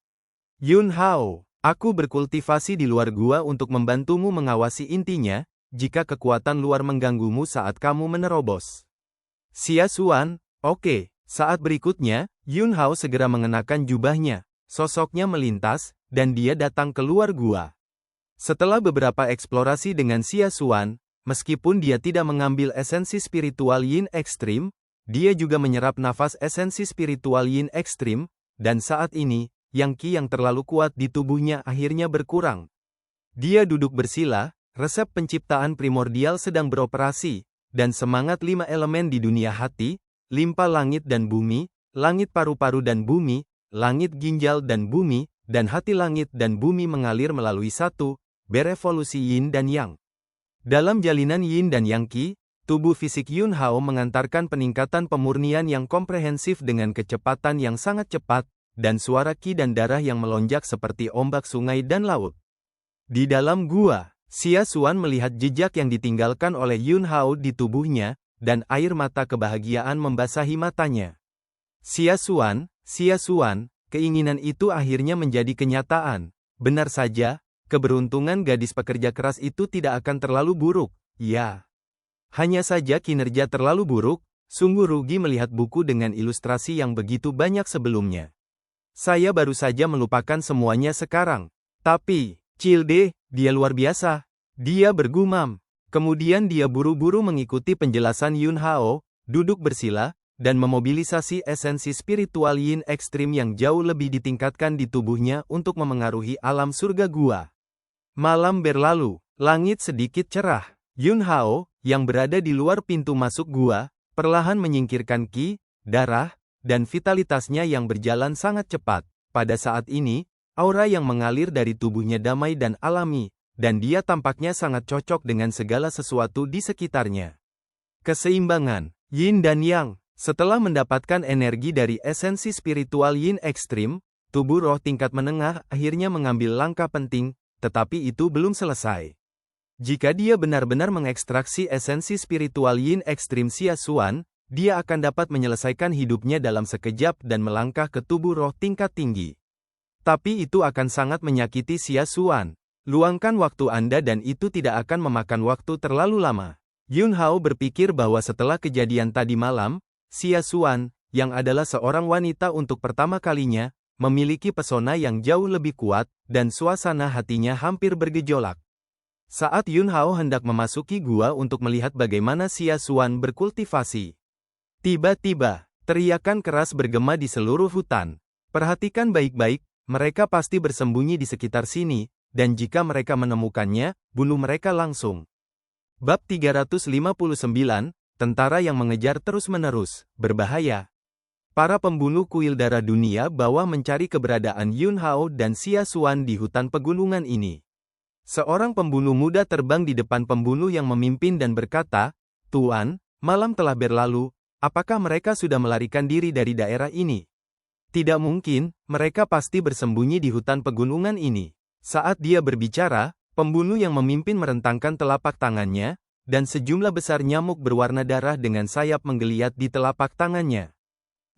[SPEAKER 1] "Yun Hao, aku berkultivasi di luar gua untuk membantumu mengawasi intinya, jika kekuatan luar mengganggumu saat kamu menerobos." Xia Xuan, "Oke." Saat berikutnya, Yun Hao segera mengenakan jubahnya, sosoknya melintas, dan dia datang keluar gua. Setelah beberapa eksplorasi dengan Xia Xuan, meskipun dia tidak mengambil esensi spiritual yin ekstrim, dia juga menyerap nafas esensi spiritual yin ekstrim, dan saat ini, yang qi yang terlalu kuat di tubuhnya akhirnya berkurang. Dia duduk bersila, resep penciptaan primordial sedang beroperasi, dan semangat 5 elemen di dunia hati, limpa langit dan bumi, langit paru-paru dan bumi, langit ginjal dan bumi, dan hati langit dan bumi mengalir melalui satu, berevolusi yin dan yang. Dalam jalinan yin dan yang qi, tubuh fisik Yun Hao mengantarkan peningkatan pemurnian yang komprehensif dengan kecepatan yang sangat cepat, dan suara qi dan darah yang melonjak seperti ombak sungai dan laut. Di dalam gua, Xia Xuan melihat jejak yang ditinggalkan oleh Yun Hao di tubuhnya, dan air mata kebahagiaan membasahi matanya. Xia Xuan, keinginan itu akhirnya menjadi kenyataan. Benar saja, keberuntungan gadis pekerja keras itu tidak akan terlalu buruk, ya. Hanya saja kinerja terlalu buruk, sungguh rugi melihat buku dengan ilustrasi yang begitu banyak sebelumnya. Saya baru saja melupakan semuanya sekarang. Tapi, Childe, dia luar biasa. Dia bergumam. Kemudian dia buru-buru mengikuti penjelasan Yun Hao, duduk bersila, dan memobilisasi esensi spiritual yin ekstrim yang jauh lebih ditingkatkan di tubuhnya untuk memengaruhi alam surga gua. Malam berlalu. Langit sedikit cerah. Yun Hao, yang berada di luar pintu masuk gua, perlahan menyingkirkan ki, darah, dan vitalitasnya yang berjalan sangat cepat. Pada saat ini, aura yang mengalir dari tubuhnya damai dan alami, dan dia tampaknya sangat cocok dengan segala sesuatu di sekitarnya. Keseimbangan, Yin dan Yang. Setelah mendapatkan energi dari esensi spiritual Yin ekstrim, tubuh roh tingkat menengah akhirnya mengambil langkah penting, tetapi itu belum selesai. Jika dia benar-benar mengekstraksi esensi spiritual Yin ekstrim Xia Xuan, dia akan dapat menyelesaikan hidupnya dalam sekejap dan melangkah ke tubuh roh tingkat tinggi. Tapi itu akan sangat menyakiti Xia Xuan. Luangkan waktu Anda dan itu tidak akan memakan waktu terlalu lama. Yun Hao berpikir bahwa setelah kejadian tadi malam, Xia Xuan, yang adalah seorang wanita untuk pertama kalinya, memiliki pesona yang jauh lebih kuat, dan suasana hatinya hampir bergejolak. Saat Yun Hao hendak memasuki gua untuk melihat bagaimana Xia Xuan berkultivasi, tiba-tiba, teriakan keras bergema di seluruh hutan. Perhatikan baik-baik, mereka pasti bersembunyi di sekitar sini, dan jika mereka menemukannya, bunuh mereka langsung. Bab 359, Tentara yang mengejar terus-menerus, berbahaya. Para pembunuh kuil darah dunia bawah mencari keberadaan Yun Hao dan Xia Xuan di hutan pegunungan ini. Seorang pembunuh muda terbang di depan pembunuh yang memimpin dan berkata, "Tuan, malam telah berlalu, apakah mereka sudah melarikan diri dari daerah ini?" Tidak mungkin, mereka pasti bersembunyi di hutan pegunungan ini. Saat dia berbicara, pembunuh yang memimpin merentangkan telapak tangannya, dan sejumlah besar nyamuk berwarna darah dengan sayap menggeliat di telapak tangannya.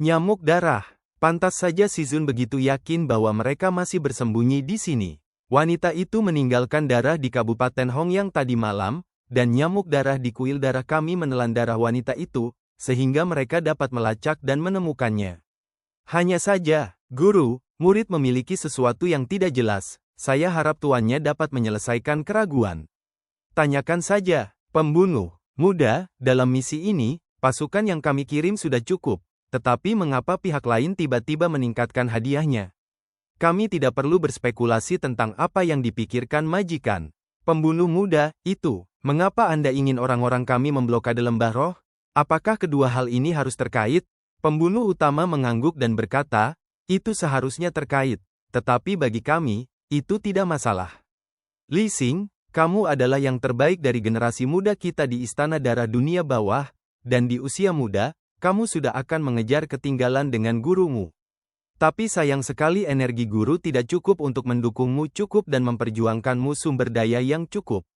[SPEAKER 1] Nyamuk darah. Pantas saja Shizun begitu yakin bahwa mereka masih bersembunyi di sini. Wanita itu meninggalkan darah di Kabupaten Hongyang tadi malam, dan nyamuk darah di kuil darah kami menelan darah wanita itu, sehingga mereka dapat melacak dan menemukannya. Hanya saja, guru, murid memiliki sesuatu yang tidak jelas. Saya harap tuannya dapat menyelesaikan keraguan. Tanyakan saja. Pembunuh muda, dalam misi ini, pasukan yang kami kirim sudah cukup, tetapi mengapa pihak lain tiba-tiba meningkatkan hadiahnya? Kami tidak perlu berspekulasi tentang apa yang dipikirkan majikan. Pembunuh muda, itu, mengapa Anda ingin orang-orang kami memblokade lembah roh? Apakah kedua hal ini harus terkait? Pembunuh utama mengangguk dan berkata, itu seharusnya terkait, tetapi bagi kami, itu tidak masalah. Li Xing, kamu adalah yang terbaik dari generasi muda kita di Istana Darah Dunia Bawah, dan di usia muda, kamu sudah akan mengejar ketinggalan dengan gurumu. Tapi sayang sekali energi guru tidak cukup untuk mendukungmu cukup dan memperjuangkanmu sumber daya yang cukup.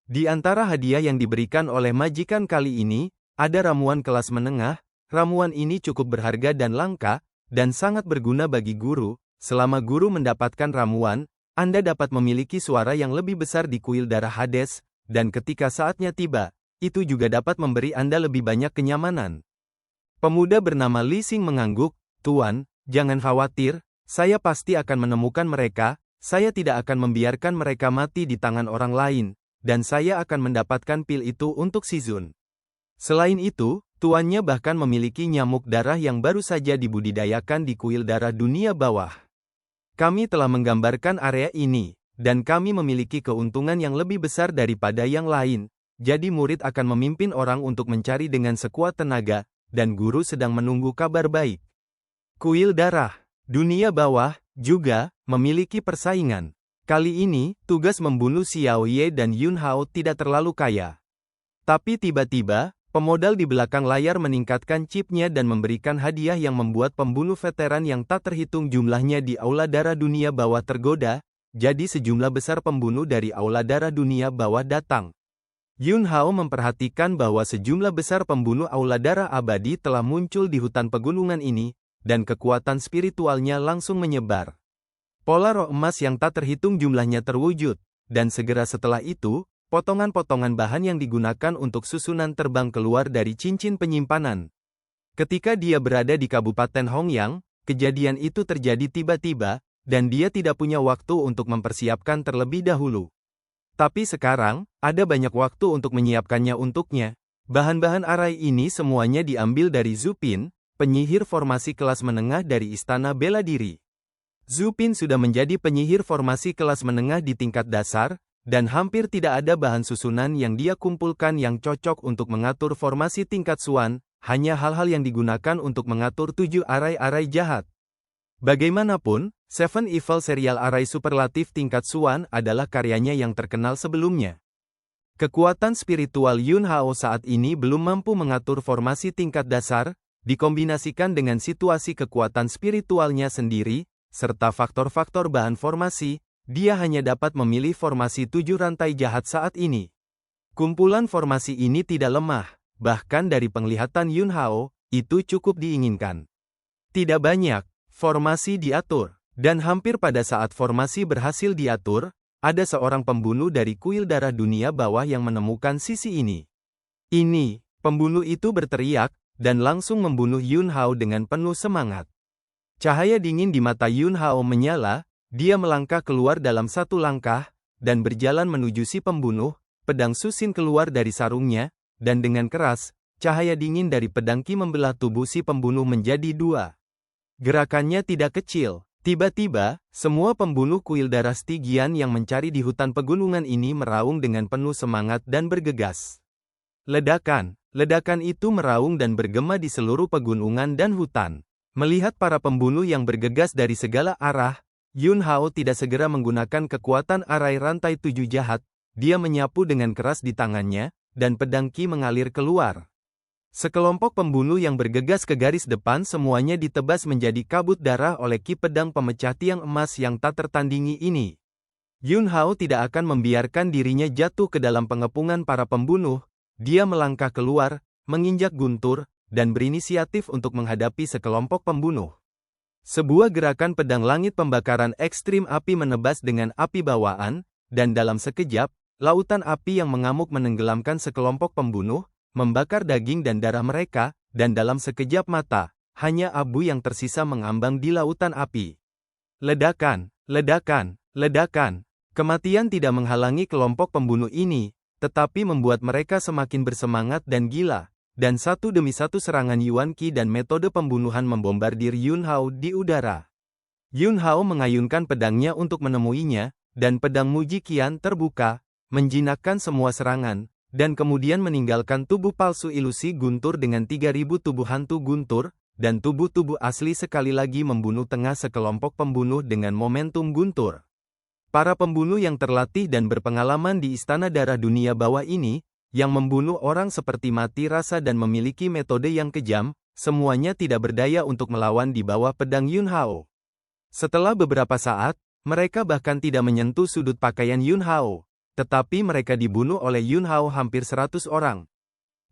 [SPEAKER 1] Di antara hadiah yang diberikan oleh majikan kali ini, ada ramuan kelas menengah. Ramuan ini cukup berharga dan langka, dan sangat berguna bagi guru. Selama guru mendapatkan ramuan, Anda dapat memiliki suara yang lebih besar di kuil darah Hades, dan ketika saatnya tiba, itu juga dapat memberi Anda lebih banyak kenyamanan. Pemuda bernama Li Xing mengangguk, Tuan, jangan khawatir, saya pasti akan menemukan mereka, saya tidak akan membiarkan mereka mati di tangan orang lain, dan saya akan mendapatkan pil itu untuk Shizun. Selain itu, tuannya bahkan memiliki nyamuk darah yang baru saja dibudidayakan di kuil darah dunia bawah. Kami telah menggambarkan area ini, dan kami memiliki keuntungan yang lebih besar daripada yang lain, jadi murid akan memimpin orang untuk mencari dengan sekuat tenaga, dan guru sedang menunggu kabar baik. Kuil darah dunia bawah juga memiliki persaingan. Kali ini, tugas membunuh Xiao Ye dan Yun Hao tidak terlalu kaya. Tapi tiba-tiba, pemodal di belakang layar meningkatkan chipnya dan memberikan hadiah yang membuat pembunuh veteran yang tak terhitung jumlahnya di Aula Darah Dunia Bawah tergoda, jadi sejumlah besar pembunuh dari Aula Darah Dunia Bawah datang. Yun Hao memperhatikan bahwa sejumlah besar pembunuh Aula Darah Abadi telah muncul di hutan pegunungan ini, dan kekuatan spiritualnya langsung menyebar. Pola roh emas yang tak terhitung jumlahnya terwujud, dan segera setelah itu, potongan-potongan bahan yang digunakan untuk susunan terbang keluar dari cincin penyimpanan. Ketika dia berada di Kabupaten Hongyang, kejadian itu terjadi tiba-tiba, dan dia tidak punya waktu untuk mempersiapkan terlebih dahulu. Tapi sekarang, ada banyak waktu untuk menyiapkannya untuknya. Bahan-bahan arai ini semuanya diambil dari Zupin, penyihir formasi kelas menengah dari Istana Bela Diri. Zupin sudah menjadi penyihir formasi kelas menengah di tingkat dasar, dan hampir tidak ada bahan susunan yang dia kumpulkan yang cocok untuk mengatur formasi tingkat Swan, hanya hal-hal yang digunakan untuk mengatur 7 arai-arai jahat. Bagaimanapun, Seven Evil serial arai superlatif tingkat Swan adalah karyanya yang terkenal sebelumnya. Kekuatan spiritual Yun Hao saat ini belum mampu mengatur formasi tingkat dasar, dikombinasikan dengan situasi kekuatan spiritualnya sendiri, serta faktor-faktor bahan formasi, dia hanya dapat memilih formasi 7 rantai jahat saat ini. Kumpulan formasi ini tidak lemah, bahkan dari penglihatan Yun Hao, itu cukup diinginkan. Tidak banyak formasi diatur, dan hampir pada saat formasi berhasil diatur, ada seorang pembunuh dari kuil darah dunia bawah yang menemukan sisi ini. Pembunuh itu berteriak, dan langsung membunuh Yun Hao dengan penuh semangat. Cahaya dingin di mata Yun Hao menyala, dia melangkah keluar dalam satu langkah, dan berjalan menuju si pembunuh, pedang Susin keluar dari sarungnya, dan dengan keras, cahaya dingin dari pedang Qi membelah tubuh si pembunuh menjadi 2. Gerakannya tidak kecil. Tiba-tiba, semua pembunuh kuil darah Stygian yang mencari di hutan pegunungan ini meraung dengan penuh semangat dan bergegas. Ledakan itu meraung dan bergema di seluruh pegunungan dan hutan. Melihat para pembunuh yang bergegas dari segala arah, Yun Hao tidak segera menggunakan kekuatan arai rantai 7 jahat, dia menyapu dengan keras di tangannya, dan pedang Qi mengalir keluar. Sekelompok pembunuh yang bergegas ke garis depan semuanya ditebas menjadi kabut darah oleh Qi pedang pemecah tiang emas yang tak tertandingi ini. Yun Hao tidak akan membiarkan dirinya jatuh ke dalam pengepungan para pembunuh, dia melangkah keluar, menginjak guntur, dan berinisiatif untuk menghadapi sekelompok pembunuh. Sebuah gerakan pedang langit pembakaran ekstrim api menebas dengan api bawaan, dan dalam sekejap, lautan api yang mengamuk menenggelamkan sekelompok pembunuh, membakar daging dan darah mereka, dan dalam sekejap mata, hanya abu yang tersisa mengambang di lautan api. Ledakan. Kematian tidak menghalangi kelompok pembunuh ini, tetapi membuat mereka semakin bersemangat dan gila. Dan satu demi satu serangan Yuan Qi dan metode pembunuhan membombardir Yun Hao di udara. Yun Hao mengayunkan pedangnya untuk menemuinya, dan pedang Muji Qian terbuka, menjinakkan semua serangan, dan kemudian meninggalkan tubuh palsu ilusi guntur dengan 3000 tubuh hantu guntur, dan tubuh-tubuh asli sekali lagi membunuh tengah sekelompok pembunuh dengan momentum guntur. Para pembunuh yang terlatih dan berpengalaman di Istana Darah Dunia Bawah ini, yang membunuh orang seperti mati rasa dan memiliki metode yang kejam, semuanya tidak berdaya untuk melawan di bawah pedang Yun Hao. Setelah beberapa saat, mereka bahkan tidak menyentuh sudut pakaian Yun Hao, tetapi mereka dibunuh oleh Yun Hao hampir 100 orang.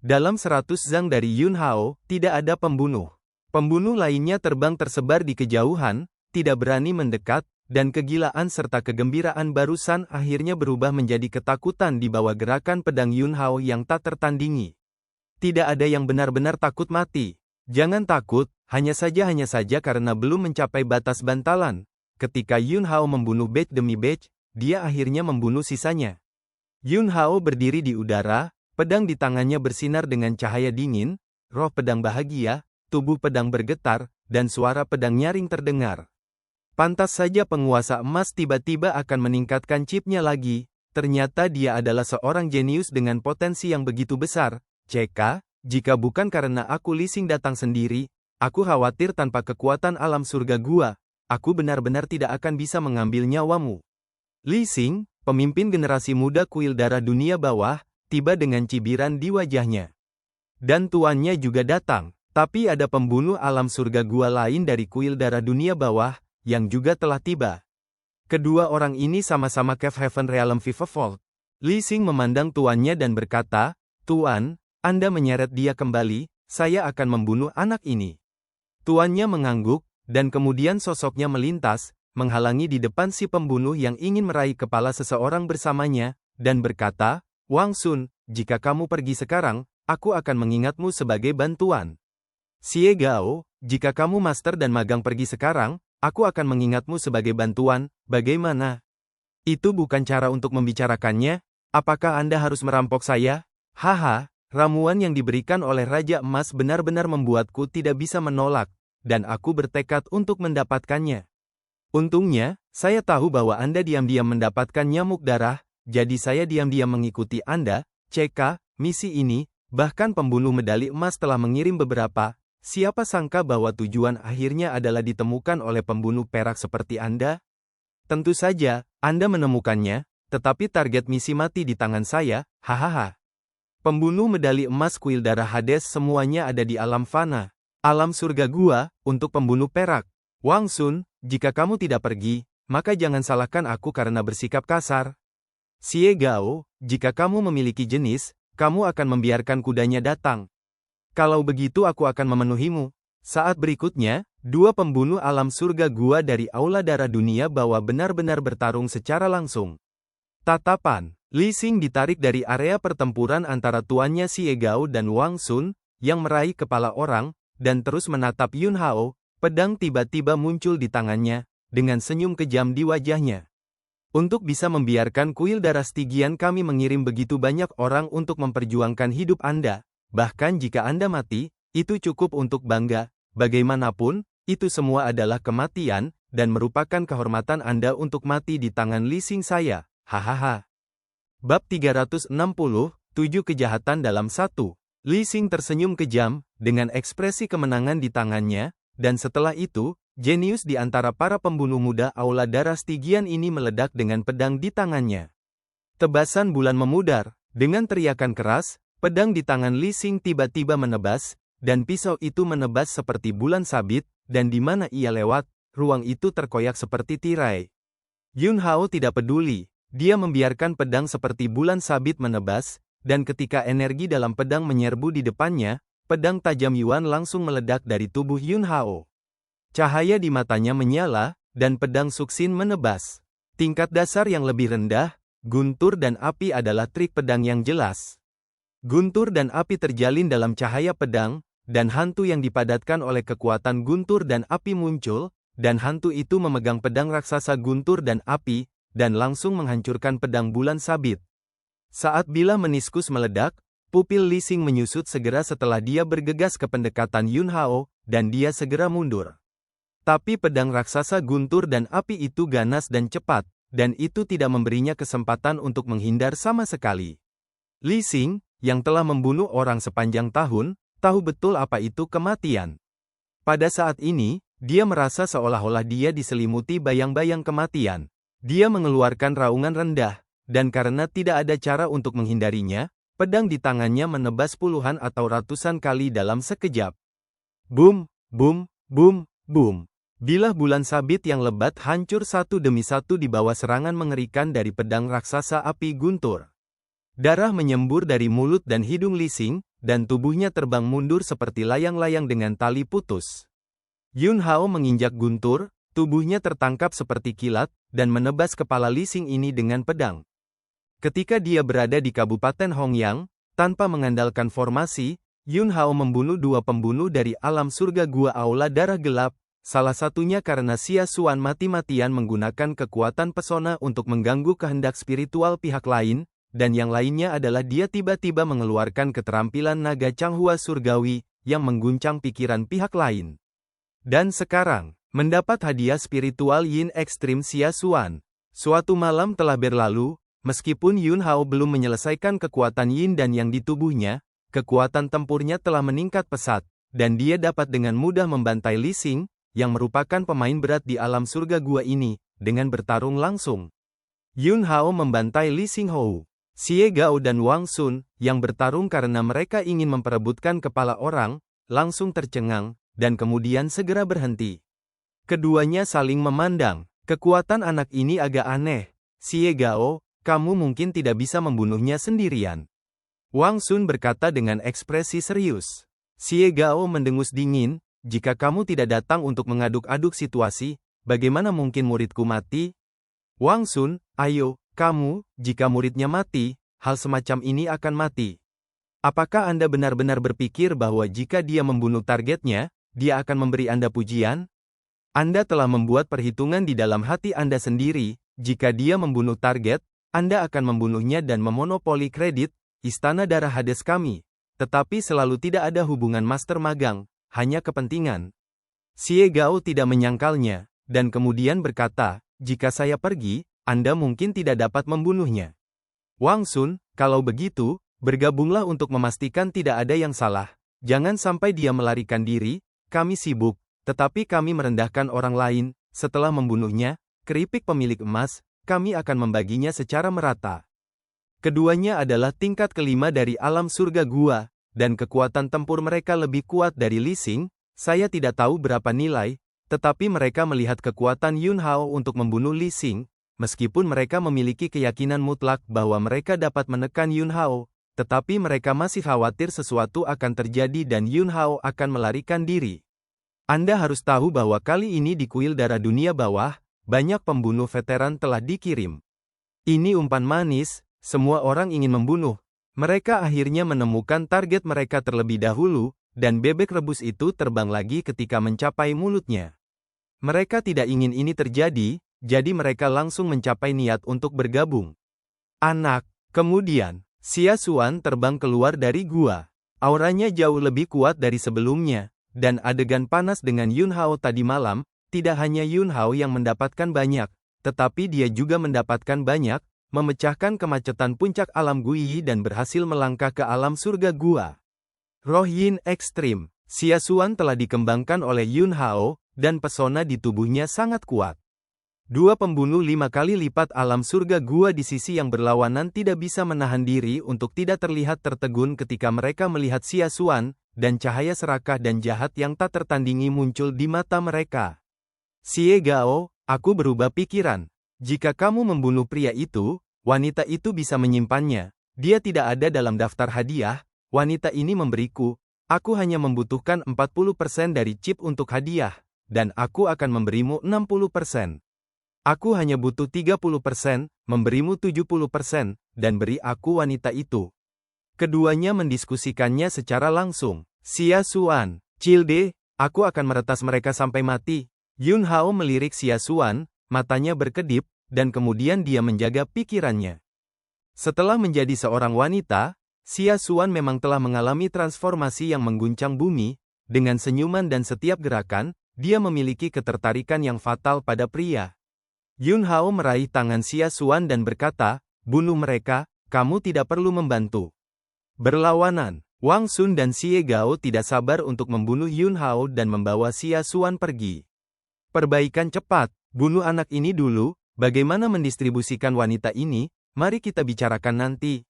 [SPEAKER 1] Dalam 100 zang dari Yun Hao, tidak ada pembunuh. Pembunuh lainnya terbang tersebar di kejauhan, tidak berani mendekat, dan kegilaan serta kegembiraan barusan akhirnya berubah menjadi ketakutan di bawah gerakan pedang Yun Hao yang tak tertandingi. Tidak ada yang benar-benar takut mati. Jangan takut, hanya saja karena belum mencapai batas bantalan. Ketika Yun Hao membunuh batch demi batch, dia akhirnya membunuh sisanya. Yun Hao berdiri di udara, pedang di tangannya bersinar dengan cahaya dingin, roh pedang bahagia, tubuh pedang bergetar, dan suara pedang nyaring terdengar. Pantas saja penguasa emas tiba-tiba akan meningkatkan chipnya lagi, ternyata dia adalah seorang jenius dengan potensi yang begitu besar. CK, jika bukan karena aku Li Xing datang sendiri, aku khawatir tanpa kekuatan alam surga gua, aku benar-benar tidak akan bisa mengambil nyawamu. Li Xing, pemimpin generasi muda kuil darah dunia bawah, tiba dengan cibiran di wajahnya. Dan tuannya juga datang, tapi ada pembunuh alam surga gua lain dari kuil darah dunia bawah, yang juga telah tiba. Kedua orang ini sama-sama Cave Heaven Realm Viva Vault. Li Xing memandang tuannya dan berkata, "Tuan, Anda menyeret dia kembali, saya akan membunuh anak ini." Tuannya mengangguk, dan kemudian sosoknya melintas, menghalangi di depan si pembunuh yang ingin meraih kepala seseorang bersamanya, dan berkata, "Wang Sun, jika kamu pergi sekarang, aku akan mengingatmu sebagai bantuan. Xie Gao, jika kamu master dan magang pergi sekarang, aku akan mengingatmu sebagai bantuan, bagaimana?" Itu bukan cara untuk membicarakannya. Apakah Anda harus merampok saya? Haha, ramuan yang diberikan oleh Raja Emas benar-benar membuatku tidak bisa menolak, dan aku bertekad untuk mendapatkannya. Untungnya, saya tahu bahwa Anda diam-diam mendapatkan nyamuk darah, jadi saya diam-diam mengikuti Anda, CK, misi ini, bahkan pembunuh medali emas telah mengirim beberapa, siapa sangka bahwa tujuan akhirnya adalah ditemukan oleh pembunuh perak seperti Anda? Tentu saja, Anda menemukannya, tetapi target misi mati di tangan saya, hahaha. Pembunuh medali emas kuil darah Hades semuanya ada di alam fana. Alam surga gua, untuk pembunuh perak. Wang Sun, jika kamu tidak pergi, maka jangan salahkan aku karena bersikap kasar. Xie Gao, jika kamu memiliki jenis, kamu akan membiarkan kudanya datang. Kalau begitu aku akan memenuhimu. Saat berikutnya, dua pembunuh alam surga gua dari Aula Darah Dunia Bawah benar-benar bertarung secara langsung. Tatapan Li Xing ditarik dari area pertempuran antara tuannya Xie Gao dan Wang Sun, yang meraih kepala orang, dan terus menatap Yun Hao, pedang tiba-tiba muncul di tangannya, dengan senyum kejam di wajahnya. Untuk bisa membiarkan kuil darah Stygian kami mengirim begitu banyak orang untuk memperjuangkan hidup Anda, bahkan jika Anda mati, itu cukup untuk bangga, bagaimanapun, itu semua adalah kematian, dan merupakan kehormatan Anda untuk mati di tangan Li Xing saya, hahaha. Bab 360, 7 Kejahatan dalam 1. Li Xing tersenyum kejam, dengan ekspresi kemenangan di tangannya, dan setelah itu, jenius di antara para pembunuh muda Aula Darah Stygian ini meledak dengan pedang di tangannya. Tebasan bulan memudar, dengan teriakan keras, pedang di tangan Li Xing tiba-tiba menebas, dan pisau itu menebas seperti bulan sabit, dan di mana ia lewat, ruang itu terkoyak seperti tirai. Yun Hao tidak peduli. Dia membiarkan pedang seperti bulan sabit menebas, dan ketika energi dalam pedang menyerbu di depannya, pedang tajam Yuan langsung meledak dari tubuh Yun Hao. Cahaya di matanya menyala, dan pedang Suksin menebas. Tingkat dasar yang lebih rendah, guntur dan api adalah trik pedang yang jelas. Guntur dan api terjalin dalam cahaya pedang, dan hantu yang dipadatkan oleh kekuatan guntur dan api muncul, dan hantu itu memegang pedang raksasa guntur dan api, dan langsung menghancurkan pedang bulan sabit. Saat bilah meniskus meledak, pupil Li Xing menyusut segera setelah dia bergegas ke pendekatan Yun Hao, dan dia segera mundur. Tapi pedang raksasa guntur dan api itu ganas dan cepat, dan itu tidak memberinya kesempatan untuk menghindar sama sekali. Li Xing, yang telah membunuh orang sepanjang tahun, tahu betul apa itu kematian. Pada saat ini, dia merasa seolah-olah dia diselimuti bayang-bayang kematian. Dia mengeluarkan raungan rendah, dan karena tidak ada cara untuk menghindarinya, pedang di tangannya menebas puluhan atau ratusan kali dalam sekejap. Boom, boom, boom, boom. Bilah bulan sabit yang lebat hancur satu demi satu di bawah serangan mengerikan dari pedang raksasa api guntur. Darah menyembur dari mulut dan hidung Li Xing, dan tubuhnya terbang mundur seperti layang-layang dengan tali putus. Yun Hao menginjak guntur, tubuhnya tertangkap seperti kilat, dan menebas kepala Li Xing ini dengan pedang. Ketika dia berada di Kabupaten Hongyang, tanpa mengandalkan formasi, Yun Hao membunuh dua pembunuh dari alam surga Gua Aula Darah Gelap, salah satunya karena Xia Xuan mati-matian menggunakan kekuatan pesona untuk mengganggu kehendak spiritual pihak lain, dan yang lainnya adalah dia tiba-tiba mengeluarkan keterampilan naga Changhua surgawi, yang mengguncang pikiran pihak lain. Dan sekarang, mendapat hadiah spiritual Yin Ekstrim Xia Xuan. Suatu malam telah berlalu, meskipun Yun Hao belum menyelesaikan kekuatan Yin dan Yang di tubuhnya, kekuatan tempurnya telah meningkat pesat, dan dia dapat dengan mudah membantai Li Xing, yang merupakan pemain berat di alam surga gua ini, dengan bertarung langsung. Yun Hao membantai Li Xing Hou, Xie Gao dan Wang Sun, yang bertarung karena mereka ingin memperebutkan kepala orang, langsung tercengang, dan kemudian segera berhenti. Keduanya saling memandang. Kekuatan anak ini agak aneh. Xie Gao, kamu mungkin tidak bisa membunuhnya sendirian. Wang Sun berkata dengan ekspresi serius. Xie Gao mendengus dingin, jika kamu tidak datang untuk mengaduk-aduk situasi, bagaimana mungkin muridku mati? Wang Sun, ayo, kamu, jika muridnya mati, hal semacam ini akan mati. Apakah Anda benar-benar berpikir bahwa jika dia membunuh targetnya, dia akan memberi Anda pujian? Anda telah membuat perhitungan di dalam hati Anda sendiri, jika dia membunuh target, Anda akan membunuhnya dan memonopoli kredit, Istana Darah Hades kami. Tetapi selalu tidak ada hubungan master magang, hanya kepentingan. Xie Gao tidak menyangkalnya, dan kemudian berkata, jika saya pergi, Anda mungkin tidak dapat membunuhnya. Wang Sun, kalau begitu, bergabunglah untuk memastikan tidak ada yang salah. Jangan sampai dia melarikan diri, kami sibuk, tetapi kami merendahkan orang lain. Setelah membunuhnya, keripik pemilik emas, kami akan membaginya secara merata. Keduanya adalah tingkat kelima dari alam surga gua, dan kekuatan tempur mereka lebih kuat dari Li Xing. Saya tidak tahu berapa nilai, tetapi mereka melihat kekuatan Yun Hao untuk membunuh Li Xing. Meskipun mereka memiliki keyakinan mutlak bahwa mereka dapat menekan Yun Hao, tetapi mereka masih khawatir sesuatu akan terjadi dan Yun Hao akan melarikan diri. Anda harus tahu bahwa kali ini di kuil darah dunia bawah, banyak pembunuh veteran telah dikirim. Ini umpan manis, semua orang ingin membunuh. Mereka akhirnya menemukan target mereka terlebih dahulu, dan bebek rebus itu terbang lagi ketika mencapai mulutnya. Mereka tidak ingin ini terjadi, jadi mereka langsung mencapai niat untuk bergabung. Anak, kemudian, Xia Xuan terbang keluar dari gua. Auranya jauh lebih kuat dari sebelumnya, dan adegan panas dengan Yun Hao tadi malam, tidak hanya Yun Hao yang mendapatkan banyak, tetapi dia juga mendapatkan banyak, memecahkan kemacetan puncak alam Guiyi dan berhasil melangkah ke alam surga gua. Roh Yin ekstrim, Xia Xuan telah dikembangkan oleh Yun Hao, dan pesona di tubuhnya sangat kuat. Dua pembunuh 5 kali lipat alam surga gua di sisi yang berlawanan tidak bisa menahan diri untuk tidak terlihat tertegun ketika mereka melihat Xia Xuan, dan cahaya serakah dan jahat yang tak tertandingi muncul di mata mereka. Xie Gao, aku berubah pikiran. Jika kamu membunuh pria itu, wanita itu bisa menyimpannya. Dia tidak ada dalam daftar hadiah, wanita ini memberiku, aku hanya membutuhkan 40% dari chip untuk hadiah, dan aku akan memberimu 60%. Aku hanya butuh 30%, memberimu 70%, dan beri aku wanita itu. Keduanya mendiskusikannya secara langsung. Xia Xuan, Cilde, aku akan meretas mereka sampai mati. Yun Hao melirik Xia Xuan, matanya berkedip, dan kemudian dia menjaga pikirannya. Setelah menjadi seorang wanita, Xia Xuan memang telah mengalami transformasi yang mengguncang bumi. Dengan senyuman dan setiap gerakan, dia memiliki ketertarikan yang fatal pada pria. Yun Hao meraih tangan Xia Xuan dan berkata, bunuh mereka, kamu tidak perlu membantu. Berlawanan, Wang Sun dan Xie Gao tidak sabar untuk membunuh Yun Hao dan membawa Xia Xuan pergi. Perbaikan cepat, bunuh anak ini dulu, bagaimana mendistribusikan wanita ini, mari kita bicarakan nanti.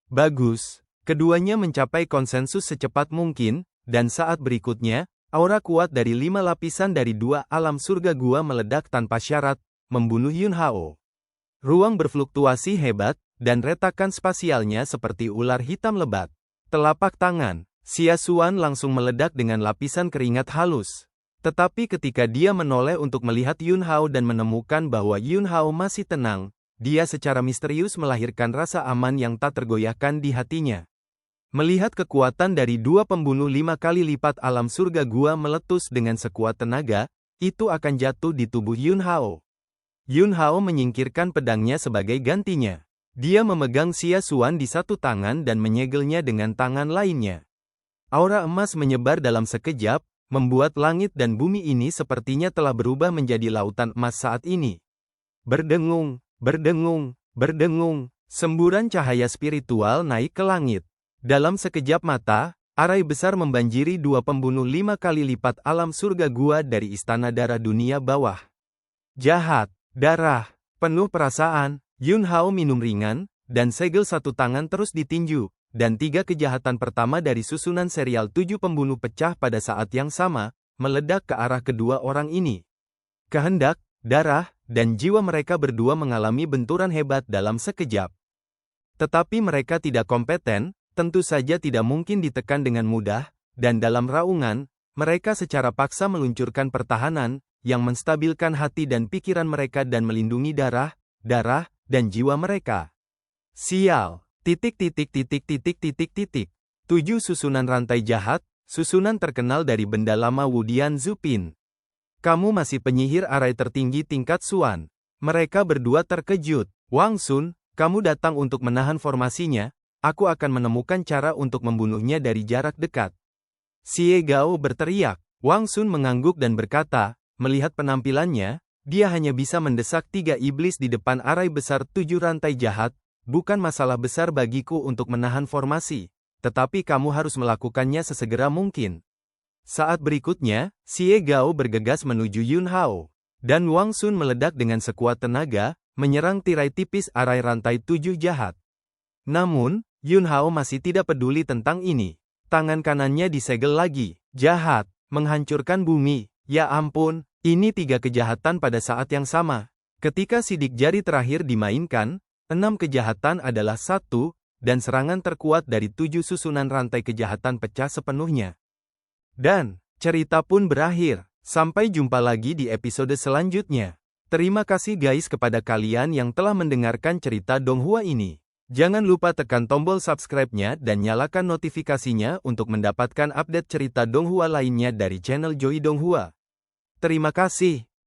[SPEAKER 1] Bagus, keduanya mencapai konsensus secepat mungkin, dan saat berikutnya, aura kuat dari 5 lapisan dari 2 alam surga gua meledak tanpa syarat, membunuh Yun Hao. Ruang berfluktuasi hebat, dan retakan spasialnya seperti ular hitam lebat. Telapak tangan, Xia Xuan langsung meledak dengan lapisan keringat halus. Tetapi ketika dia menoleh untuk melihat Yun Hao dan menemukan bahwa Yun Hao masih tenang, dia secara misterius melahirkan rasa aman yang tak tergoyahkan di hatinya. Melihat kekuatan dari 2 pembunuh 5 kali lipat alam surga gua meletus dengan sekuat tenaga, itu akan jatuh di tubuh Yun Hao. Yun Hao menyingkirkan pedangnya sebagai gantinya. Dia memegang Xia Xuan di satu tangan dan menyegelnya dengan tangan lainnya. Aura emas menyebar dalam sekejap, membuat langit dan bumi ini sepertinya telah berubah menjadi lautan emas saat ini. Berdengung, berdengung, berdengung, semburan cahaya spiritual naik ke langit. Dalam sekejap mata, arai besar membanjiri 2 pembunuh 5 kali lipat alam surga gua dari istana darah dunia bawah. Jahat. Darah, penuh perasaan, Yun Hao minum ringan, dan segel satu tangan terus ditinju, dan 3 kejahatan pertama dari susunan serial 7 pembunuh pecah pada saat yang sama, meledak ke arah kedua orang ini. Kehendak, darah, dan jiwa mereka berdua mengalami benturan hebat dalam sekejap. Tetapi mereka tidak kompeten, tentu saja tidak mungkin ditekan dengan mudah, dan dalam raungan, mereka secara paksa meluncurkan pertahanan, yang menstabilkan hati dan pikiran mereka dan melindungi darah, dan jiwa mereka. Sial! 7 susunan rantai jahat, susunan terkenal dari benda lama Wudian Zupin. Kamu masih penyihir arai tertinggi tingkat Xuan. Mereka berdua terkejut. Wang Sun, kamu datang untuk menahan formasinya, aku akan menemukan cara untuk membunuhnya dari jarak dekat. Xie Gao berteriak. Wang Sun mengangguk dan berkata, melihat penampilannya, dia hanya bisa mendesak 3 iblis di depan arai besar 7 rantai jahat, Bukan masalah besar bagiku untuk menahan formasi, tetapi kamu harus melakukannya sesegera mungkin. Saat berikutnya, Xie Gao bergegas menuju Yun Hao. Dan Wang Sun meledak dengan sekuat tenaga, menyerang tirai tipis arai rantai 7 jahat. Namun, Yun Hao masih tidak peduli tentang ini. Tangan kanannya disegel lagi. Jahat, menghancurkan bumi. Ya ampun, ini 3 kejahatan pada saat yang sama. Ketika sidik jari terakhir dimainkan, 6 kejahatan adalah 1, dan serangan terkuat dari 7 susunan rantai kejahatan pecah sepenuhnya. Dan, cerita pun berakhir. Sampai jumpa lagi di episode selanjutnya. Terima kasih guys kepada kalian yang telah mendengarkan cerita Donghua ini. Jangan lupa tekan tombol subscribe-nya dan nyalakan notifikasinya untuk mendapatkan update cerita Donghua lainnya dari channel Joy Donghua. Terima kasih.